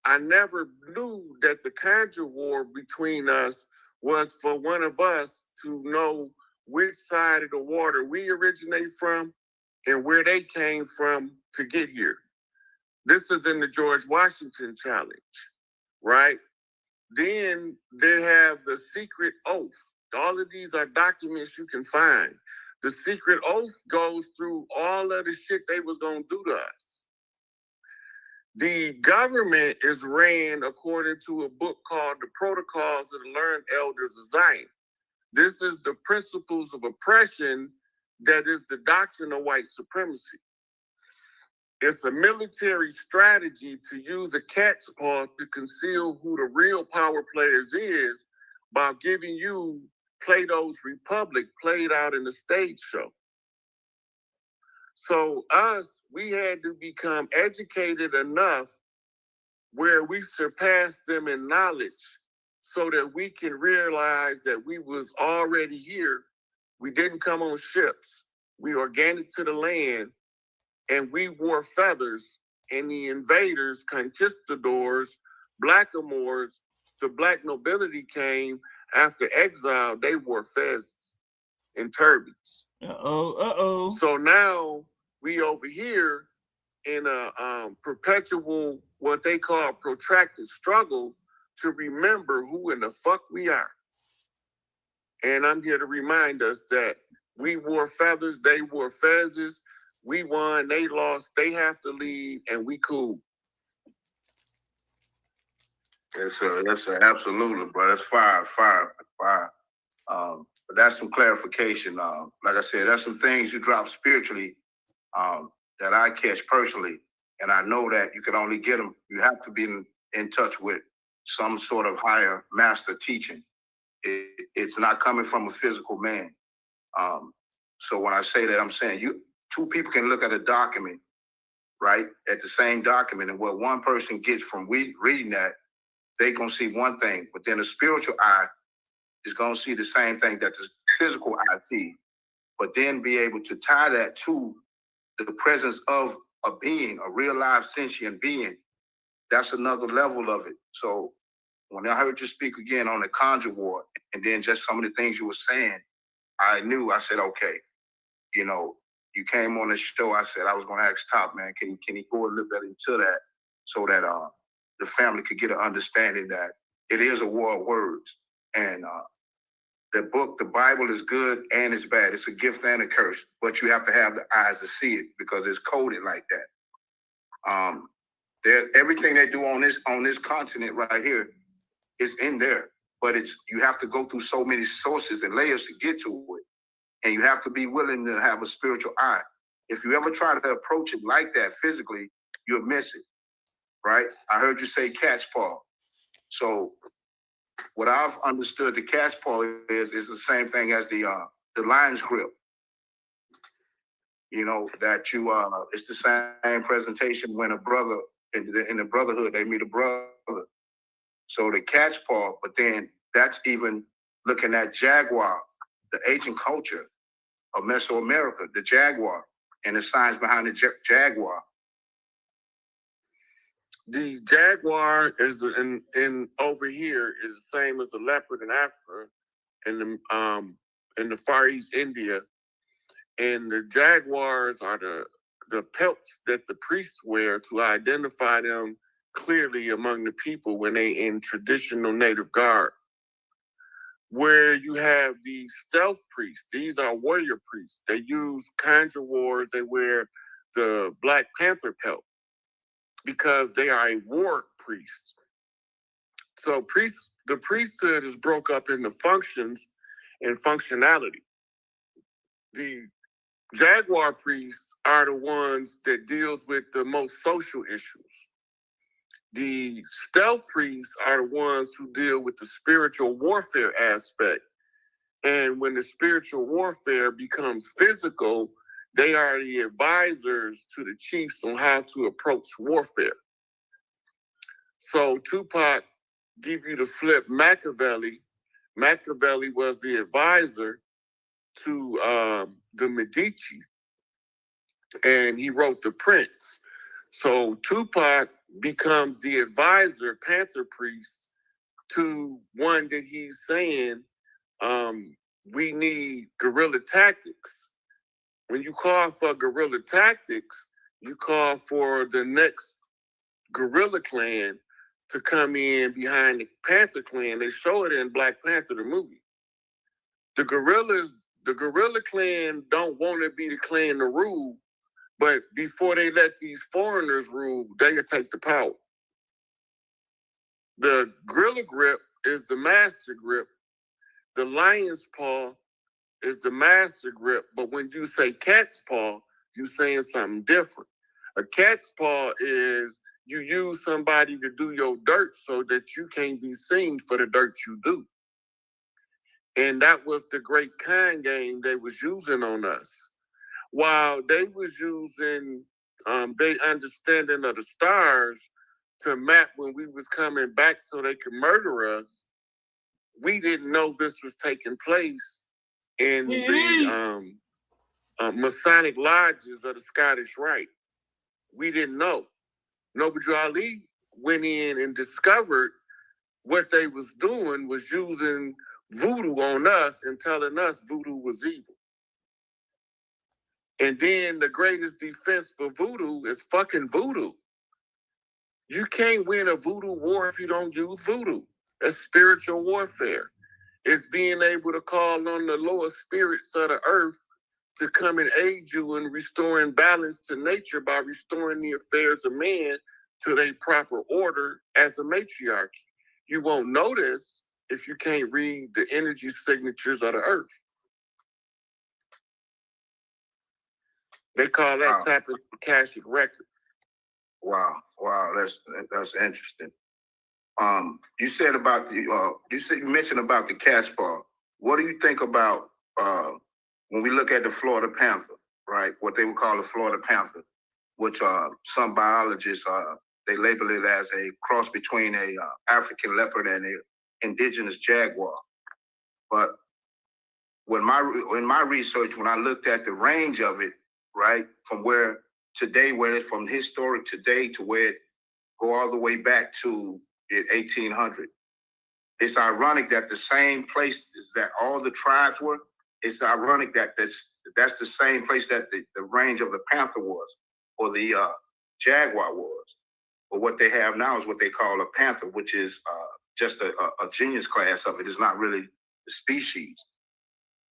I never knew that the conjure war between us was for one of us to know which side of the water we originate from and where they came from to get here. This is in the George Washington Challenge, right? Then they have the secret oath. All of these are documents you can find. The secret oath goes through all of the shit they was going to do to us. The government is ran according to a book called The Protocols of the Learned Elders of Zion. This is the principles of oppression that is the doctrine of white supremacy. It's a military strategy to use a cat's paw to conceal who the real power players is by giving you Plato's Republic played out in the stage show. So we had to become educated enough where we surpassed them in knowledge so that we can realize that we was already here. We didn't come on ships. We organic to the land, and we wore feathers, and the invaders, conquistadors, blackamoors, the black nobility came after exile. They wore fezzes and turbans. So now we over here in a perpetual, what they call protracted struggle to remember who in the fuck we are. And I'm here to remind us that we wore feathers, they wore fezzes, we won, they lost, they have to leave, and we cool. Yes, sir. Yes, sir. Absolutely, bro. That's fire. But that's some clarification. Like I said, that's some things you drop spiritually that I catch personally. And I know that you can only get them. You have to be in touch with some sort of higher master teaching. It's not coming from a physical man. So when I say that, I'm saying two people can look at a document, right, at the same document, and what one person gets from reading that, they gonna see one thing, but then the spiritual eye is gonna see the same thing that the physical eye sees, but then be able to tie that to the presence of a being, a real live sentient being. That's another level of it. So when I heard you speak again on the conjure war, and then just some of the things you were saying, I said, okay, you came on the show, I said, I was gonna ask Top, man, can he go a little bit into that so that the family could get an understanding that it is a war of words. And the book, the Bible, is good and it's bad. It's a gift and a curse, but you have to have the eyes to see it because it's coded like that. Everything they do on this continent right here is in there, but you have to go through so many sources and layers to get to it, and you have to be willing to have a spiritual eye. If you ever try to approach it like that physically, you'll miss it, right? I heard you say cat's paw. So what I've understood the cat's paw is the same thing as the lion's grip. That it's the same presentation when a brother in the brotherhood, they meet a brother. So the cat's paw, but then that's even looking at jaguar, the ancient culture of Mesoamerica, the jaguar, and the signs behind the jaguar. The jaguar is in over here is the same as the leopard in Africa, in the Far East India, and the jaguars are the pelts that the priests wear to identify them clearly among the people when they in traditional native garb. Where you have the stealth priests, these are warrior priests. They use conjure wars. They wear the Black Panther pelt because they are a war priest. So the priesthood is broke up into functions and functionality. The jaguar priests are the ones that deals with the most social issues. The stealth priests are the ones who deal with the spiritual warfare aspect. And when the spiritual warfare becomes physical, they are the advisors to the chiefs on how to approach warfare. So Tupac give you the flip Machiavelli. Machiavelli was the advisor to the Medici, and he wrote The Prince. So Tupac becomes the advisor, Panther priest, to one that he's saying, we need guerrilla tactics. When you call for guerrilla tactics, you call for the next Gorilla Clan to come in behind the Panther Clan. They show it in Black Panther, the movie. The Gorilla Clan don't want to be the clan to rule, but before they let these foreigners rule, they'll take the power. The Gorilla Grip is the master grip. The Lion's Paw is the master grip, but when you say cat's paw, you're saying something different. A cat's paw is you use somebody to do your dirt so that you can't be seen for the dirt you do. And that was the Great Khan game they was using on us. While they was using their understanding of the stars to map when we was coming back so they could murder us, we didn't know this was taking place in the Masonic lodges of the Scottish Rite. We didn't know. Noble Ali went in and discovered what they was doing was using voodoo on us and telling us voodoo was evil. And then the greatest defense for voodoo is fucking voodoo. You can't win a voodoo war if you don't use voodoo. That's spiritual warfare. It's being able to call on the lower spirits of the earth to come and aid you in restoring balance to nature by restoring the affairs of man to their proper order as a matriarchy. You won't notice if you can't read the energy signatures of the earth. They call that type of Akashic record. Wow, that's interesting. You said about the you mentioned about the cat's paw. What do you think about when we look at the Florida Panther, right? What they would call the Florida Panther, which some biologists they label it as a cross between a African leopard and an indigenous jaguar. But in my research, when I looked at the range of it, right, from where it's from historic today to where it go all the way back to 1800. It's ironic that the same place that all the tribes were, it's ironic that that's the same place that the range of the panther was, or the jaguar was. But what they have now is what they call a panther, which is just a genus class of it. It's not really the species.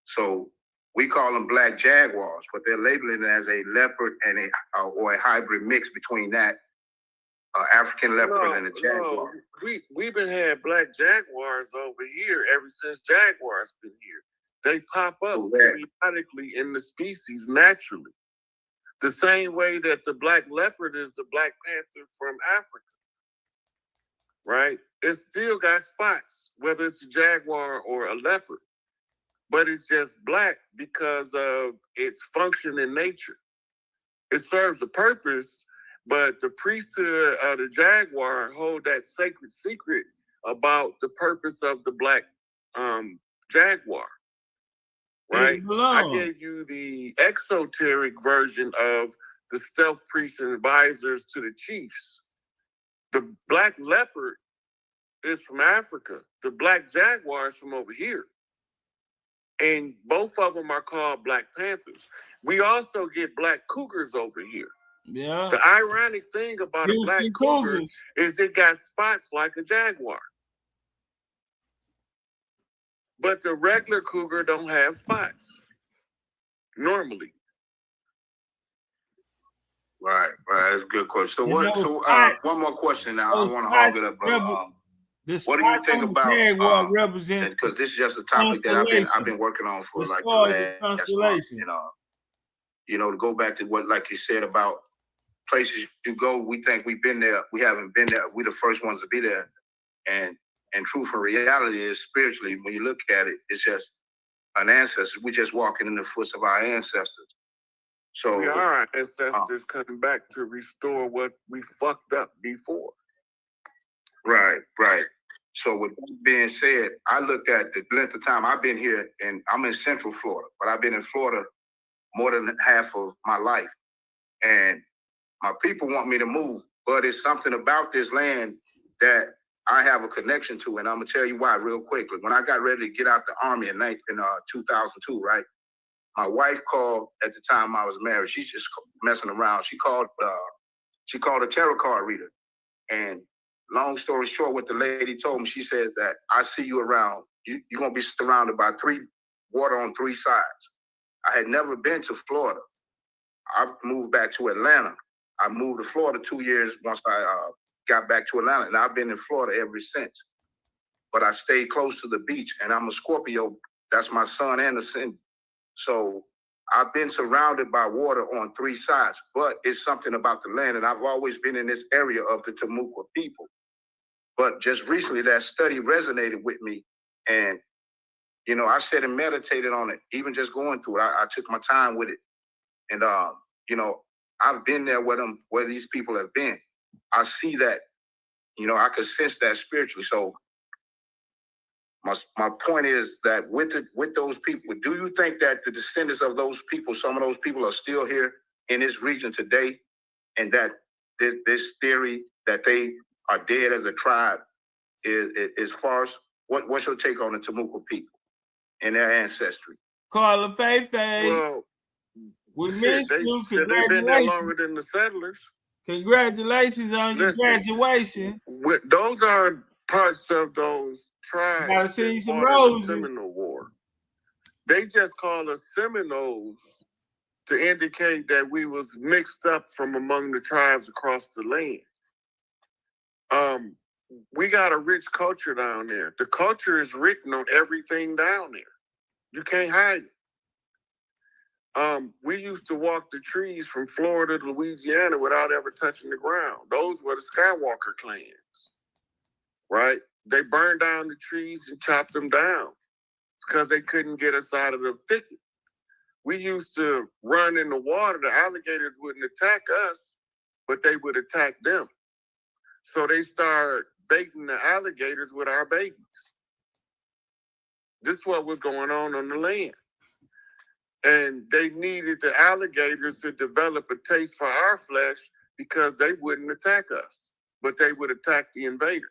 So we call them black jaguars, but they're labeling it as a leopard and or a hybrid mix between that African leopard and a jaguar. We've been had black jaguars over here ever since jaguars been here. They pop up periodically in the species naturally. The same way that the black leopard is the black panther from Africa, right? It still got spots, whether it's a jaguar or a leopard, but it's just black because of its function in nature. It serves a purpose, but the priesthood of the jaguar hold that sacred secret about the purpose of the black jaguar, right? I gave you the exoteric version of the stealth priests and advisors to the chiefs. The black leopard is from Africa. The black jaguar is from over here. And both of them are called black panthers. We also get black cougars over here. Yeah. The ironic thing about a black cougar is it got spots like a jaguar. But the regular cougar don't have spots normally. Right. That's a good question. So one more question now. I don't want to hog it up, brother. What do you think about represents? Because this is just a topic that I've been working on for like the last month. To go back to what, like you said, about places you go, we think we've been there. We haven't been there. We're the first ones to be there. And truth and reality is spiritually, when you look at it, it's just an ancestor. We're just walking in the footsteps of our ancestors. So we are our ancestors coming back to restore what we fucked up before. Right. So with that being said, I looked at the length of time I've been here, and I'm in Central Florida, but I've been in Florida more than half of my life. And my people want me to move, but it's something about this land that I have a connection to, and I'm gonna tell you why real quickly. When I got ready to get out the Army in 2002, right? My wife called at the time I was married. She's just messing around. She called a tarot card reader, And long story short, what the lady told me, she said that I see you around. You're going to be surrounded by water on 3 sides. I had never been to Florida. I moved back to Atlanta. I moved to Florida 2 years once I got back to Atlanta, and I've been in Florida ever since. But I stayed close to the beach, and I'm a Scorpio. That's my sun and ascendant. So I've been surrounded by water on 3 sides, but it's something about the land, and I've always been in this area of the Temuco people. But just recently, that study resonated with me, and I sat and meditated on it, even just going through it. I took my time with it, and I've been there where these people have been. I see that, I could sense that spiritually. So my point is that with those people, do you think that the descendants of those people, some of those people are still here in this region today, and that this theory that they are dead as a tribe is farce? What's your take on the Temuco people and their ancestry? Carla Faye. Well, we missed you. They've been there longer than the settlers. Congratulations on your graduation. Those are parts of those tribes. Gotta see some The roses. Seminole War. They just call us Seminoles to indicate that we was mixed up from among the tribes across the land. We got a rich culture down there. The culture is written on everything down there. You can't hide it. We used to walk the trees from Florida to Louisiana without ever touching the ground. Those were the Skywalker clans, right? They burned down the trees and chopped them down because they couldn't get us out of the thicket. We used to run in the water. The alligators wouldn't attack us, but they would attack them. So they started baiting the alligators with our babies. This is what was going on the land. And they needed the alligators to develop a taste for our flesh because they wouldn't attack us, but they would attack the invaders.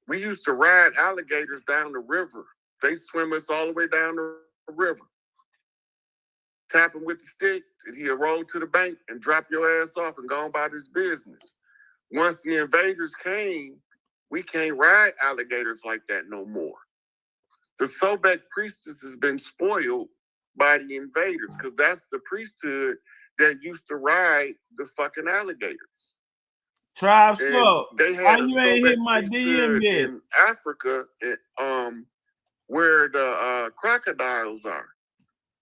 We used to ride alligators down the river. They swim us all the way down the river. Tap him with the stick, and he'll roll to the bank and drop your ass off and go on about his business. Once the invaders came, we can't ride alligators like that no more. The Sobek priestess has been spoiled by the invaders because that's the priesthood that used to ride the fucking alligators. Tribe Skull. Why you ain't hit my DM yet? In Africa, where the crocodiles are.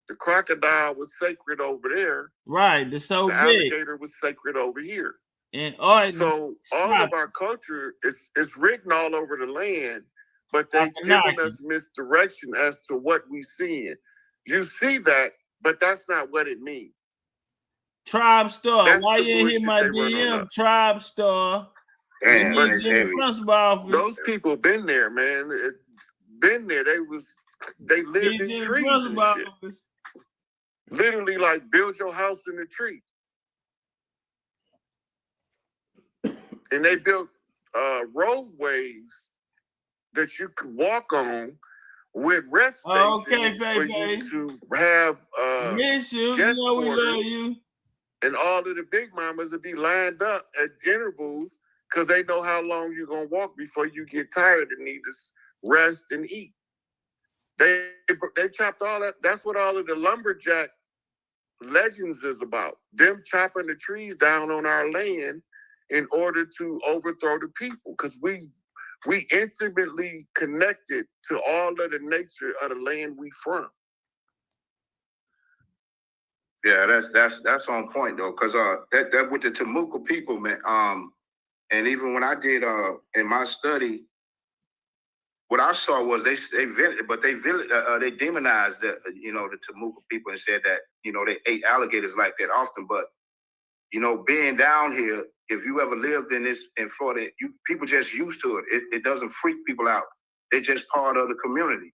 The crocodile was sacred over there. Right, the alligator was sacred over here. And so all of our culture is written all over the land, but they've given us misdirection as to what we see. You see that, but that's not what it means. Tribe Star, why you ain't hit my DM? Tribe Star. Those people been there, man. Been there. They lived in trees and shit. Literally, like, build your house in a tree. And they built roadways that you could walk on with rest stations for you to have miss you. Guest you know we quarters. love you. And all of the big mamas would be lined up at intervals because they know how long you're going to walk before you get tired and need to rest and eat. They chopped all that. That's what all of the lumberjack legends is about. Them chopping the trees down on our land in order to overthrow the people, because we intimately connected to all of the nature of the land we from. Yeah, that's on point though, because that with the Temuco people, man. And even when I did in my study, what I saw was they demonized the Temuco people and said that they ate alligators like that often. But being down here, if you ever lived in Florida, people just used to it. It doesn't freak people out. They're just part of the community.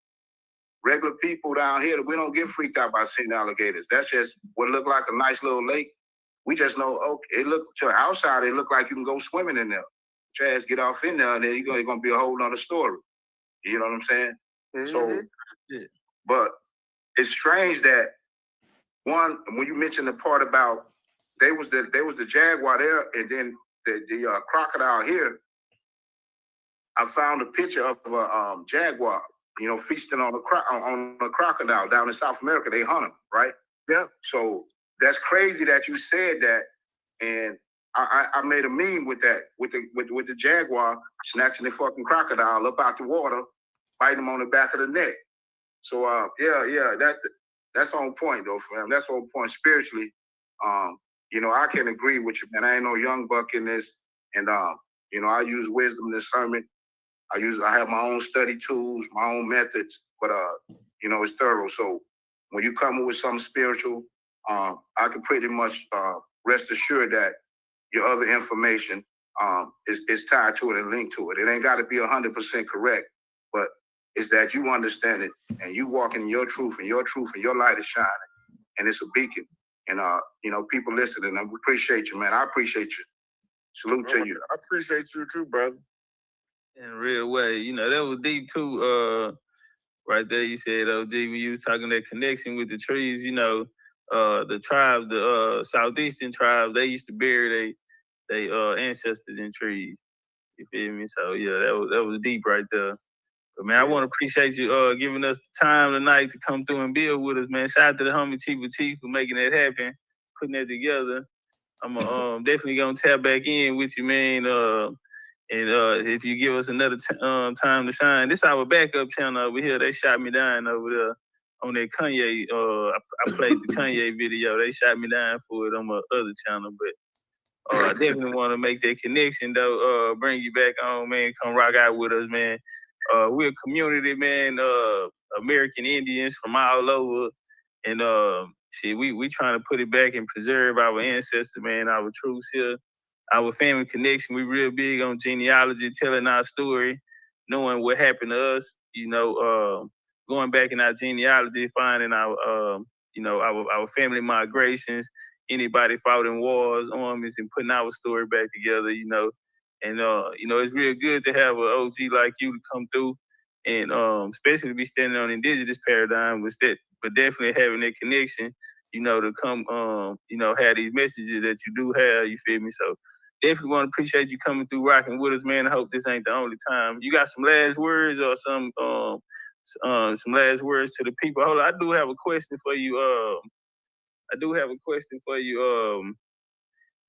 Regular people down here, we don't get freaked out by seeing alligators. That's just what looked like a nice little lake. We just know, okay, it look to outside, it looked like you can go swimming in there. Your ass get off in there, and then it's going to be a whole nother story. You know what I'm saying? Mm-hmm. So, but it's strange that when you mentioned the part about they was the Jaguar there, and then the crocodile here, I found a picture of a jaguar, you know, feasting on a crocodile down in South America. They hunt them, right? Yeah. So that's crazy that you said that, and I made a meme with that, with the jaguar snatching the fucking crocodile up out the water, biting him on the back of the neck. So yeah, that's on point though, fam. That's on point spiritually. You know, I can agree with you, man. I ain't no young buck in this, and you know, I use wisdom, discernment. I have my own study tools, my own methods, but you know, it's thorough. So when you come up with something spiritual, I can pretty much rest assured that your other information is tied to it and linked to it. It ain't got to be 100% correct, but it's that you understand it and you walk in your truth, and your light is shining, and it's a beacon. And you know, people listening, and we appreciate you, man. I appreciate you. Salute to you. I appreciate you too, brother. In a real way, you know, that was deep too. Right there, you said, OG, when you was talking that connection with the trees, you know, the tribe, the southeastern tribe, they used to bury they ancestors in trees. You feel me? So yeah, that was deep right there. But man, I want to appreciate you giving us the time tonight to come through and build with us, man. Shout out to the homie Chief of Chief for making that happen, putting that together. I'm definitely gonna tap back in with you, man. And if you give us another time to shine, this our backup channel over here. They shot me down over there on that Kanye. I played the Kanye video. They shot me down for it on my other channel, but I definitely want to make that connection though. Bring you back on, man. Come rock out with us, man. We're a community, man. American Indians from all over, and shit, we trying to put it back and preserve our ancestors, man. Our truths here. Our family connection, we real big on genealogy, telling our story, knowing what happened to us, you know, going back in our genealogy, finding our, you know, our family migrations, anybody fought in wars, armies, and putting our story back together, you know. And, you know, it's real good to have an OG like you to come through and especially to be standing on indigenous paradigm, but definitely having that connection, you know, to come, you know, have these messages that you do have, you feel me? So definitely want to appreciate you coming through, rocking with us, man. I hope this ain't the only time. You got some last words or some last words to the people? Hold on, I do have a question for you.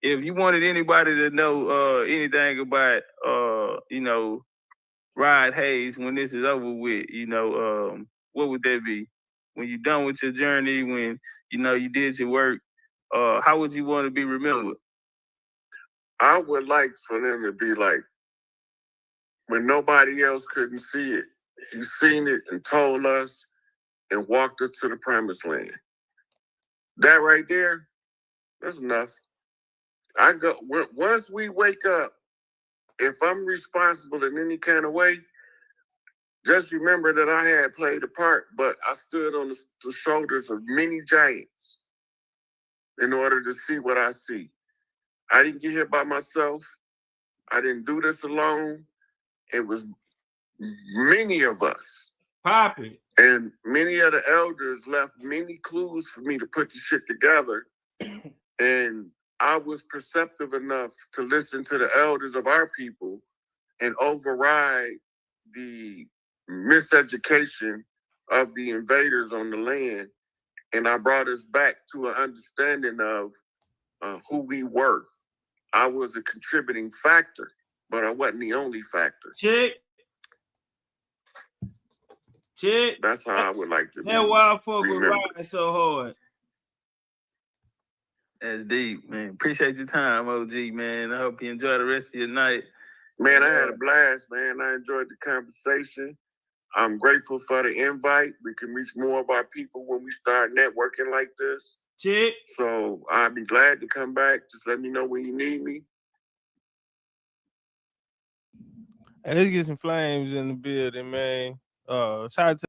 If you wanted anybody to know anything about, you know, Rod Hayes when this is over with, you know, what would that be? When you're done with your journey, when, you know, you did your work, how would you want to be remembered? I would like for them to be like, when nobody else couldn't see it, he seen it and told us and walked us to the promised land. That right there, that's enough. Once we wake up, if I'm responsible in any kind of way, just remember that I had played a part, but I stood on the shoulders of many giants in order to see what I see. I didn't get here by myself. I didn't do this alone. It was many of us. Poppy. And many of the elders left many clues for me to put the shit together. And I was perceptive enough to listen to the elders of our people and override the miseducation of the invaders on the land. And I brought us back to an understanding of who we were. I was a contributing factor, but I wasn't the only factor. Check. That's how I would like to be. That wild folk was riding so hard. That's deep, man. Appreciate your time, OG, man. I hope you enjoy the rest of your night. Man, I had a blast, man. I enjoyed the conversation. I'm grateful for the invite. We can reach more of our people when we start networking like this. Check. So I'd be glad to come back. Just let me know when you need me. Hey, let's get some flames in the building, man. Shout out to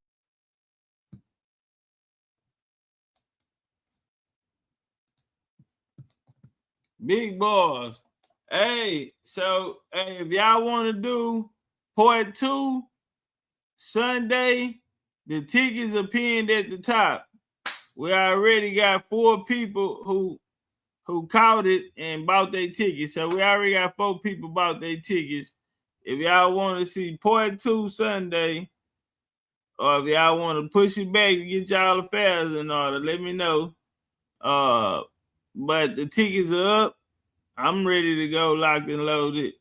Big Boss. Hey, so hey, if y'all want to do part 2 Sunday, the tickets are pinned at the top. We already got 4 people who caught it and bought their tickets. So we already got 4 people bought their tickets. If y'all want to see part 2 Sunday, or if y'all want to push it back to get y'all affairs in order, let me know. But the tickets are up. I'm ready to go, locked and loaded.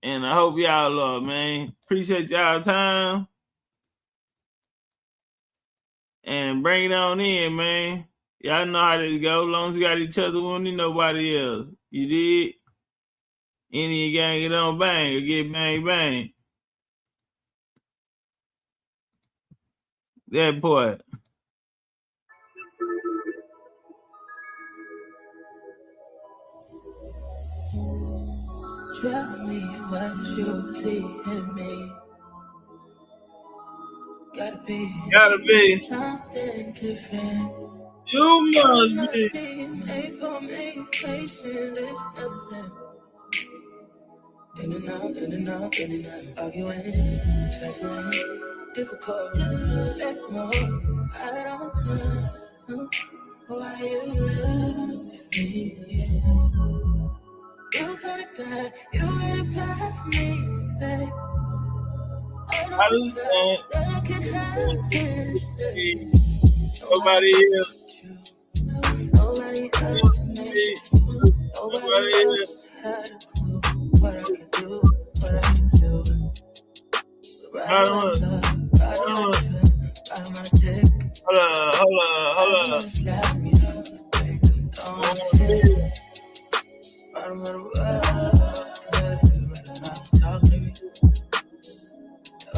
And I hope y'all are, man. Appreciate y'all time. And bring it on in, man. Y'all know how this go. As long as we got each other, we don't need nobody else. You did? Any gang get on bang or get bang bang. That part. Tell me what you see in me. Gotta be something different. You must be made for me. Patience is nothing. In and out, in and out, in and out. Arguing, trifling, difficult. Let more. I don't know why you love me. Yeah. You got it bad, you got it bad for me, babe. I don't think that I can have this, babe. Nobody else. Nobody else makes me. Nobody else had a clue what I can do, what I can do. Ride my love, ride my trip, ride my dick. Hold on. Slap me up, break them down, fit. Ride my love, let me talk to me.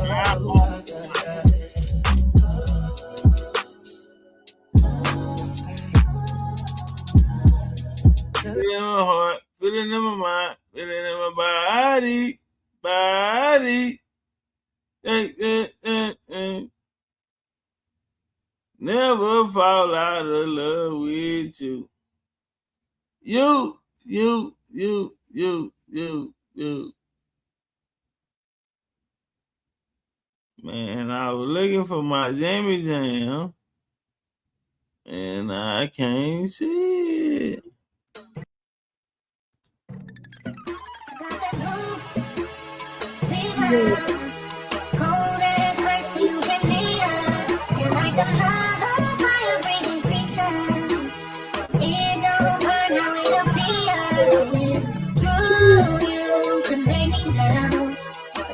Oh, I got that. Feel it in my heart, feel it in my mind, feel it in my body. Never fall out of love with you. You. Man, I was looking for my Jammy Jam, and I can't see it.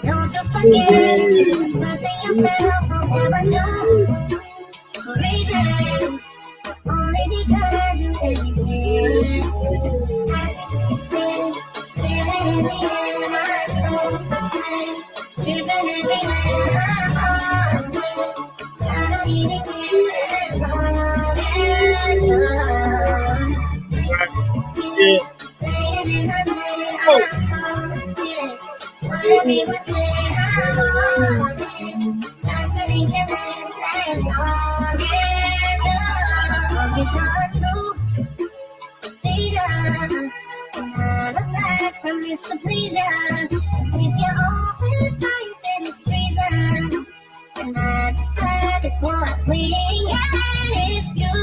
Don't you forget it. Something you felt will never do. For reasons only because you said you did. Feeling in the air, my soul. Dripping everywhere, I'm on. I don't even care as long as you're saying in my brain, I'm on. Whatever you would say, I'm on it. I couldn't care less as long as you're truth. Freedom. Not a flash from displeasure. If you're open by this reason, and I decided to go out swinging. If you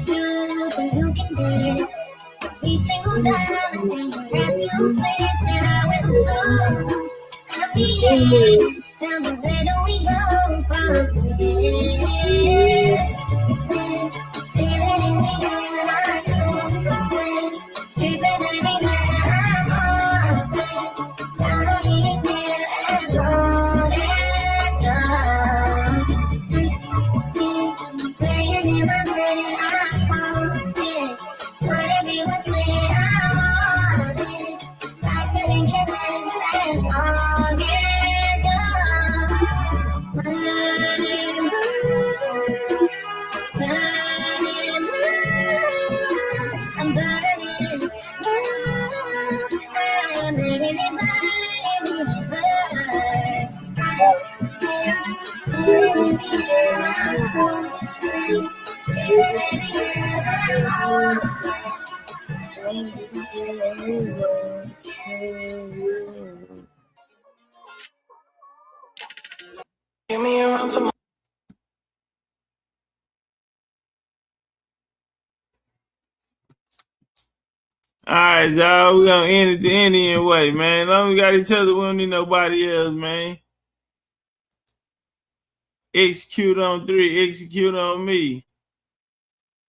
shoot, then you can do it. Every single time until you ask you say that I was so. I'm feeling. Tell me where do we go from here? Feeling in the air, my soul. Dripping everywhere, I'm on this. I don't even care as long as you're playing in my brain. I'm on this. Whatever you would say, I'm on this. I couldn't care less as long as I'm burning. I'm burning Give me a run for All right, y'all. We're going to end it the Indian way, man. As long as we got each other, we don't need nobody else, man. Execute on 3. Execute on me.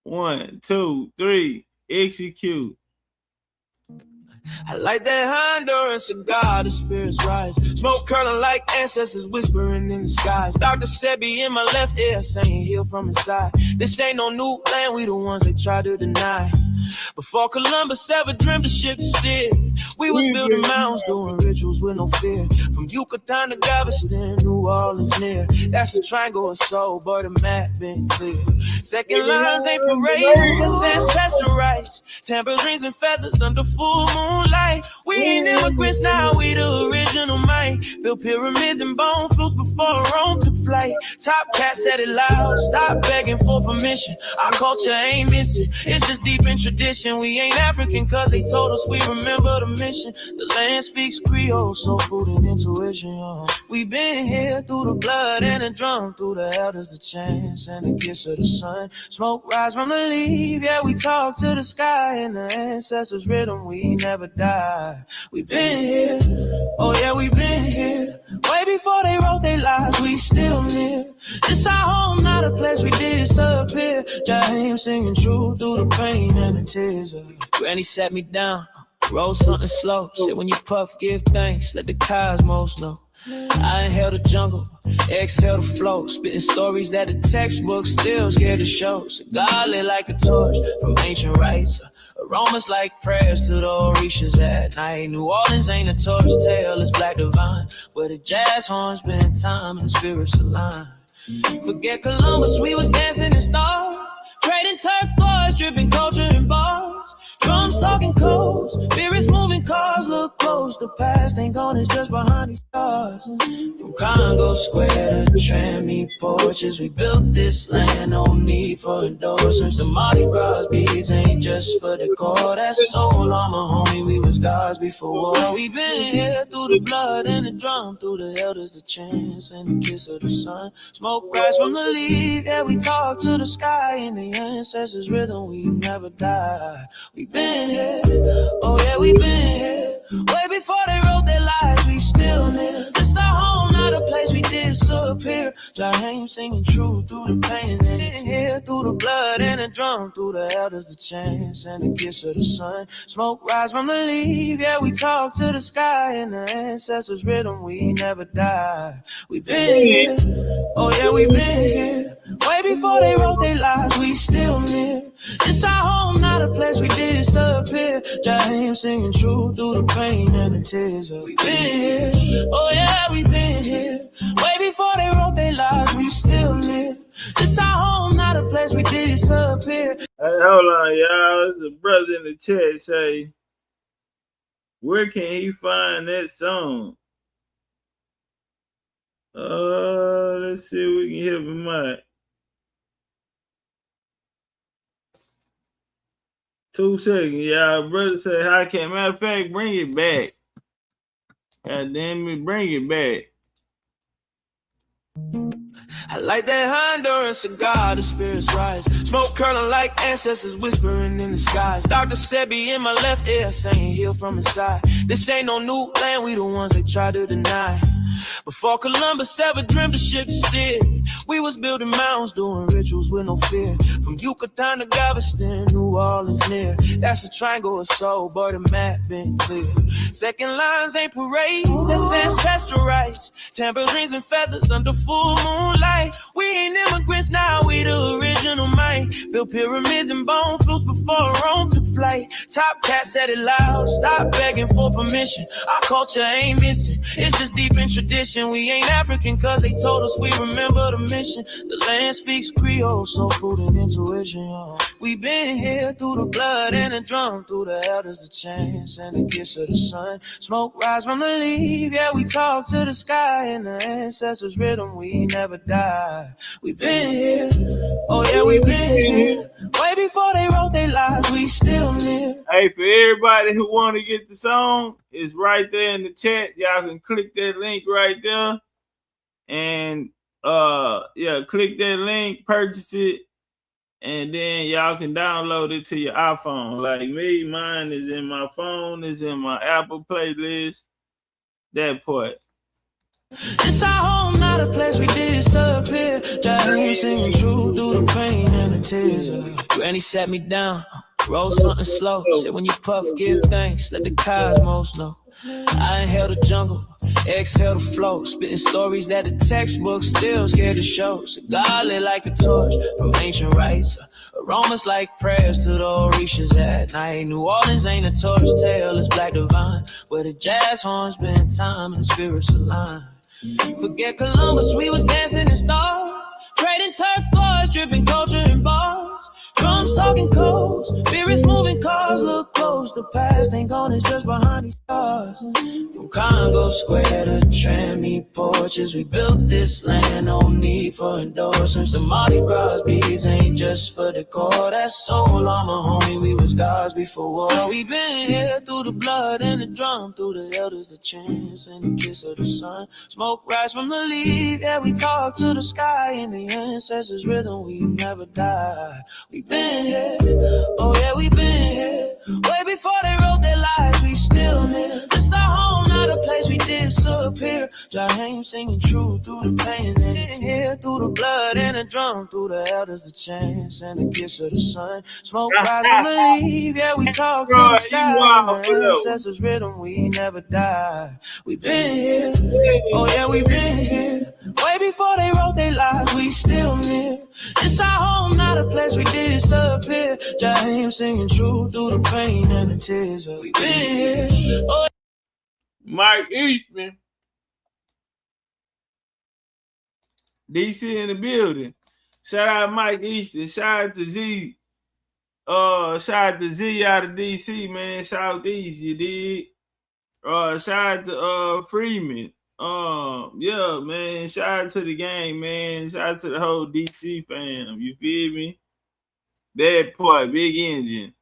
1, 2, 3. Execute. I like that Honduran cigar, the spirits rise. Smoke curling like ancestors whispering in the skies. Dr. Sebi in my left ear saying heal from inside. This ain't no new land, we the ones they try to deny. Before Columbus ever dreamed the ship to steer, we was building mountains, doing rituals with no fear. From Yucatan to Galveston, New Orleans near. That's the triangle of soul, but the map been clear. Second lines ain't parades, that's ancestral rights. Tambourines and feathers under full moonlight. We ain't immigrants now, we the original mind. Built pyramids and bone flutes before Rome took flight. Topcatz said it loud, stop begging for permission. Our culture ain't missing, it's just deep in tradition. We ain't African cause they told us we remember the mission. The land speaks Creole, soul food and intuition. We been here through the blood and the drum, through the elders, the chants and the kiss of the sun. Smoke rise from the leaf, yeah, we talk to the sky. And the ancestors' rhythm, we never die. We been here, oh yeah, we been here. Way before they wrote their lives, we still live. This our home, not a place we disappear. Jaheim singing true through the pain and the tears. Granny sat me down, roll something slow. Said when you puff, give thanks, let the cosmos know. I inhale the jungle, exhale the flow. Spitting stories that the textbook still scared to show. Cigar lit like a torch from ancient rites. Aromas like prayers to the Orishas at night. New Orleans ain't a tourist tale, it's black divine. Where the jazz horns spend time and the spirits align. Forget Columbus, we was dancing in stars. Trading turquoise, dripping culture in bars. Drums talking codes, spirits moving cars. Look close, the past ain't gone, it's just behind these stars. From Congo Square to Trammy porches, we built this land, no need for endorsements. The Mardi Gras beads ain't just for decor. That's soul armor, homie, we was gods before war. We been here through the blood and the drum, through the elders, the chants and the kiss of the sun. Smoke rise from the leaf, yeah, we talk to the sky. In the ancestors' rhythm, we never die. We been here, oh yeah, we been here. Way before they wrote their lives, we still live. This our home, not a place we disappear. Jaheim singing true through the pain and the here, through the blood and the drum, through the elders, the chants and the kiss of the sun. Smoke rise from the leaf, yeah, we talk to the sky. In the ancestors' rhythm, we never die. We been here, oh yeah, we been here. Way before they wrote their lives, we still live. This our home, not a place we disappear. Jaheim singing true through the pain and the tears. We been here, oh yeah, we been here. Way before they wrote their lives, we still live. This our home, not a place we disappear. Hey, hold on, y'all. There's a brother in the chat say, where can he find that song? Let's see if we can help him out. 2 seconds, y'all. Brother said, how can, matter of fact, bring it back. God damn it, bring it back. I like that Honduran cigar, the spirits rise. Smoke curling like ancestors whispering in the skies. Dr. Sebi in my left ear saying heal from inside. This ain't no new land, we the ones they try to deny. Before Columbus ever dreamed the ship to steer, we was building mountains, doing rituals with no fear. From Yucatan to Galveston, New Orleans near. That's the triangle of soul, but the map been clear. Second lines ain't parades, that's ancestral rights. Tambourines and feathers under full moonlight. We ain't immigrants now, we the original mind. Built pyramids and bone flutes before Rome took flight. Topcatz said it loud, stop begging for permission. Our culture ain't missing, it's just deep in tradition. We ain't African cause they told us we remember the mission. The land speaks Creole, soul food and intuition. We been here through the blood and the drum, through the elders, the chants and the kiss of the sun. Smoke rise from the leaf, yeah, we talk to the sky. In the ancestors' rhythm, we never die. We been here, oh yeah, we been here. Way before they wrote their lives, we still live. Hey, for everybody who want to get the song, it's right there in the chat. Y'all can click that link right there. And yeah, click that link, purchase it. and then y'all can download it to your iPhone. Like me, mine is in my phone, is in my Apple playlist. That part. It's our home, not a place we disappear. Jaheim singing true through the pain and the tears. Granny sat me down, roll something slow. Said when you puff, give thanks, let the cosmos know. I inhale the jungle, exhale the flow. Spitting stories that the textbook still scared to show. Cigar lit like a torch from ancient rites. Aromas like prayers to the Orishas at night. New Orleans ain't a tourist tale, it's black divine. Where the jazz horns spend time and the spirits align. Forget Columbus, we was dancing in stars. Trading turquoise, dripping culture in bars. Drums talking codes, spirits moving cars. Look close, the past ain't gone, it's just behind these stars. From Congo Square to Trammy porches, we built this land, no need for endorsements. The Mardi Gras beads ain't just for decor. That's soul armor, homie, we was gods before war. We been here through the blood and the drum, through the elders, the chants and the kiss of the sun. Smoke rise from the leaf, yeah, we talk to the sky. In the ancestors' rhythm, we never die. We been here, oh yeah, we been here. Way before they wrote their lives, we still live. This our home, not a place we disappear. Jaheim singing true through the pain and the tear, through the blood and the drum, through the elders, the chants and the kiss of the sun. Smoke rise from the leaf, yeah, we talk to the sky. In the ancestors' rhythm, we never die. We been here, oh yeah, we been here. Way before they wrote their lives, we still live. It's our home, not a place we disappear. Jaheim singing true through the pain and the tears. We been here. Oh. Mike Eastman, DC in the building. Shout out Mike Easton. Shout out to Z. Shout out to Z out of DC, man. Southeast, you did. Shout out to Freeman. Yeah, man. Shout out to the gang, man. Shout out to the whole DC fam. You feel me? That part, big engine.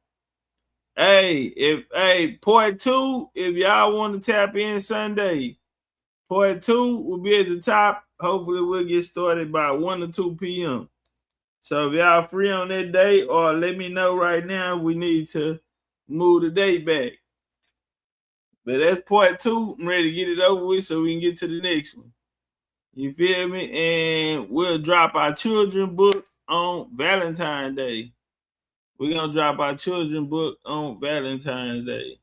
Hey, part 2, if y'all want to tap in Sunday, part 2 will be at the top. Hopefully we'll get started by 1 or 2 p.m. So if y'all free on that day, or let me know right now, we need to move the date back. But that's part 2. I'm ready to get it over with so we can get to the next one. You feel me? And we'll drop our children book on Valentine's Day. We're going to drop our children book on Valentine's Day.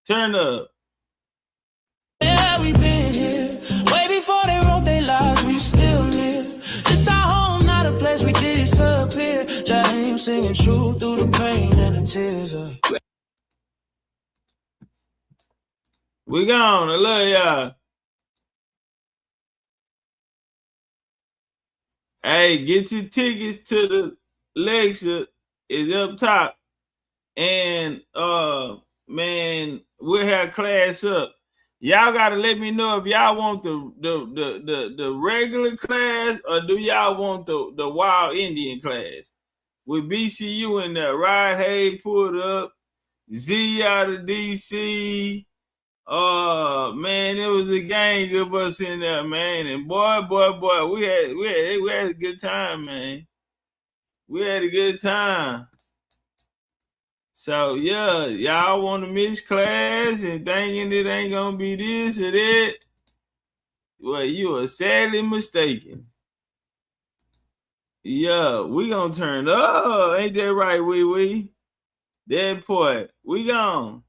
Turn up. Yeah, we been here. Way before they wrote their lives, we still live. It's our home, not a place we disappear. Jaheim singing true through the pain and the tears. We gone. I love y'all. Hey, get your tickets to the lecture. Is up top. And man, we'll have class up. Y'all gotta let me know if y'all want the regular class, or do y'all want the Wild Indian class with BCU in there. Rod Hay pulled up, Z out of DC. Man, it was a gang of us in there, man. And boy, we had a good time, man. We had a good time. So yeah, y'all want to miss class and thinking it ain't gonna be this or that? Well, you are sadly mistaken. Yeah, we gonna turn up. Ain't that right, wee? That part. We gone.